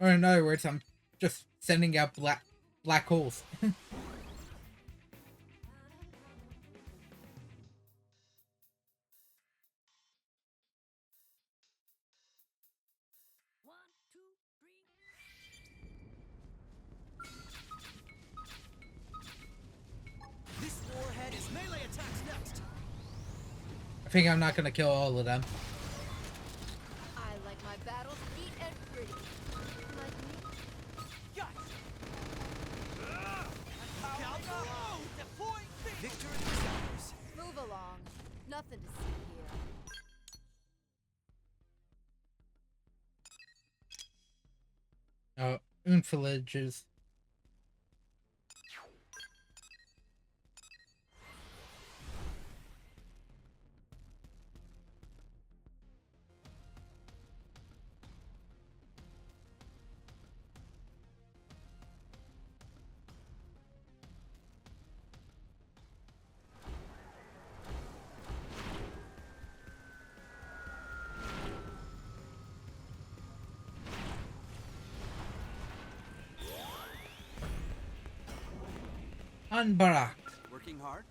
Or in other words, I'm just sending out black holes. This warhead is melee attacks next. I think I'm not gonna kill all of them. I like my battles neat and pretty. Like me? Got it. Victory is ours. Move along. Nothing to see here. Oh, Unfilages. Unbaracked. Working hard?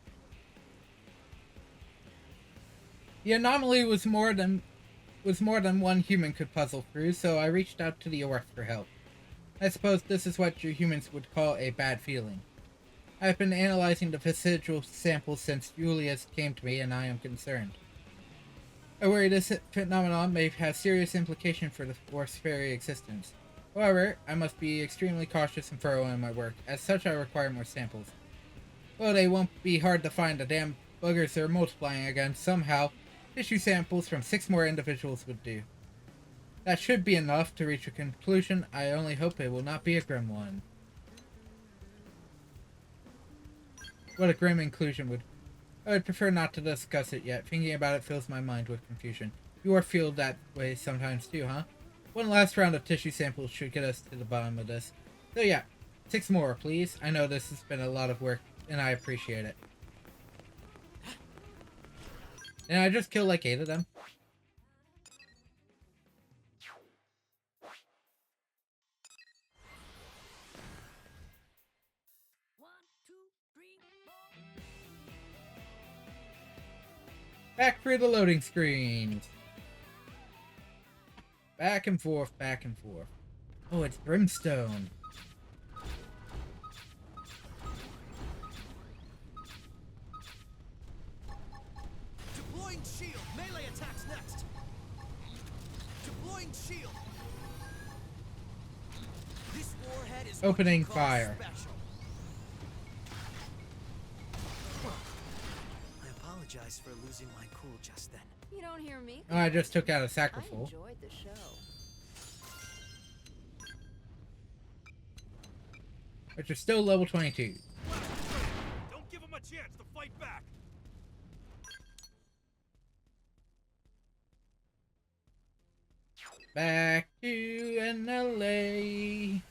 The anomaly was more than one human could puzzle through, so I reached out to the Orphe for help. I suppose this is what you humans would call a bad feeling. I've been analyzing the vestigial samples since Julius came to me, and I am concerned. I worry this phenomenon may have serious implications for the Orphe's very existence. However, I must be extremely cautious and thorough in my work. As such, I require more samples. Well, they won't be hard to find. The damn buggers are multiplying again. Somehow, tissue samples from 6 more individuals would do. That should be enough to reach a conclusion. I only hope it will not be a grim one. What a grim inclusion would... I would prefer not to discuss it yet. Thinking about it fills my mind with confusion. You feel that way sometimes too, huh? One last round of tissue samples should get us to the bottom of this. So yeah, 6 more, please. I know this has been a lot of work, and I appreciate it. And I just killed like 8 of them. Back through the loading screens. Back and forth, back and forth. Oh, it's Brimstone. Deploying shield. Melee attacks next. Deploying shield. This warhead is Opening what you call fire. Special. I apologize for losing my cool just then. You don't hear me? Oh, I just took out a I sacrifice. enjoyed the show. Which is still level 22. Don't give him a chance to fight back. Back to NLA.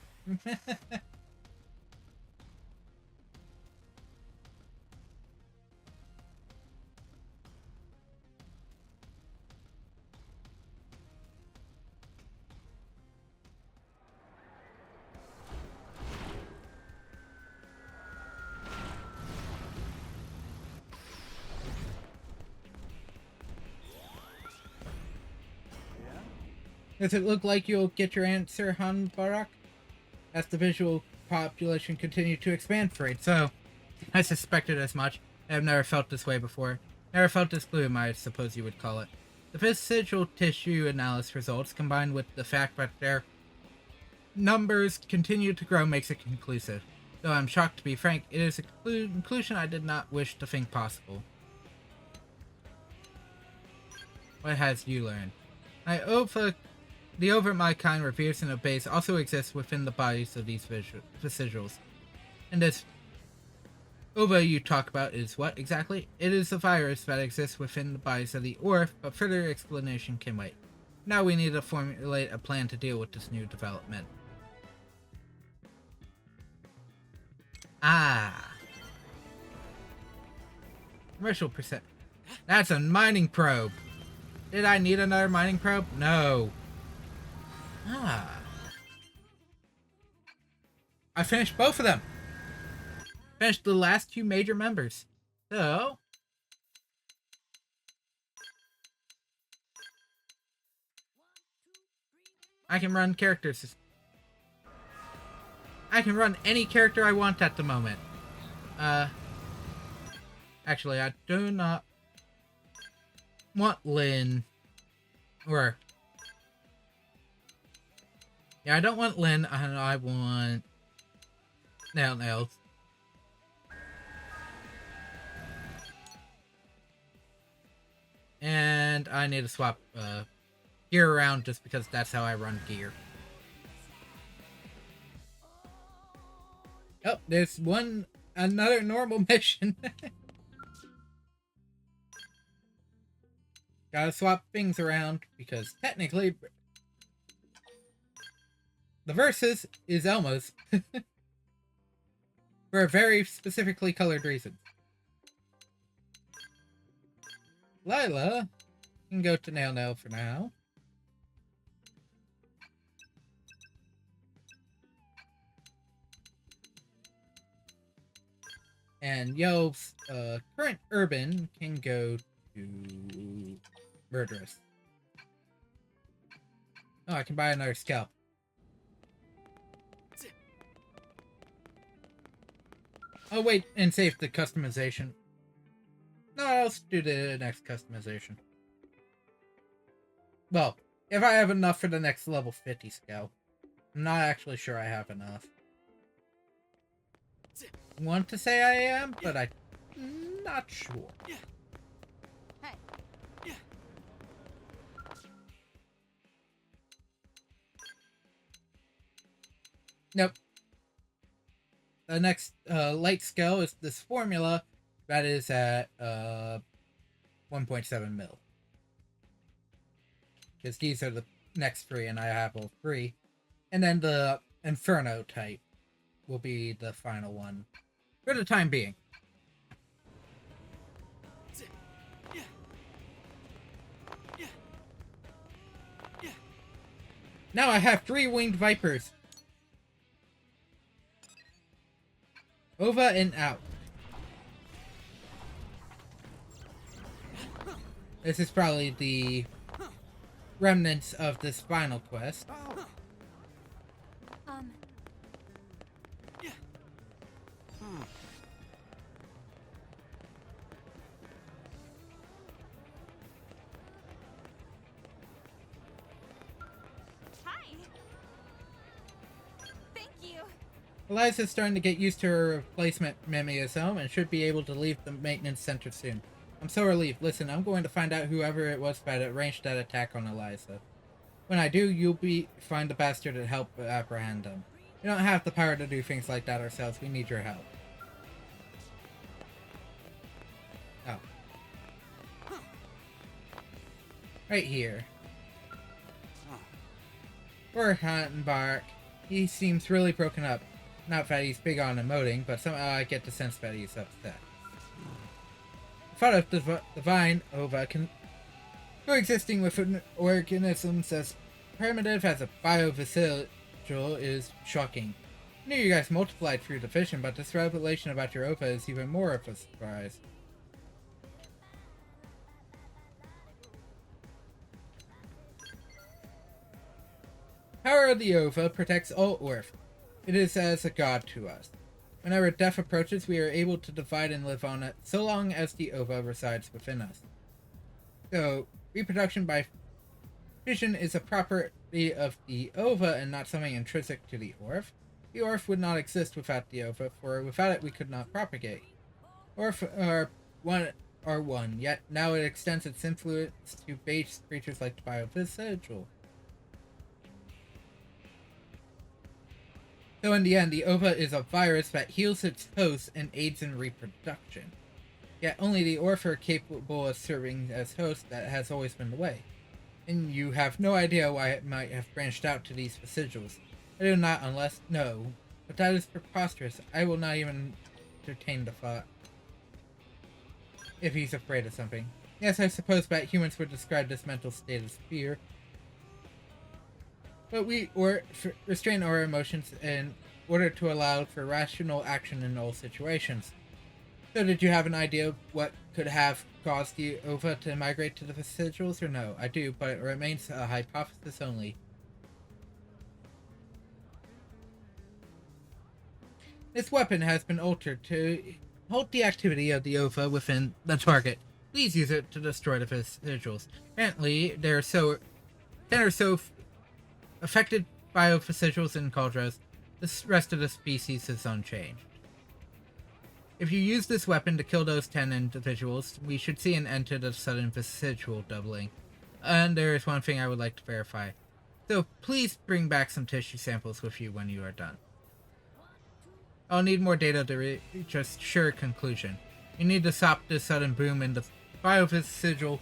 Does it look like you'll get your answer, Han Barak? As the visual population continued to expand for it, so I suspected as much. I have never felt this way before. Never felt this gloom, I suppose you would call it. The visual tissue analysis results, combined with the fact that their numbers continue to grow, makes it conclusive. Though I'm shocked to be frank, it is a conclusion I did not wish to think possible. What has you learned? The over my kind reveres and obeys also exists within the bodies of these visuals. And this Ova you talk about is what exactly? It is a virus that exists within the bodies of the Orphe, but further explanation can wait. Now we need to formulate a plan to deal with this new development. Ah. Commercial percent. That's a mining probe. Did I need another mining probe? No. Ah. I finished both of them. Finished the last 2 major members. So. I can run characters. I can run any character I want at the moment. Actually, I do not want Lynn. Or... yeah, I don't want Lynn, and I want... Nails. And I need to swap gear around just because that's how I run gear. Oh, there's another normal mission. Gotta swap things around because technically the Versus is Elma's. For a very specifically colored reason. Lila can go to Nail for now. And Yelp's current urban can go to Murderous. Oh, I can buy another scalp. Oh, wait, and save the customization. No, I'll do the next customization. Well, if I have enough for the next level 50 scale. I'm not actually sure I have enough. Want to say I am, but I'm not sure. Hey. Nope. the next light scale is this formula that is at 1.7 mil. Because these are the next three, and I have all three. And then the Inferno type will be the final one for the time being. Now I have 3 winged vipers. Over and out. This is probably the remnants of this final quest. Hi. Thank you. Eliza's starting to get used to her replacement mimeism and should be able to leave the maintenance center soon. I'm so relieved. Listen, I'm going to find out whoever it was that arranged that attack on Eliza. When I do, you'll find the bastard and help apprehend him. We don't have the power to do things like that ourselves. We need your help. Oh. Right here. Poor Hantenbark. He seems really broken up. Not that he's big on emoting, but somehow I get the sense that he's upset. The thought of divine Ova coexisting with organisms as primitive as a biovessel is shocking. I knew you guys multiplied through the fission, but this revelation about your Ova is even more of a surprise. Power of the Ova protects all Orphe. It is as a god to us. Whenever death approaches, we are able to divide and live on it, so long as the Ova resides within us. So, reproduction by fission is a property of the Ova and not something intrinsic to the Orphe. The Orphe would not exist without the Ova, for without it we could not propagate. Orphe are one, yet now it extends its influence to base creatures like the Biovisceral. So in the end, the Ova is a virus that heals its host and aids in reproduction. Yet only the Orphe are capable of serving as hosts. That has always been the way. And you have no idea why it might have branched out to these residuals. I do not unless know. But that is preposterous. I will not even entertain the thought. If he's afraid of something. Yes, I suppose that humans would describe this mental state as fear. But we restrain our emotions in order to allow for rational action in all situations. So did you have an idea of what could have caused the Ova to migrate to the residuals or no? I do, but it remains a hypothesis only. This weapon has been altered to halt the activity of the Ova within the target. Please use it to destroy the residuals. Apparently, they're so affected by residuals in Cauldros, the rest of the species is unchanged. If you use this weapon to kill those 10 individuals, we should see an end to the sudden residual doubling. And there is one thing I would like to verify. So please bring back some tissue samples with you when you are done. I'll need more data to reach a sure conclusion. We need to stop this sudden boom in the biovisidual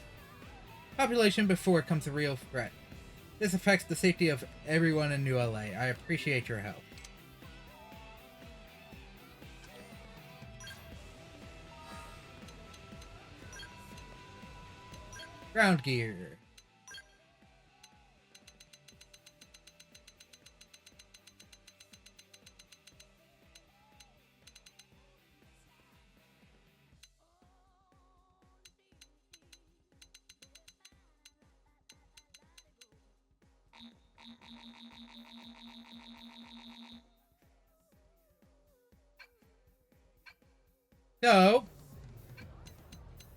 population before it becomes a real threat. This affects the safety of everyone in New LA. I appreciate your help. Ground gear. So,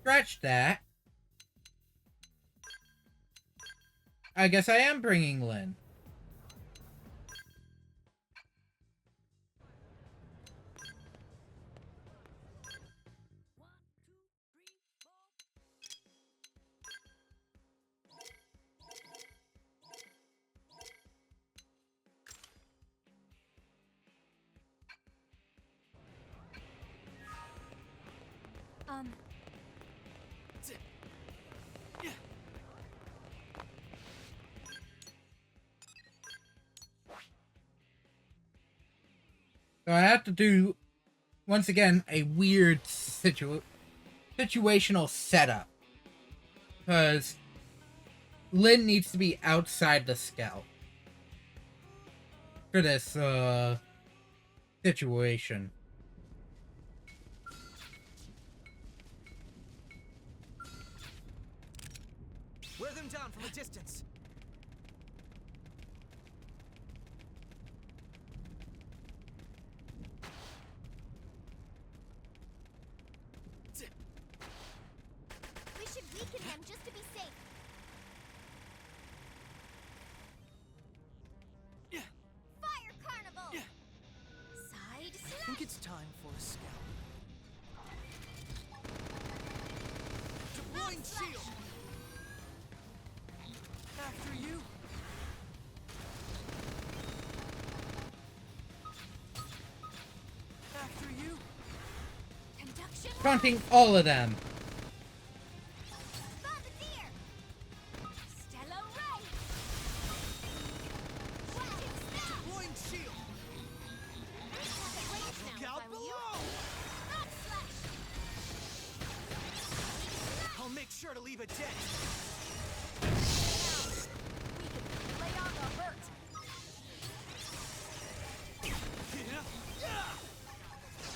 scratch that. I guess I am bringing Lynn. So I have to do, once again, a weird situational setup. Because Lynn needs to be outside the scout for this situation. Wear them down from a distance. We should weaken them just to be safe. Fire Carnival! Side I slash! think it's time for a scout. Deploying shield! After you! After you! Conduction! Taunting all of them. Bombardier! Stellar Ray! Watching Snow! Deploying shield! Target range now, Look if out I were you. below! Rock Slash! I'll make sure to leave a dent. We can lay on the hurt!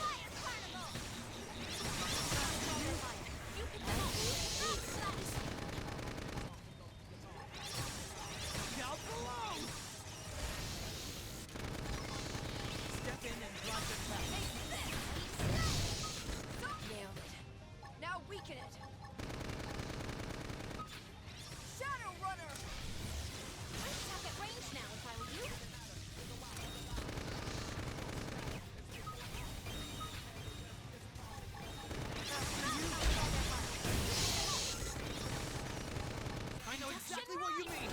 Fire Carnival! You can do it! Rock Slash! Look out below! Step in and drive the back. Nailed it. Now weaken it. Shadow Runner! I'd attack at range now if I were you. I know exactly what you mean.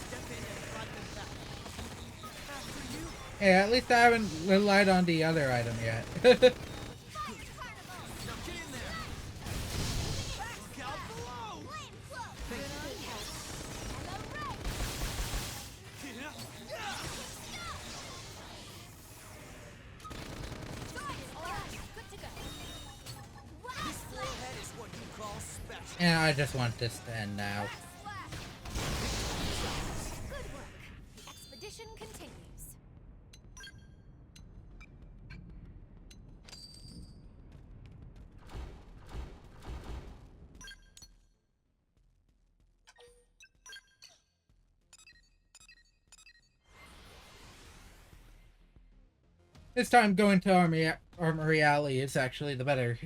Step in and drive them back. After you. Hey, at least I haven't relied on the other item yet. Fire Carnival! Now get in there. Look out below. Flame Cloak! Good on you. Hello, Ray! Side Slash! Good to go. Rock This Slash! forehead is what you call special. And I just want this to end now. Slash! Good work. The expedition continues. This time going to Armory Alley is actually the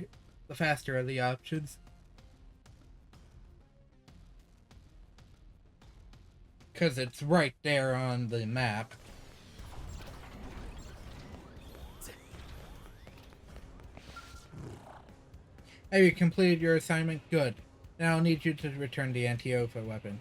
faster of the options. Because it's right there on the map. Have you completed your assignment? Good. Now I'll need you to return the anti-OFA weapon.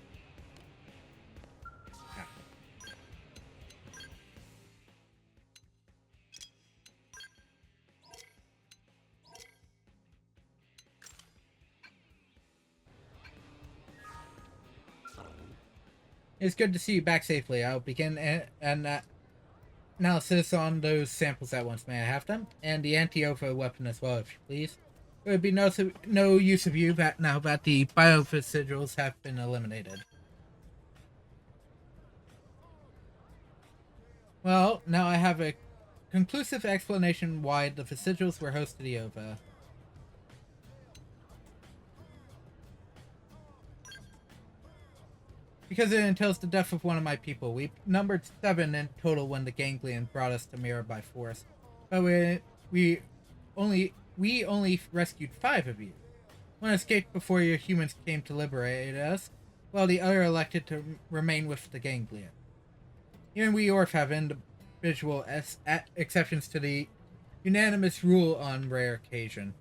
It's good to see you back safely. I'll begin an analysis on those samples at once. May I have them? And the anti-OFA weapon as well, if you please. It would be no use of you now that the biofacigils have been eliminated. Well, now I have a conclusive explanation why the facigils were host to the OVA. Because it entails the death of one of my people. We numbered 7 in total when the ganglion brought us to Mira by force. But we only rescued 5 of you. One escaped before your humans came to liberate us, while the other elected to remain with the ganglion. Even we Orphe have individual exceptions to the unanimous rule on rare occasion.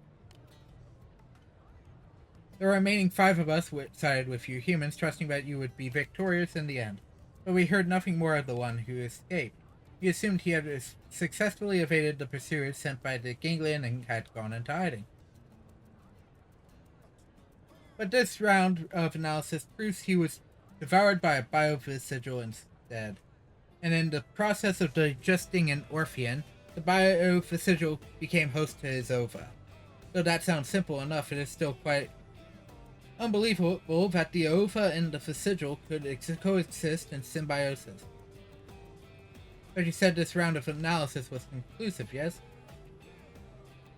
The remaining 5 of us sided with you humans, trusting that you would be victorious in the end. But we heard nothing more of the one who escaped. We assumed he had successfully evaded the pursuers sent by the ganglion and had gone into hiding. But this round of analysis proves he was devoured by a biovisigil instead. and in the process of digesting an Orphean, the biophysical became host to his ova. Though that sounds simple enough, it is still quite unbelievable that the ova and the vesicle could coexist in symbiosis. But you said this round of analysis was conclusive, yes?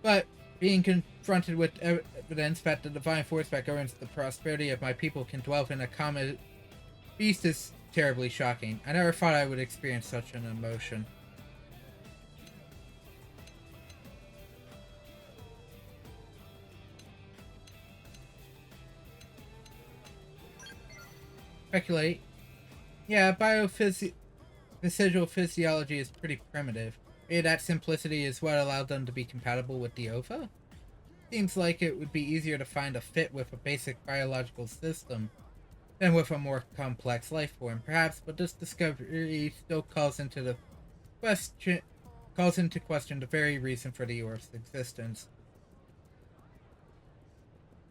But being confronted with evidence that the divine force that governs the prosperity of my people can dwell in a common beast is terribly shocking. I never thought I would experience such an emotion. Speculate. Yeah, visual physiology is pretty primitive. Maybe that simplicity is what allowed them to be compatible with the OVA? Seems like it would be easier to find a fit with a basic biological system than with a more complex life form, perhaps, but this discovery still calls into question the very reason for the Orph's existence.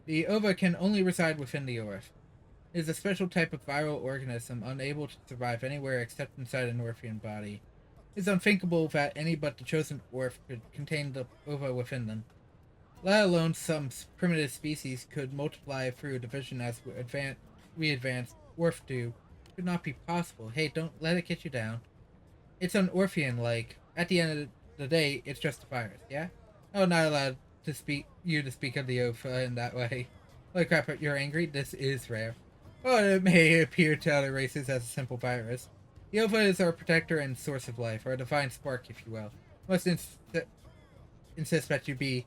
The ova can only reside within the Orphe. It is a special type of viral organism unable to survive anywhere except inside an Orphean body. It is unthinkable that any but the chosen Orphe could contain the ova within them. Let alone some primitive species could multiply through division as we advance. Orphe do. It could not be possible. Hey, don't let it get you down. It's an Orphean-like. At the end of the day, it's just a virus, yeah? Oh, not allowed to speak of the ova in that way. Holy crap, you're angry? This is rare. Well, it may appear to other races as a simple virus. The ova is our protector and source of life, our divine spark, if you will. Must insist that you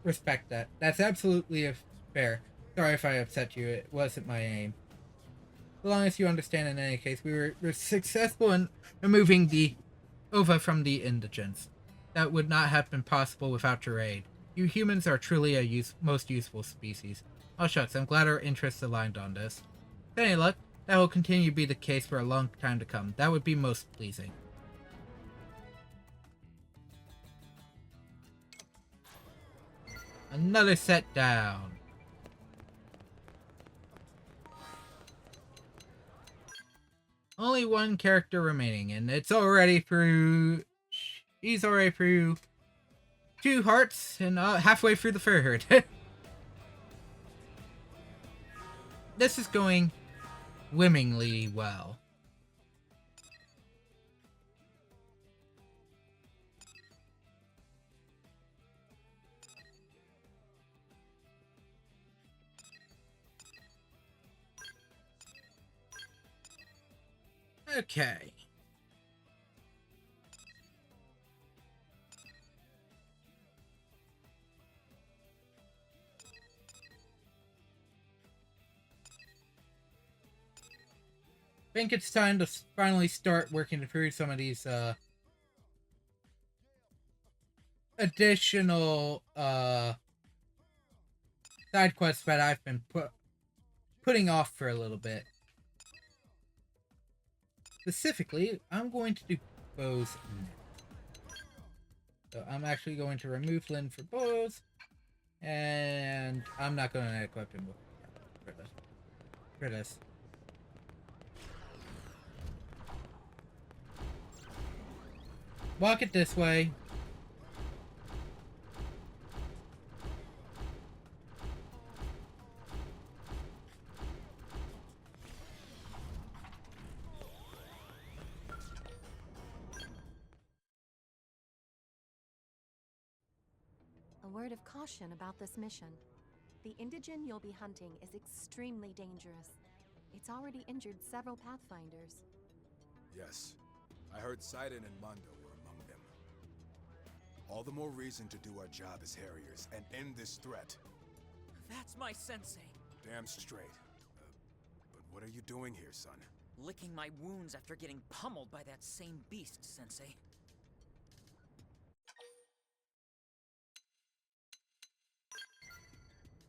respect that. That's absolutely fair. Sorry if I upset you, it wasn't my aim. So long as you understand, in any case, we were successful in removing the ova from the indigents. That would not have been possible without your aid. You humans are truly a most useful species. Oh shucks, I'm glad our interests aligned on this. With any luck, that will continue to be the case for a long time to come. That would be most pleasing. Another set down. Only one character remaining, and it's already through... He's already through 2 hearts and halfway through the third. This is going swimmingly well. Okay. I think it's time to finally start working through some of these additional side quests that I've been putting off for a little bit. Specifically, I'm going to do bows next. So I'm actually going to remove Lynn for bows, and I'm not going to equip him for this. Walk it this way. A word of caution about this mission. The indigene you'll be hunting is extremely dangerous. It's already injured several Pathfinders. Yes. I heard Sidon and Mondo were among them. All the more reason to do our job as Harriers and end this threat. That's my sensei. Damn straight. But what are you doing here, son? Licking my wounds after getting pummeled by that same beast, Sensei.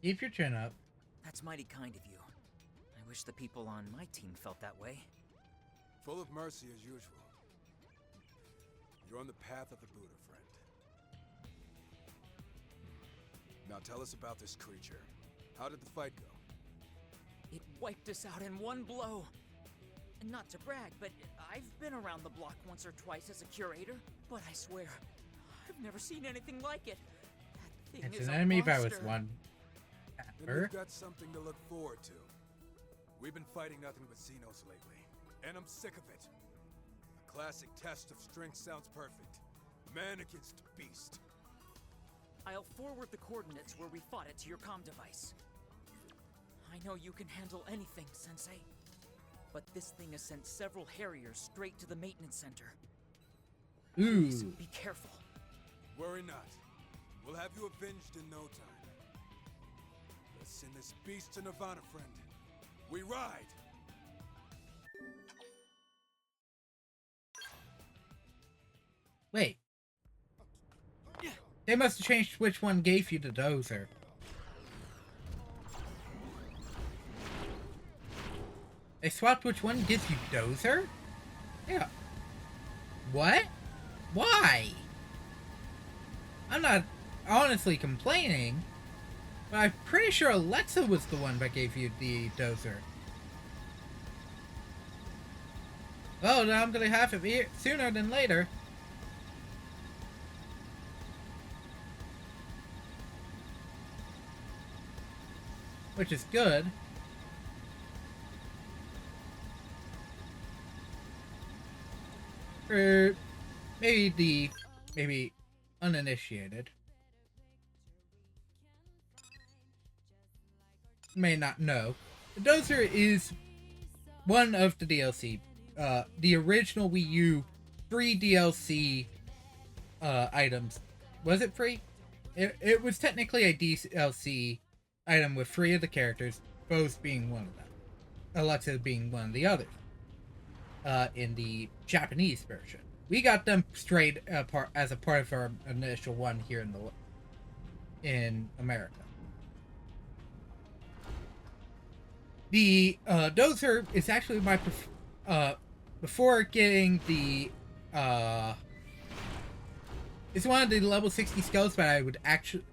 Keep your chin up. That's mighty kind of you. I wish the people on my team felt that way. Full of mercy as usual. You're on the path of the Buddha, friend. Now tell us about this creature. How did the fight go? It wiped us out in one blow. Not to brag, but I've been around the block once or twice as a curator, but I swear, I've never seen anything like it. That thing It's is an a enemy if I was monster. one. Then we've got something to look forward to. We've been fighting nothing but Xenos lately, and I'm sick of it. A classic test of strength sounds perfect. Man against beast. I'll forward the coordinates where we fought it to your comm device. I know you can handle anything, Sensei. But this thing has sent several Harriers straight to the maintenance center. Please Ooh. be careful. Worry not. We'll have you avenged in no time. Let's send this beast to Nirvana, friend. We ride! Wait. They must have changed which one gave you the dozer. They swapped which one gives you dozer? Yeah. What? Why? I'm not honestly complaining, but I'm pretty sure Alexa was the one that gave you the dozer. Oh, now I'm gonna have it here sooner than later. Which is good. For maybe uninitiated may not know, the dozer is one of the DLC. The original Wii U free DLC items. Was it free? It was technically a DLC item with 3 of the characters, both being one of them. Alexa being one of the others. In the Japanese version, we got them straight as a part of our initial one here in America. The dozer is actually my before getting the it's one of the level 60 skills that I would actually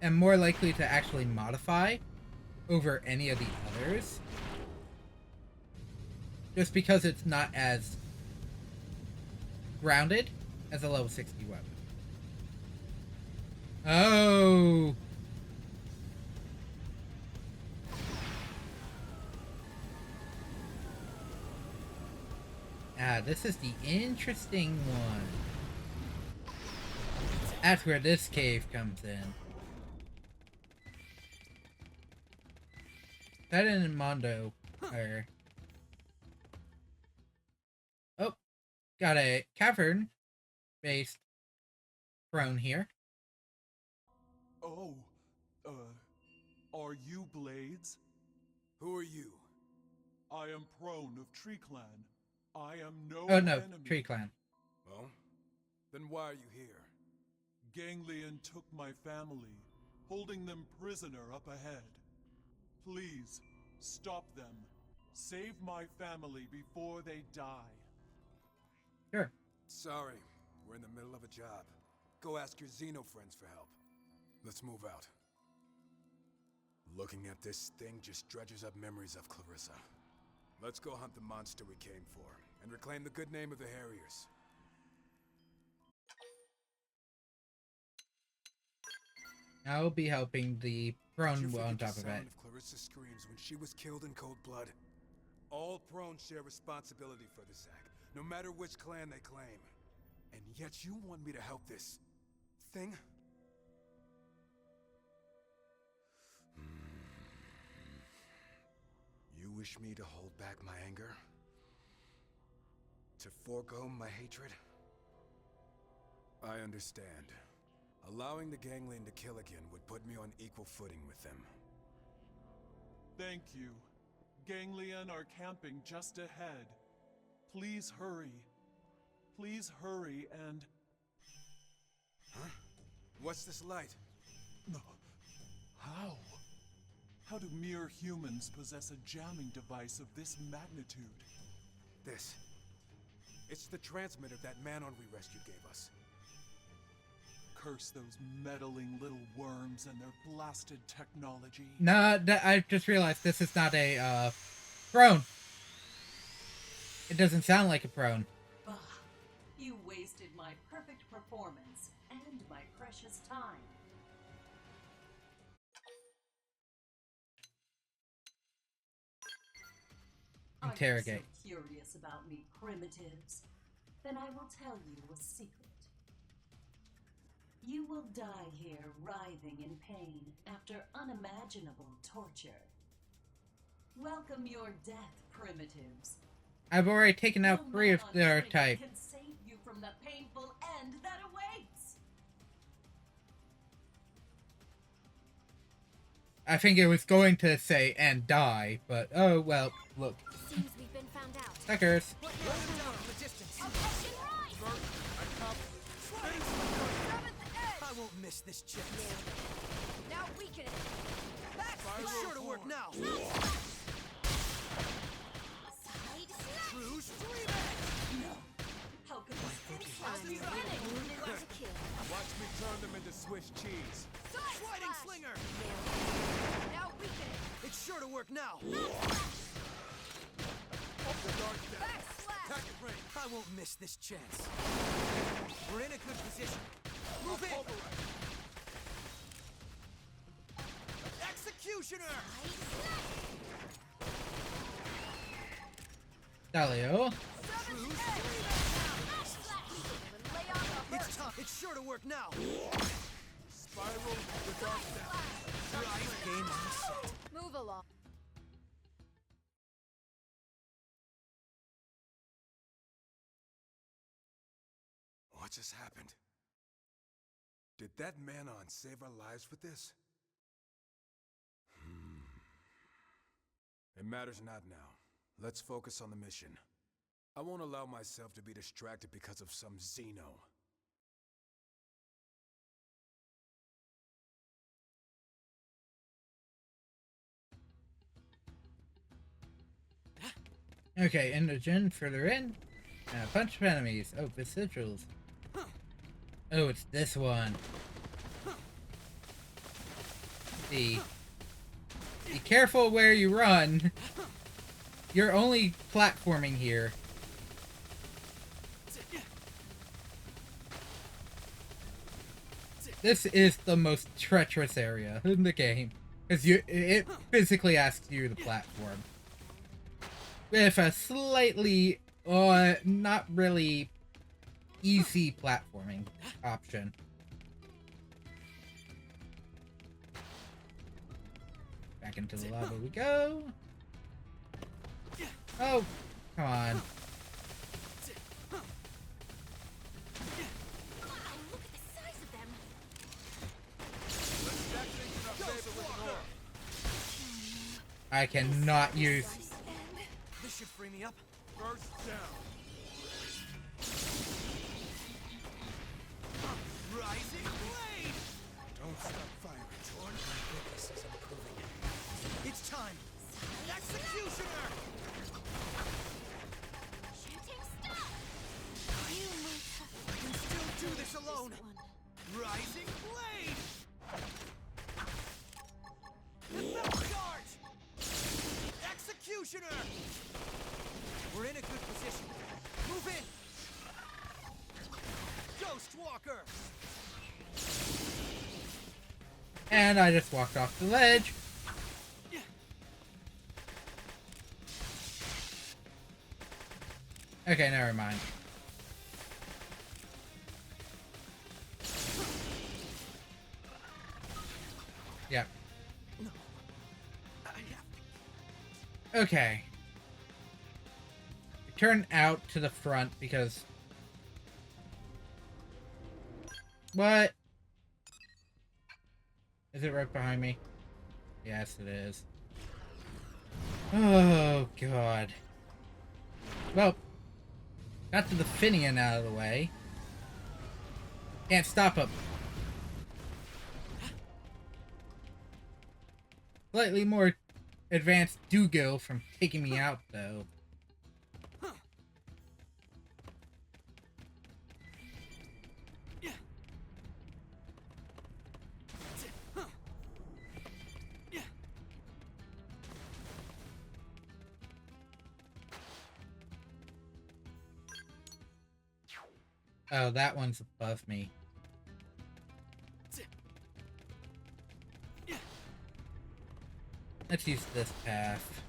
am more likely to actually modify over any of the others. Just because it's not as grounded as a level 60 weapon. Oh! Ah, this is the interesting one. That's where this cave comes in. That and Mondo are... Oh, got a cavern-based throne here. Oh, are you Blades? Who are you? I am Prone of Tree Clan. I am no Oh no, enemy. Tree Clan. Well, then why are you here? Ganglion took my family, holding them prisoner up ahead. Please, stop them. Save my family before they die. Sure. Sorry, we're in the middle of a job. Go ask your Xeno friends for help. Let's move out. Looking at this thing just dredges up memories of Clarissa. Let's go hunt the monster we came for, and reclaim the good name of the Harriers. I'll be helping the Did you throne forget on the top of it. sound of Clarissa's screams when she was killed in cold blood? All Prone share responsibility for this act, no matter which clan they claim. And yet you want me to help this thing? You wish me to hold back my anger? To forego my hatred? I understand. Allowing the Ganglion to kill again would put me on equal footing with them. Thank you. Ganglion are camping just ahead. Please hurry. Please hurry and... Huh? What's this light? How? How do mere humans possess a jamming device of this magnitude? This. It's the transmitter that man-on we rescued gave us. Curse those meddling little worms and their blasted technology. Nah, I just realized this is not a throne. It doesn't sound like a prone. Ugh, you wasted my perfect performance and my precious time. Interrogate. Are you so curious about me, primitives? Then I will tell you a secret. You will die here writhing in pain after unimaginable torture. Welcome your death, primitives. I've already taken out No 3 man of on their Trinity type. can save you from the painful end that awaits. I think it was going to say and die, but oh well, look. Seems we've been found out. Suckers. Look down from the distance. Objection right! Bert, I cop. Seventh edge! I won't miss this chance. Now weaken it. Back It's slash! sure to work now. Side slash! True stream edge. No. How could this I'm winning! To kill. Watch me turn them into Swiss cheese. Side Sliding slash! slinger. Now weaken it. It's sure to work now. Up the dark down. Back slash! Attack at range. I won't miss this chance. We're in a good position. Move in. Pulverize. Executioner. Side slash! Dalio. True Seventh stream edge! edge. Back slash! And lay on the It's hurt. tough. It's sure to work now. Spiral the dark down. Right. Game on set. Move along. What just happened? Did that Manon save our lives with this? It matters not now. Let's focus on the mission. I won't allow myself to be distracted because of some Xeno. Okay, Indigen, further in. And a bunch of enemies. Oh, Vestigials. Oh, it's this one. See. Be careful where you run. You're only platforming here. This is the most treacherous area in the game. Because it physically asks you to platform. With a slightly, not really easy platforming option. Back into the lava we go. Oh, come on. Wow, look at the size of them. Let's stack things in our favor with an orb. I cannot use... This should free me up. First down. Rising blade. Don't stop firing, Torn. Focus is improving. It's time. Executioner. Shooting star! You move. I can still do this alone. This one. Rising blade. Another dart. Executioner. We're in a good position. Move in. Ghost Walker. And I just walked off the ledge. Okay, never mind. Yep. Okay. Turn out to the front because... What? Is it right behind me? Yes, it is. Oh, God. Well, got the Finian out of the way. Can't stop him. Slightly more advanced Dougal from taking me out, though. Oh, that one's above me. Let's use this path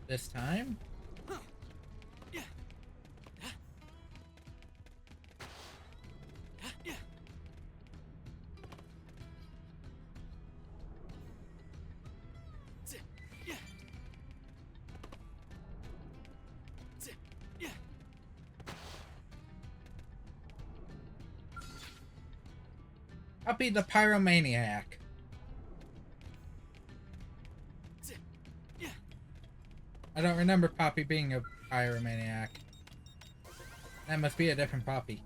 this time. I'll be the pyromaniac. I don't remember Poppy being a pyromaniac. That must be a different Poppy.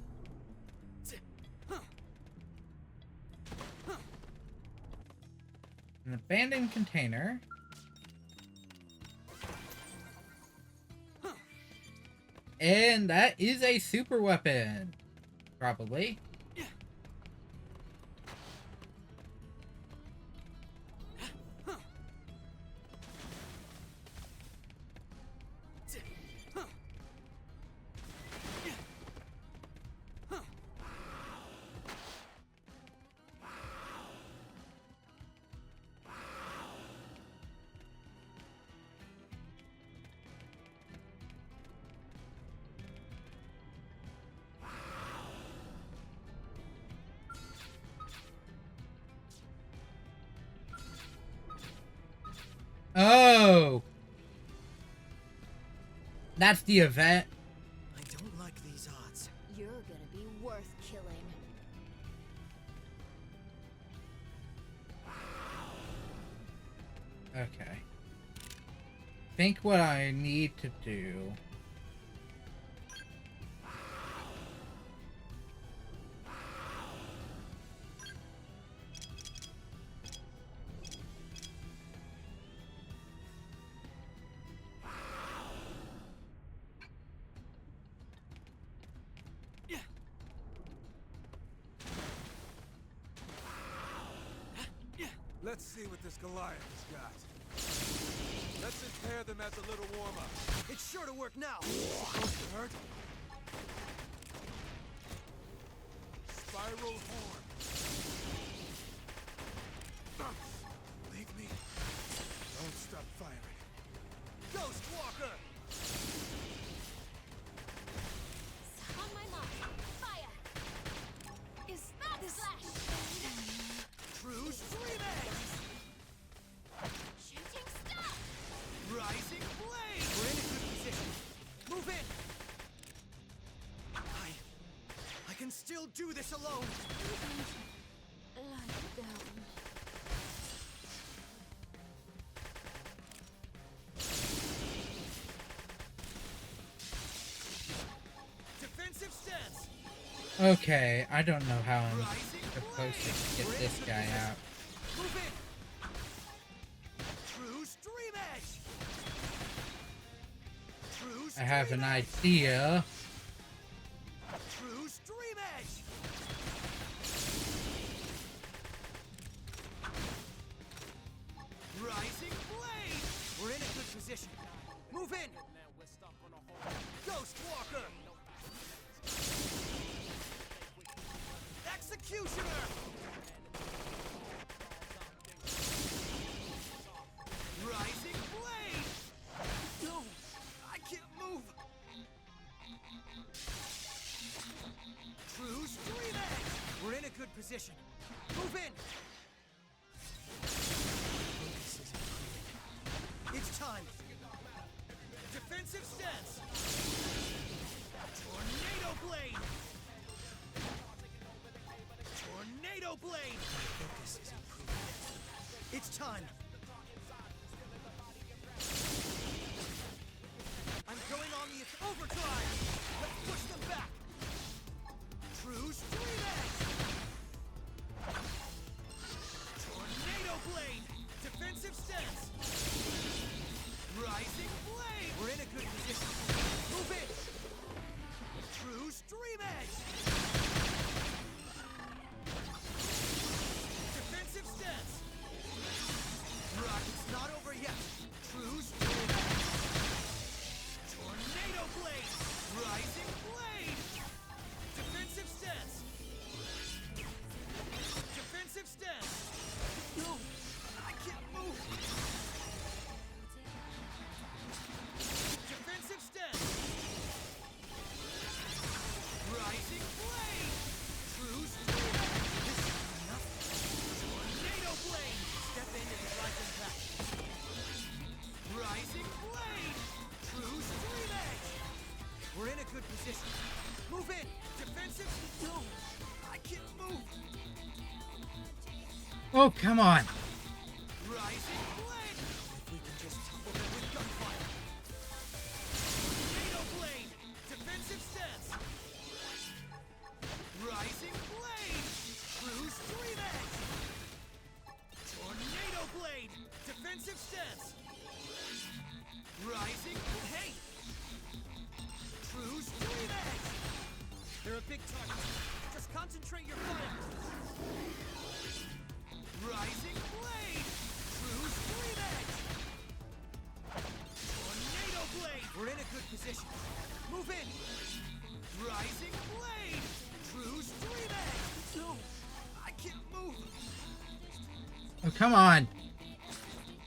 An abandoned container. And that is a super weapon. Probably. Oh! That's the event. I don't like these odds. You're gonna be worth killing. Okay. Think what I need to do. Let's see what this Goliath has got. Let's impair them as a little warm-up. It's sure to work now. Supposed to hurt. Spiral horn. Leave me. Don't stop firing. Ghost Walker! On my mark. Fire! Is that slash? True Stream Edge! Shooting star! Rising Blade! We're in a good position. Move in! I can still do this alone! Lie down. Defensive stance! Okay, I don't know how I'm supposed to get this guy out. Move in! True Stream Edge! True I have an Stream Edge! idea. True Stream Edge! Rising Blade! We're in a good position. Move in! Ghost Walker! Executioner! Rising Blade! No! I can't move! True Stream Edge! We're in a good position. Move in! It's time! Defensive stance! Tornado Blade! Tornado Blade! Focus is improving. It's time! I'm going on the overdrive! Let's push them back! True Stream Edge! Tornado Blade! Defensive stance! Rising Blade! We're in a good position. Move in! True Stream Edge! Defensive stance! It's not over yet. True Stream Edge! Tornado Blade! Rising Blade! Defensive stance! Rising blade! True street edge! We're in a good position. Move in! Defensive? No! I can't move! Oh, come on. Rising blade! If we can just tumble them with gunfire. Tornado blade! Defensive stance! Rising blade! True street edge! Tornado blade! Defensive stance! Rising... Hey! True street edge! They're a big target. Just concentrate your fire! Rising blade! True street edge! Tornado blade! We're in a good position. Move in! Rising blade! True street edge! No! I can't move! Oh, come on.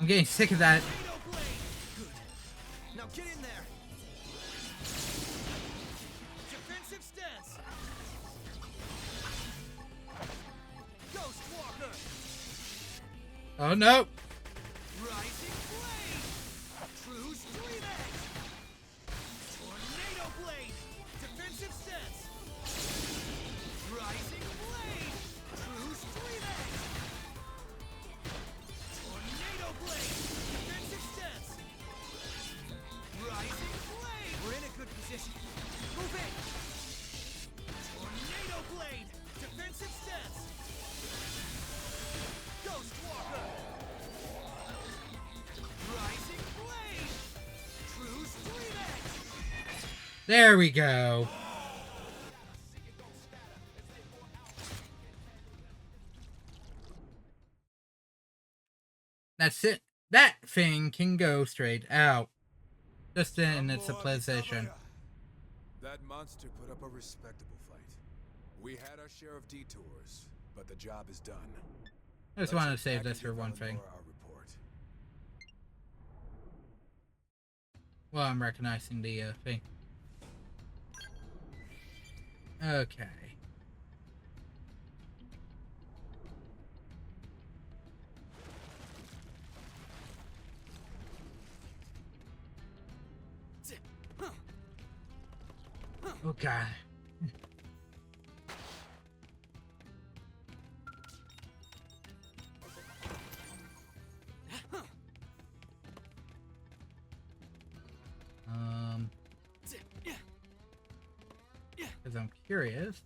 I'm getting sick of that. Tornado blade! Good. Now get in there! Defensive stance! Ghost Walker! Oh, no. Rising blade! True street edge! Tornado blade! Defensive stance! Rising blade! True street edge! Tornado blade! Defensive stance! Rising blade! We're in a good position. Move in! Tornado blade! Defensive stance! Ghost Walker! Rising blade! True street edge! There we go. That's it. That thing can go straight out. Just in its position. That monster put up a respectable fight. We had our share of detours, but the job is done. I just Let's wanted to head save back this and for give one thing. Eleanor our report. Well, I'm recognizing the thing. Okay. Oh god. Because I'm curious. Is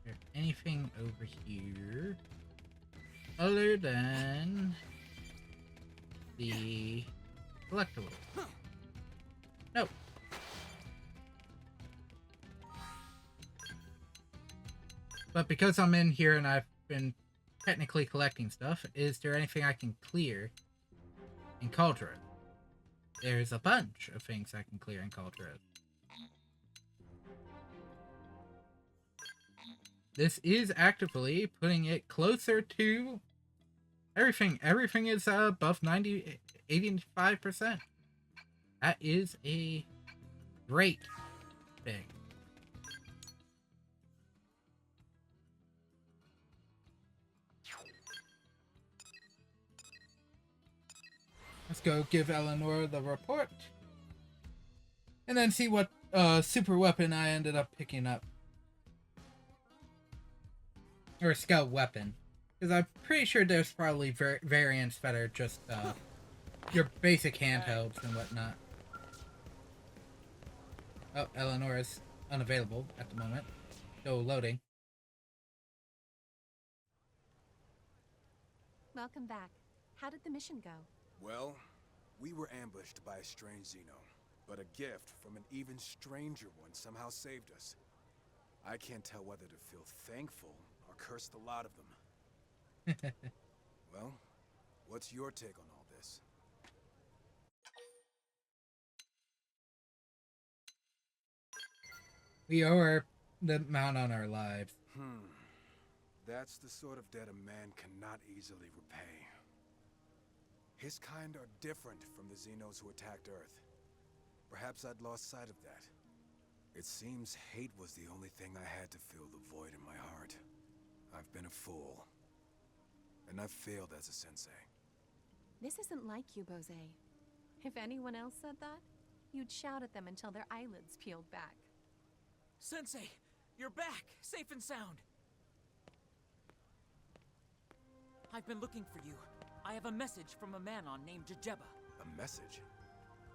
there anything over here other than the collectible? Nope. But because I'm in here and I've been technically collecting stuff, is there anything I can clear in Cauldron? There's a bunch of things I can clear in Cauldron. This is actively putting it closer to everything. Everything is above 85%. That is a great thing. Let's go give Eleanor the report. And then see what super weapon I ended up picking up. Or a scout weapon. Because I'm pretty sure there's probably variants that are just your basic handhelds and whatnot. Oh, Eleanor is unavailable at the moment. Still loading. Welcome back. How did the mission go? Well, we were ambushed by a strange Xeno, but a gift from an even stranger one somehow saved us. I can't tell whether to feel thankful or curse the lot of them. Well, what's your take on all this? We owe the amount on our lives. That's the sort of debt a man cannot easily repay. His kind are different from the Xenos who attacked Earth. Perhaps I'd lost sight of that. It seems hate was the only thing I had to fill the void in my heart. I've been a fool. And I've failed as a sensei. This isn't like you, Bose. If anyone else said that, you'd shout at them until their eyelids peeled back. Sensei, you're back, safe and sound. I've been looking for you. I have a message from a Manon named Jejeba. A message?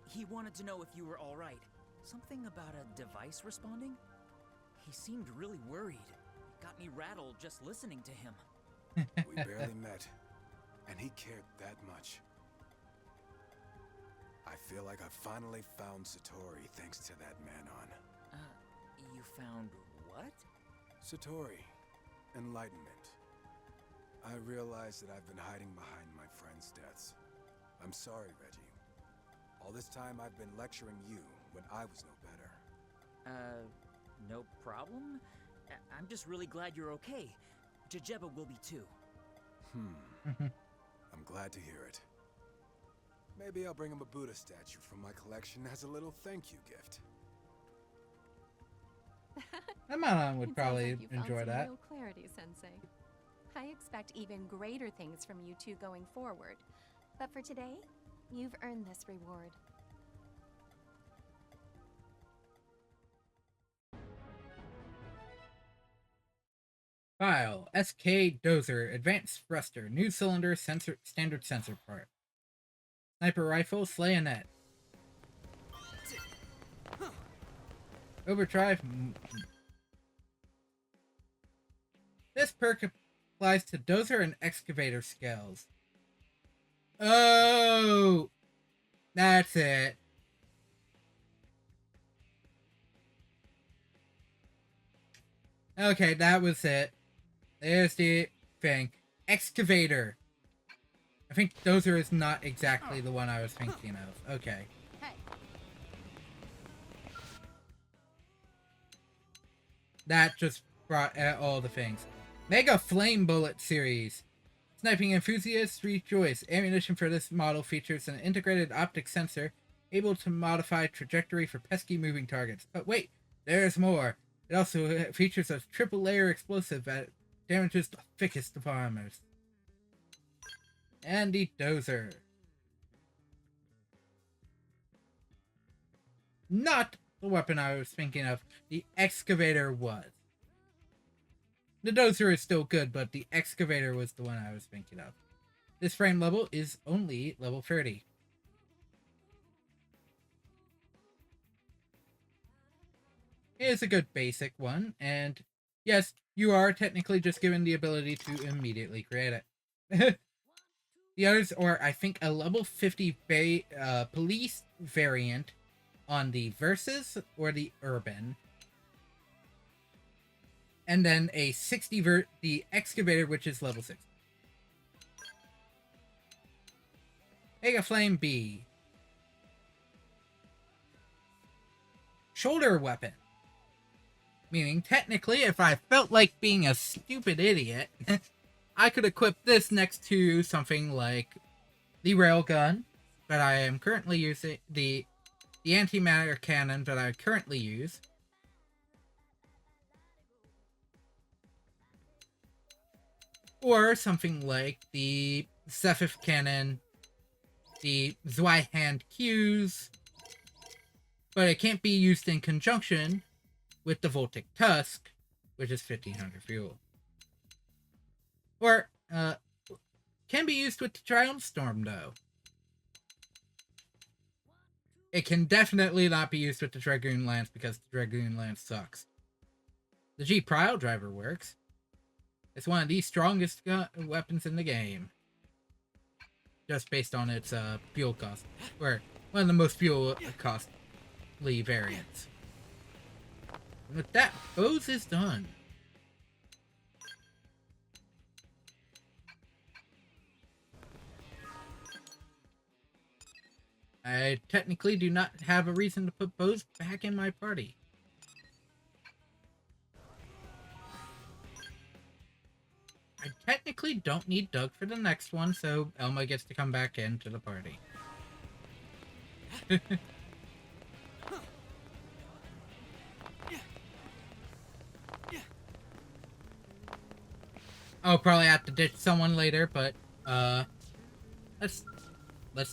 He wanted to know if you were all right. Something about a device responding? He seemed really worried. Got me rattled just listening to him. We barely met, and he cared that much. I feel like I finally found Satori thanks to that Manon. You found what? Satori. Enlightenment. I realize that I've been hiding behind my friends' deaths. I'm sorry, Reggie. All this time I've been lecturing you when I was no better. No problem? I'm just really glad you're okay. Jejeba will be too. I'm glad to hear it. Maybe I'll bring him a Buddha statue from my collection as a little thank you gift. Manon would It sounds probably like you found enjoy some that. real clarity, Sensei. I expect even greater things from you two going forward. But for today, you've earned this reward. File SK Dozer Advanced Thruster New Cylinder Sensor Standard Sensor Part. Sniper Rifle Slayonet. Overdrive. This perk applies to Dozer and Excavator skills. Oh! That's it. Okay, that was it. There's the thing. Excavator. I think Dozer is not exactly the one I was thinking of. Okay. Hey. That just brought all the things. Mega Flame Bullet Series. Sniping enthusiasts rejoice. Ammunition for this model features an integrated optic sensor able to modify trajectory for pesky moving targets. But wait, there's more. It also features a triple layer explosive that damages the thickest of armors. And the Dozer. Not the weapon I was thinking of. The Excavator was. The Dozer is still good, but the Excavator was the one I was thinking of. This frame level is only level 30. It is a good basic one, and yes, you are technically just given the ability to immediately create it. The others are, I think, a level 50 police variant on the Versus or the Urban. And then a 60 the Excavator, which is level 6. Mega Flame B. Shoulder weapon. Meaning, technically, if I felt like being a stupid idiot, I could equip this next to something like the railgun that I am currently using, the antimatter cannon that I currently use, or something like the Cephif cannon, the Zweihand's Q's, but it can't be used in conjunction with the Voltic Tusk, which is 1500 fuel. Or, can be used with the Triumph Storm, though. It can definitely not be used with the Dragoon Lance because the Dragoon Lance sucks. The G Pile Driver works. It's one of the strongest weapons in the game. Just based on its fuel cost. Or one of the most fuel costly variants. And with that, Bose is done. I technically do not have a reason to put Bose back in my party. I technically don't need Doug for the next one, so Elma gets to come back into the party. I'll probably have to ditch someone later, but let's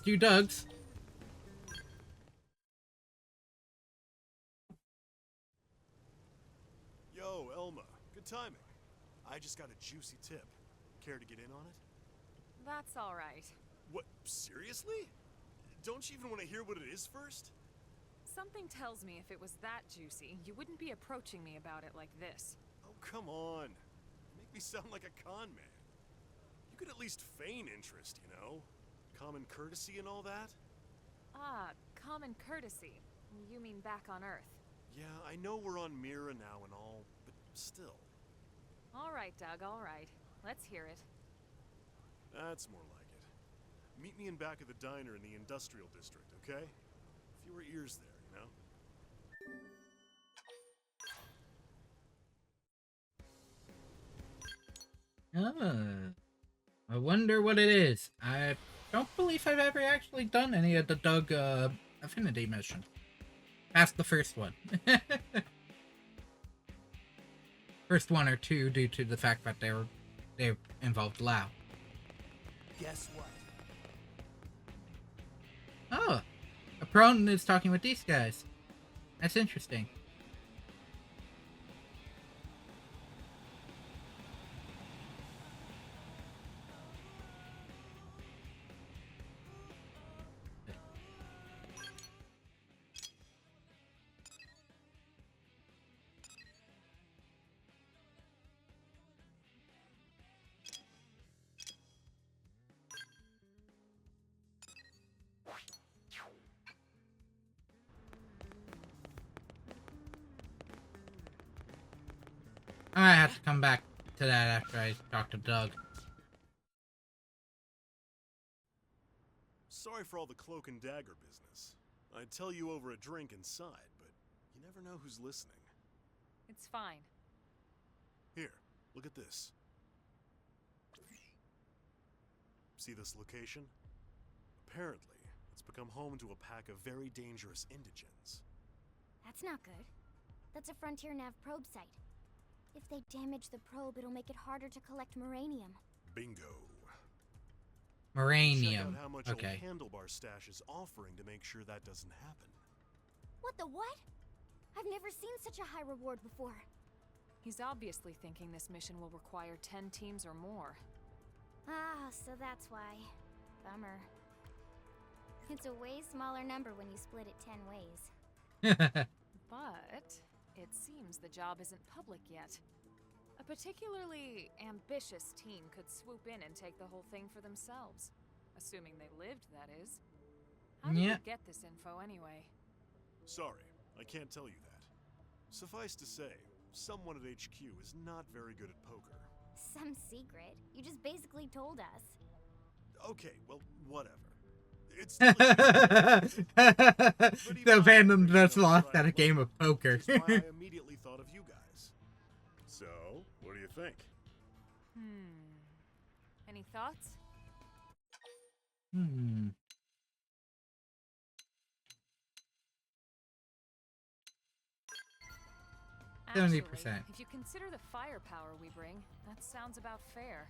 do Doug's. timing. I just got a juicy tip. Care to get in on it? That's all right. What, seriously? Don't you even want to hear what it is first? Something tells me if it was that juicy, you wouldn't be approaching me about it like this. Oh, come on. You make me sound like a con man. You could at least feign interest, you know? Common courtesy and all that? Ah, common courtesy. You mean back on Earth. Yeah, I know we're on Mira now and all, but still. All right, Doug, all right. Let's hear it. That's more like it. Meet me in back of the diner in the industrial district, okay? Fewer ears there, you know? I wonder what it is. I don't believe I've ever actually done any of the Doug Affinity mission. Past the first one. First one or two due to the fact that they involved Lao. Guess what? Oh, a prone is talking with these guys. That's interesting. I have to come back to that after I talk to Doug. Sorry for all the cloak and dagger business. I'd tell you over a drink inside, but you never know who's listening. It's fine. Here, look at this. See this location? Apparently, it's become home to a pack of very dangerous indigents. That's not good. That's a Frontier Nav probe site. If they damage the probe, it'll make it harder to collect Moranium. Bingo. Check Moranium. out how much Okay. old Handlebar Stash is offering to make sure that doesn't happen. What the what? I've never seen such a high reward before. He's obviously thinking this mission will require 10 teams or more. Ah, so that's why. Bummer. It's a way smaller number when you split it 10 ways. But it seems the job isn't public yet. A particularly ambitious team could swoop in and take the whole thing for themselves. Assuming they lived, that is. How did you get this info anyway? Sorry, I can't tell you that. Suffice to say, someone at HQ is not very good at poker. Some secret. You just basically told us. Okay, well, whatever. It's still The fandom just lost at a game of poker. Which is why I immediately thought of you guys. So, what do you think? Any thoughts? Hmm. Actually, 70%. if you consider the firepower we bring, that sounds about fair.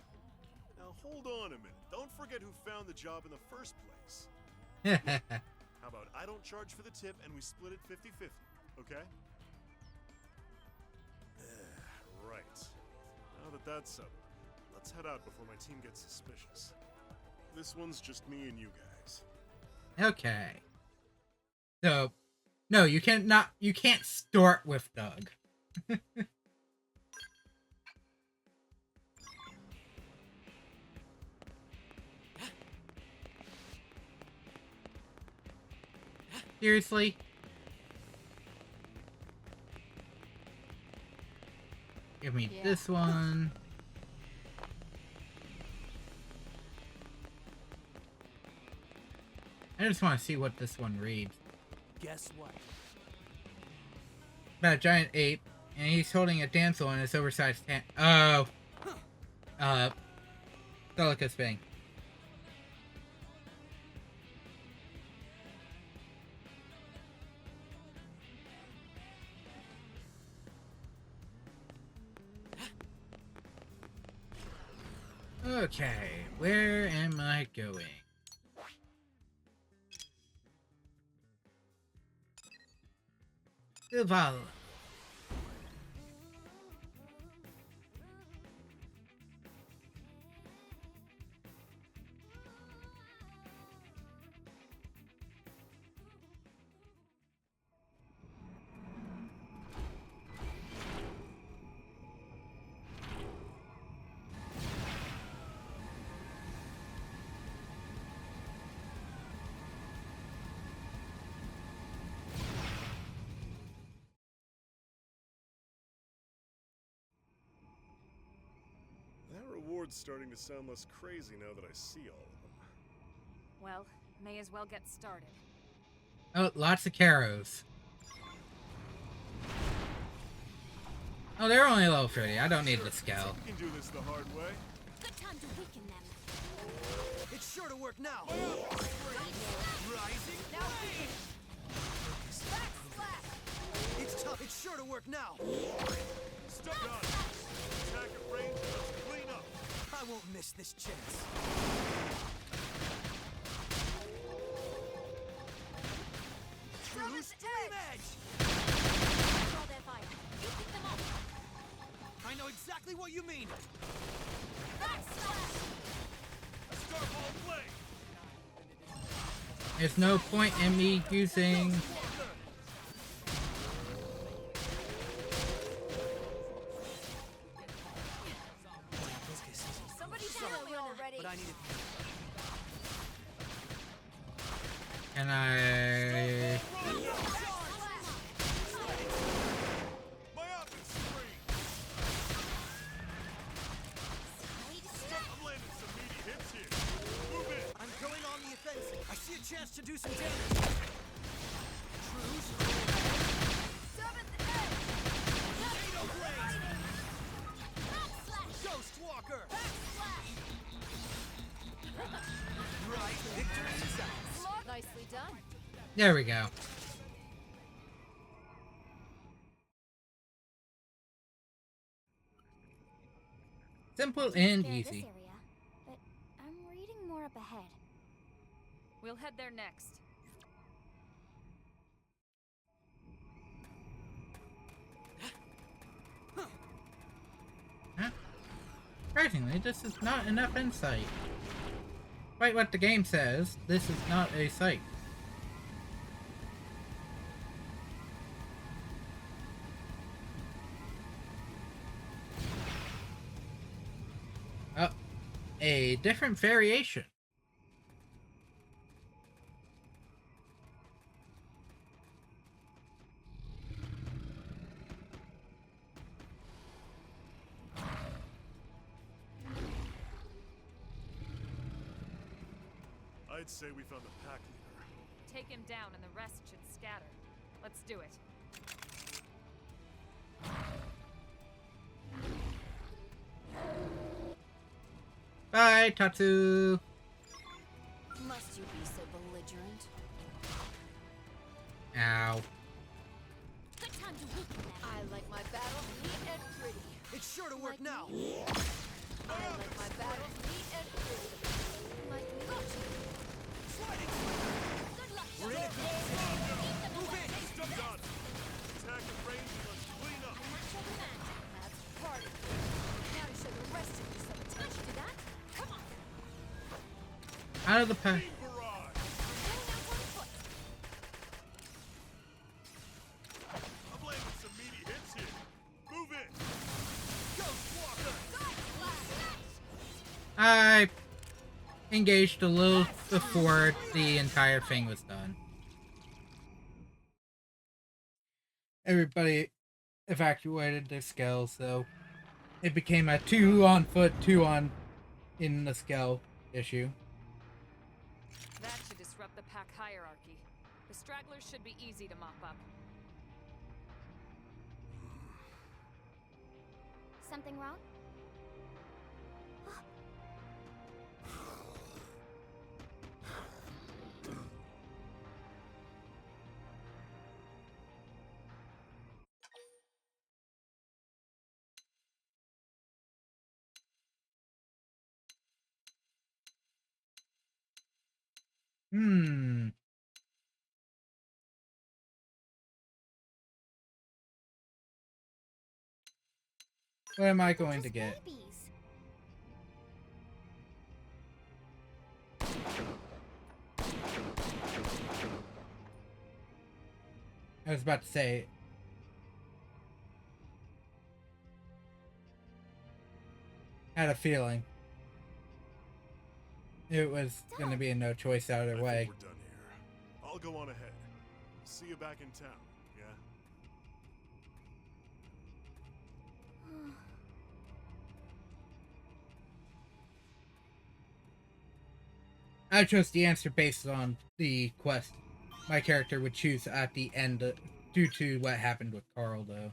Now hold on a minute. Don't forget who found the job in the first place. How about I don't charge for the tip and we split it 50-50, okay? Right. Now that that's settled, let's head out before my team gets suspicious. This one's just me and you guys. Okay. So, no, you can't start with Doug. Seriously? Give me this one. I just want to see what this one reads. Guess what? About a giant ape, and he's holding a damsel in his oversized hand. Oh. Delica's Bang. Okay, where am I going? Duval. sword's starting to sound less crazy now that I see all of them. Well, may as well get started. Oh, lots of Caros. Oh, they're only level 30. I don't need the scale. You can do this the hard way. Good time to weaken them. It's sure to work now. Rising. Now backslash. It's tough. It's sure to work now. Stop. Got it. Attack at range and let's clean up. I won't miss this chance. Truce Edge. Draw their fire. You pick them up. I know exactly what you mean. Backslash. A Starball blade. There's no point in me using... Somebody tell me already. But I need it. Can I... My offense screen. I'm landing some meaty hits here. Move in. I'm going on the offensive. I see a chance to do some damage. Truce. Seventh edge. Xenoblade. Backslash. Ghost Walker. Backslash. Right. Victory is ours. Nicely done. There we go. Simple and Clear this easy. area, but I'm reading more up ahead. We'll head there next. Huh? Surprisingly, this is not enough insight. Despite what the game says, this is not a site. Oh, a different variation. I'd say we found the pack leader. Take him down and the rest should scatter. Let's do it. Bye, Tatsu. Must you be so belligerent? Ow. Good time to weaken them. I like my battles neat and pretty. It's sure to work now. I like my battles neat and pretty. Like me. Sliding. Good luck. We're in it. Move in. Stop. Got it. Attack at range and let's clean up. That's part of it. Now to show the rest of you some attention to that. Come on. Out of the pack. Beam barrage. Getting out on foot. I'm landing some meaty hits here. Move in. Ghost Walker. I engaged a little before the entire thing was done. Everybody evacuated their skills, so it became a 2 on foot, 2 on in the skill issue. That should disrupt the pack hierarchy. The stragglers should be easy to mop up. Something wrong? Hmm. What am I going to get? Babies. I was about to say. Had a feeling. It was going to be a no choice either I think way. we're done here. I'll go on ahead. See you back in town, yeah? I chose the answer based on the quest my character would choose at the end due to what happened with Carl, though.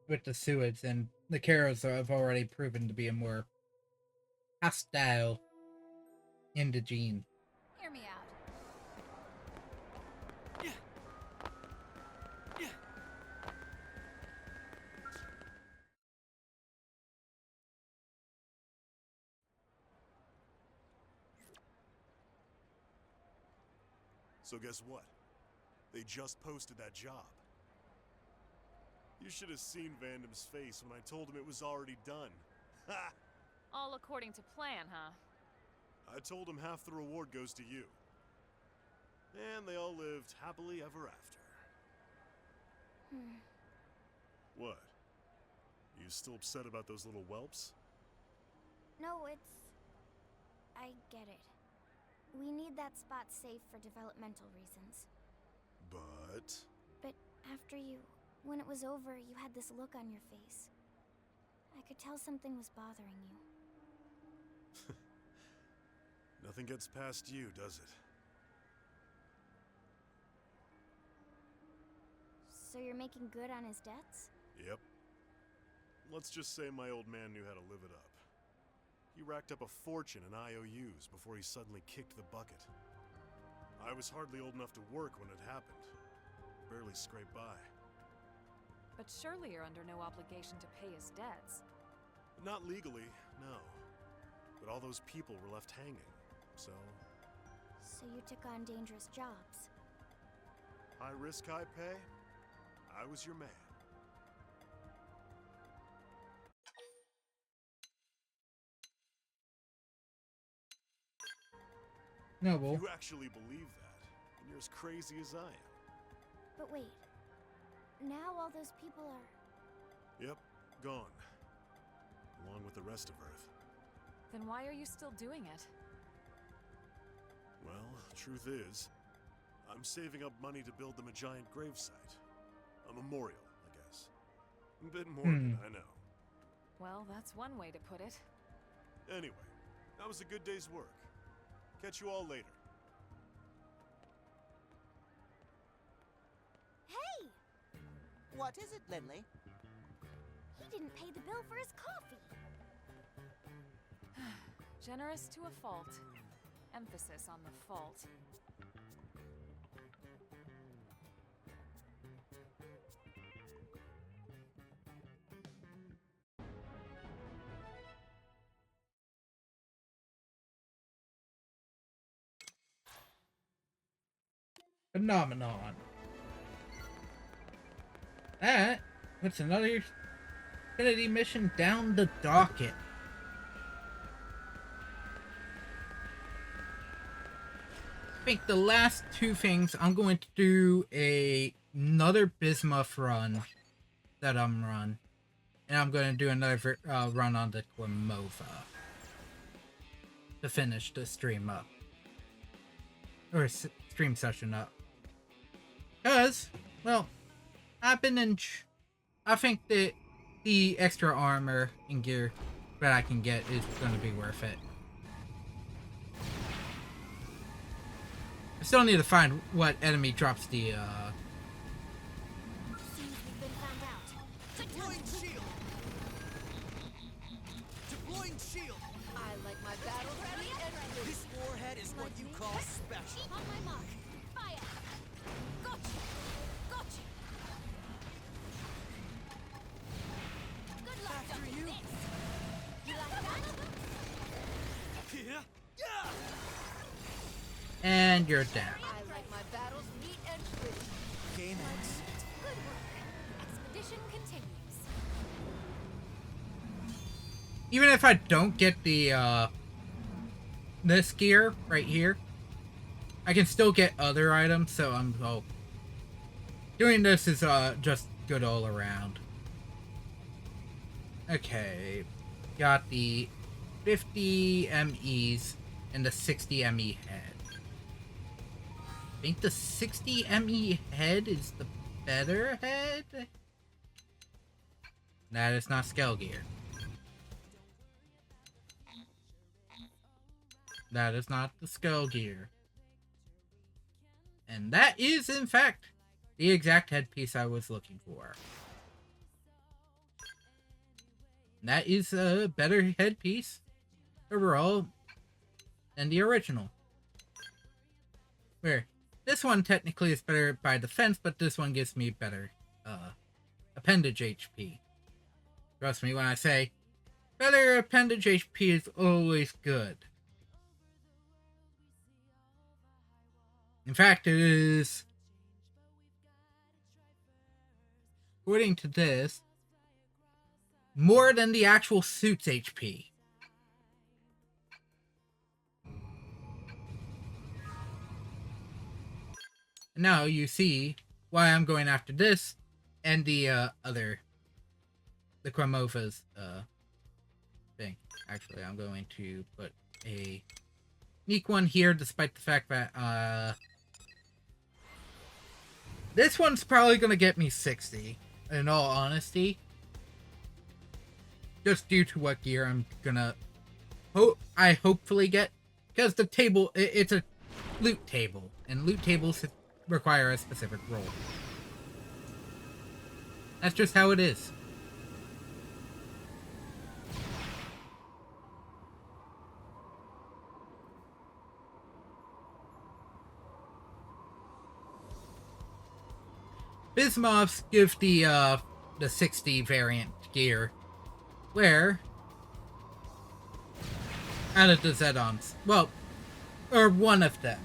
With the Suids, and the Karos have already proven to be a more hostile indigene. Hear me out. So guess what? They just posted that job. You should have seen Vandam's face when I told him it was already done. Ha! All according to plan, huh? I told him half the reward goes to you. And they all lived happily ever after. What? You still upset about those little whelps? No, I get it. We need that spot safe for developmental reasons. But after when it was over, you had this look on your face. I could tell something was bothering you. nothing gets past you, does it? So you're making good on his debts? Yep. Let's just say my old man knew how to live it up. He racked up a fortune in IOUs before he suddenly kicked the bucket. I was hardly old enough to work when it happened. Barely scraped by. But surely you're under no obligation to pay his debts. Not legally, no. But all those people were left hanging, so... So you took on dangerous jobs. High risk, high pay? I was your man. Noble. If you actually believe that, then you're as crazy as I am. But wait. Now all those people are... Yep, gone. Along with the rest of Earth. Then why are you still doing it? Well, truth is, I'm saving up money to build them a giant gravesite. A memorial, I guess. A bit morbid, I know. Well, that's one way to put it. Anyway, that was a good day's work. Catch you all later. Hey! What is it, Lindley? He didn't pay the bill for his coffee. Generous to a fault. Emphasis on the fault. Phenomenon. That puts another Infinity mission down the docket. I think the last two things, I'm going to do another Bismuth run that I'm run. And I'm going to do another run on the Quimova to finish the stream up. Or stream session up. Because, well, I think that the extra armor and gear that I can get is going to be worth it. I still need to find what enemy drops the, Seems we've been found out. Deploying shield! Deploying shield! I like my battles ready and ready. This warhead is what you call special. On my mark. Fire! Gotcha! Gotcha! Good luck After ducking you. this! You like that? Yeah. Yeah. and you're down. I like my battles neat and pretty. Game ends. Good work. Expedition continues. Even if I don't get the, this gear right here, I can still get other items, so doing this is, just good all around. Okay, got the 50 MEs and the 60 ME head. I think the 60 ME head is the better head? That is not Skull Gear. That is not the Skull Gear. And that is, in fact, the exact headpiece I was looking for. That is a better headpiece overall than the original. Where this one technically is better by defense, but this one gives me better appendage HP. Trust me when I say better appendage HP is always good. In fact, it is, according to this, more than the actual suit's HP. Now you see why I'm going after this and the the Chromova's thing. Actually, I'm going to put a unique one here, despite the fact that this one's probably gonna get me 60, in all honesty. Just due to what gear I'm gonna hopefully get, because the table, it's a loot table, and loot tables require a specific role. That's just how it is. Bismuths give the 60 variant gear, where out of the Zedons, well, or one of them.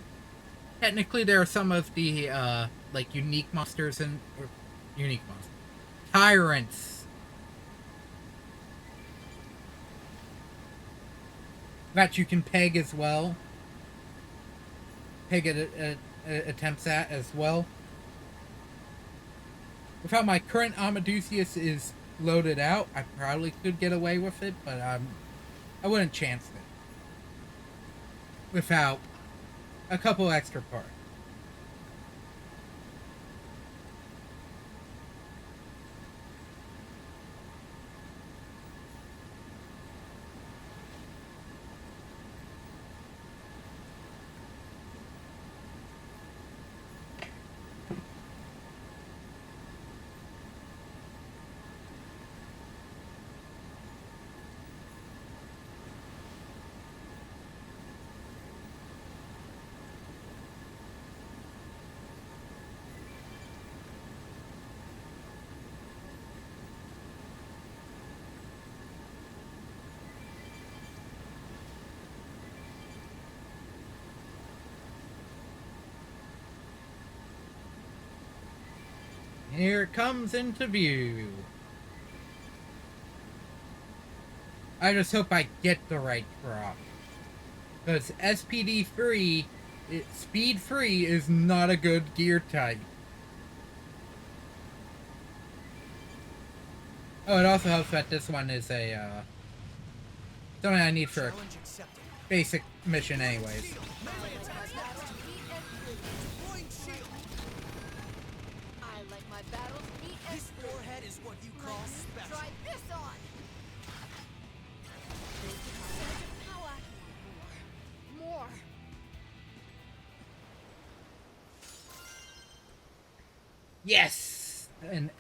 Technically, there are some of the like unique monsters and tyrants that you can peg as well. Peg attempts at as well. With how my current Amadeus is loaded out, I probably could get away with it, but I wouldn't chance it without a couple extra parts. Here it comes into view. I just hope I get the right crop. Because SPD 3, Speed 3 is not a good gear type. Oh, it also helps that this one is a, something I need for a basic mission anyways. This forehead is what you call special. Try this on. Power. More. Yes! And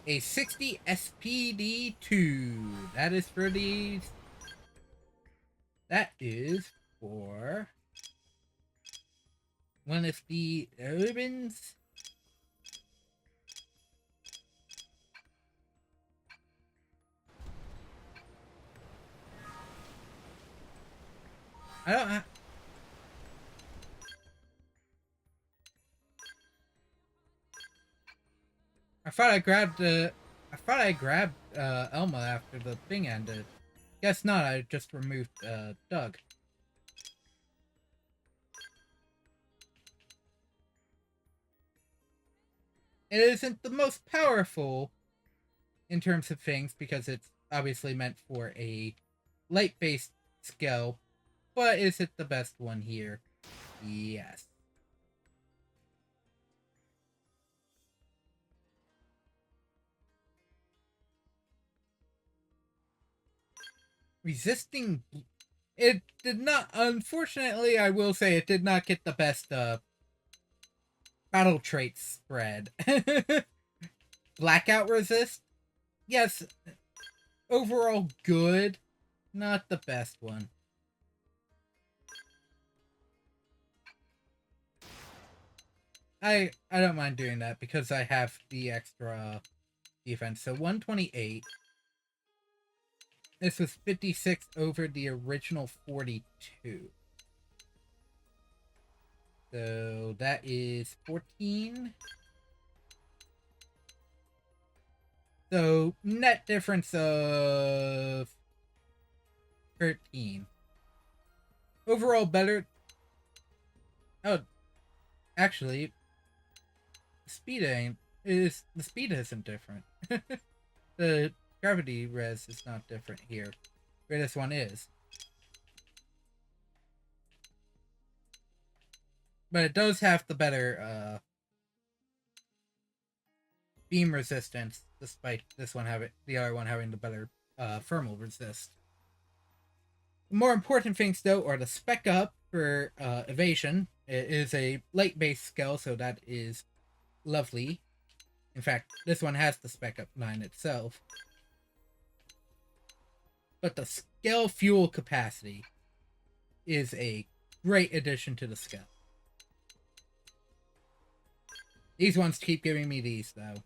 a 60 SPD2. That is for these. That is for one of the ribbons. I don't have... I thought I grabbed Elma after the thing ended. Guess not, I just removed Doug. It isn't the most powerful in terms of things because it's obviously meant for a light-based skill. But is it the best one here? Yes. resisting. It did not. Unfortunately, I will say it did not get the best battle trait spread. Blackout resist. Yes, overall good, not the best one. I don't mind doing that because I have the extra defense. So 128. This was 56 over the original 42. So that is 14. So net difference of 13. Overall better. Oh, actually, the speed isn't different. The gravity res is not different here, where this one is. But it does have the better beam resistance, despite this one having the other one having the better thermal resist. The more important things though are the spec up for evasion. It is a light based skill, so that is lovely. In fact, this one has the spec up 9 itself. But the skill fuel capacity is a great addition to the skill. These ones keep giving me these, though.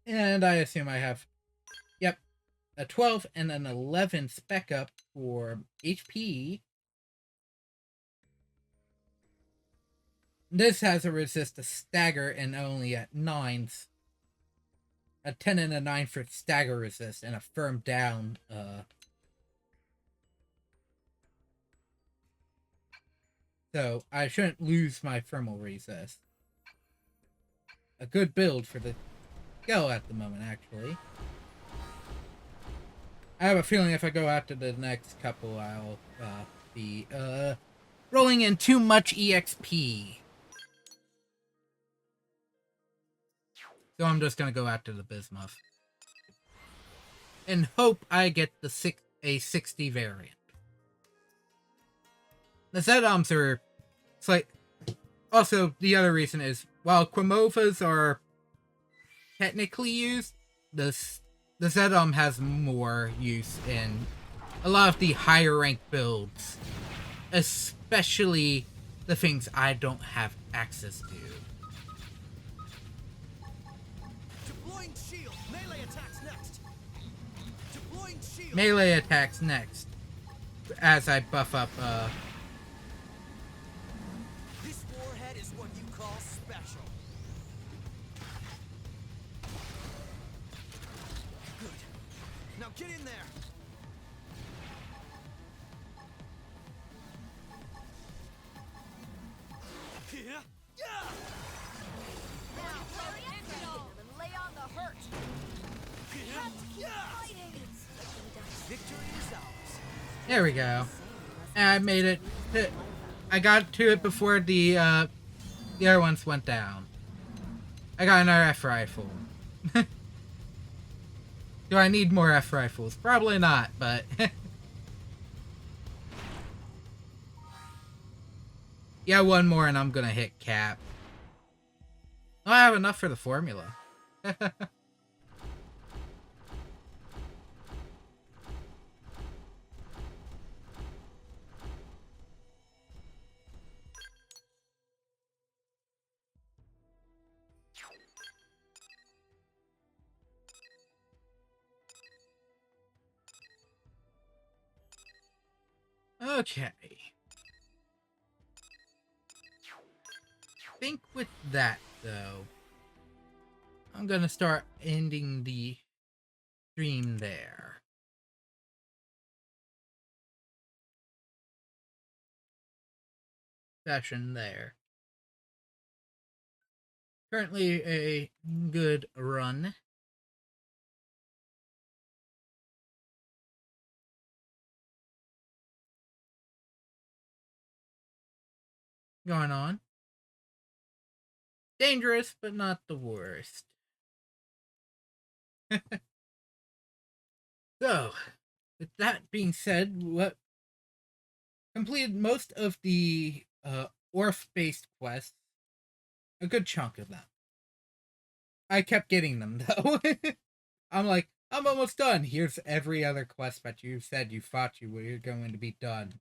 And I assume I have, yep, a 12 and an 11 spec up for HP. This has a resist to stagger and only at 9s. A 10 and a 9 for stagger resist and a firm down. So I shouldn't lose my thermal resist. A good build for the skill at the moment, actually. I have a feeling if I go after the next couple, I'll be rolling in too much EXP. So I'm just gonna go after the Bismuth. And hope I get a 60 variant. The Zetoms are like. Also, the other reason is while Quimovas are technically used, the Zetom has more use in a lot of the higher ranked builds, especially the things I don't have access to. Deploying shield. Melee attacks next. Deploying shield. Melee attacks next, as I buff up. This warhead is what you call special. Good. Now get in there. Yeah. Yeah. Now, hurry up and lay on the hurt. Victory is ours. There we go. And I made it. I got to it before the other ones went down. I got an RF rifle. Do I need more F rifles? Probably not, but yeah, one more and I'm gonna hit cap. I have enough for the formula. Okay. I think with that, though, I'm gonna start ending the stream there. Session there. Currently a good run. going on. Dangerous, but not the worst. So, with that being said, what completed most of the Orphe-based quests, a good chunk of them. I kept getting them though. I'm like, I'm almost done. Here's every other quest that you said you thought you were going to be done.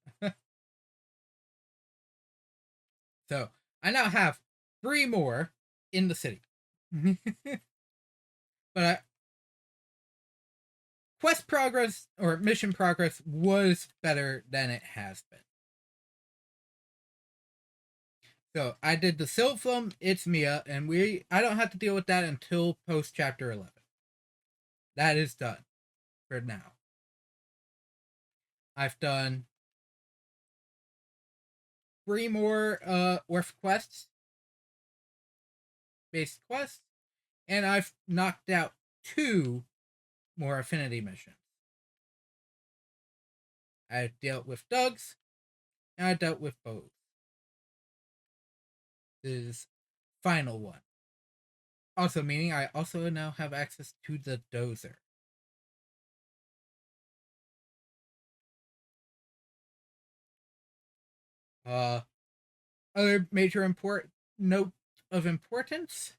So I now have 3 more in the city. But quest progress or mission progress was better than it has been. So I did the Silphlum, it's Mia, and I don't have to deal with that until post chapter 11. That is done for now. I've done 3 more Orphe quests, base quests, and I've knocked out 2 more affinity missions. I dealt with Doug's, and I dealt with both. This is final one. Also meaning I also now have access to the dozer. Other major note of importance.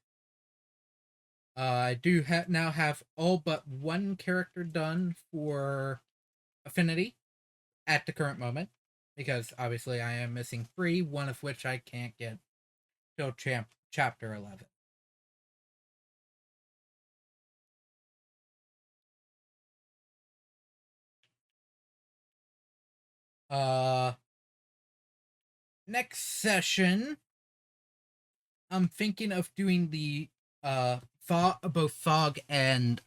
I do now have all but 1 character done for affinity at the current moment, because obviously I am missing 3, one of which I can't get till chapter 11. Next session, I'm thinking of doing the both fog and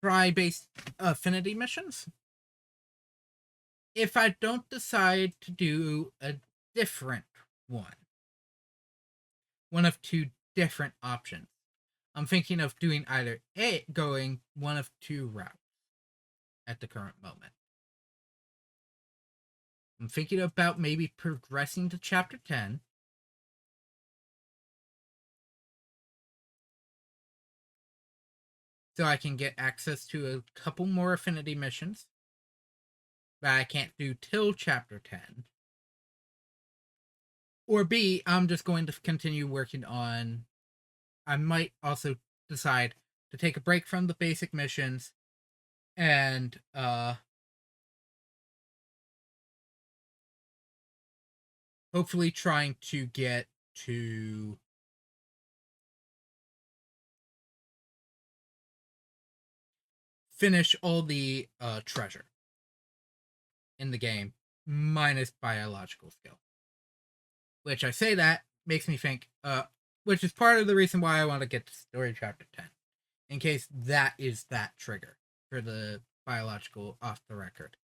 dry based affinity missions. If I don't decide to do a different one of 2 different options, I'm thinking of doing either going one of 2 routes at the current moment. I'm thinking about maybe progressing to chapter 10. So I can get access to a couple more affinity missions that I can't do till chapter 10. Or B, I'm just going to continue working on... I might also decide to take a break from the basic missions and hopefully trying to get to finish all the treasure in the game, minus biological skill. Which I say that makes me think, which is part of the reason why I want to get to story chapter 10. In case that is that trigger for the biological off the record.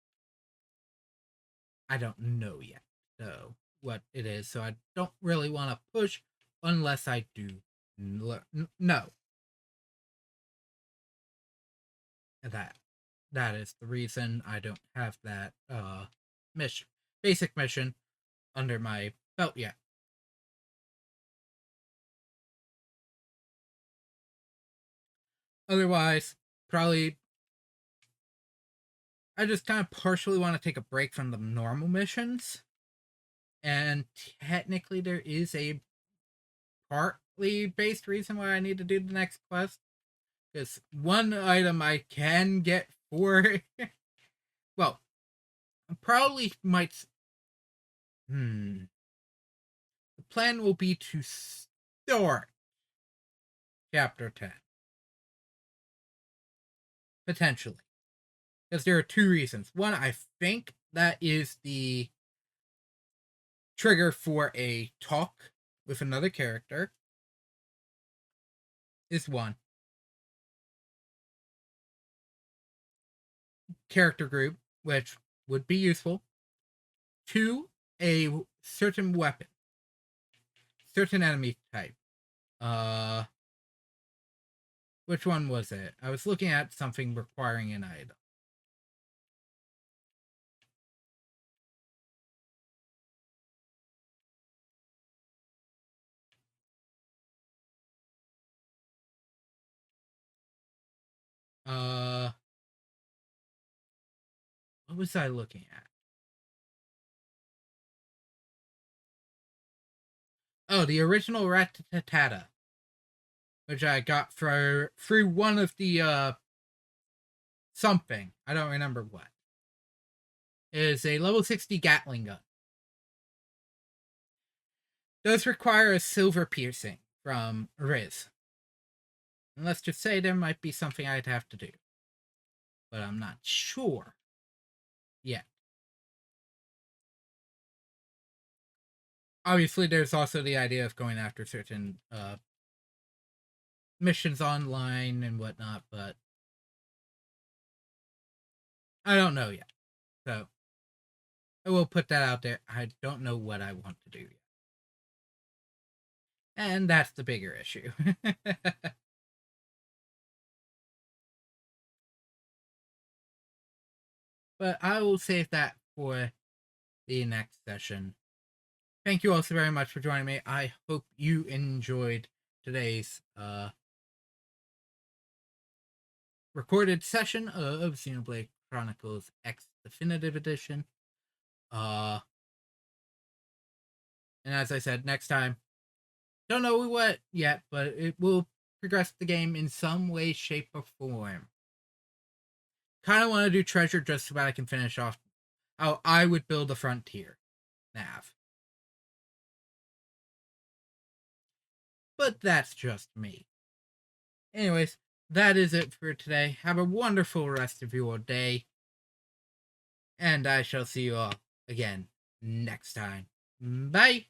I don't know yet, though, what it is, so I don't really want to push unless I do know. That is the reason I don't have that basic mission under my belt yet. Otherwise, probably I just kind of partially want to take a break from the normal missions. And technically there is a partly based reason why I need to do the next quest. Because one item I can get for... well, I probably might... The plan will be to start chapter 10. Potentially. Because there are 2 reasons. One, I think that is the trigger for a talk with another character. Is 1. Character group, which would be useful. 2, a certain weapon. Certain enemy type. Which one was it? I was looking at something requiring an item. What was I looking at? Oh, the original Ratatata, which I got through one of the something. I don't remember what. It is a level 60 Gatling gun. Does require a silver piercing from Riz. And let's just say there might be something I'd have to do. But I'm not sure yet. Obviously, there's also the idea of going after certain missions online and whatnot, but I don't know yet. So I will put that out there. I don't know what I want to do yet. And that's the bigger issue. But I will save that for the next session. Thank you all so very much for joining me. I hope you enjoyed today's recorded session of Xenoblade Chronicles X Definitive Edition. And as I said, next time, don't know what yet, but it will progress the game in some way, shape, or form. Kind of want to do treasure just so that I can finish off. Oh, I would build a frontier nav. But that's just me. Anyways, that is it for today. Have a wonderful rest of your day. And I shall see you all again next time. Bye!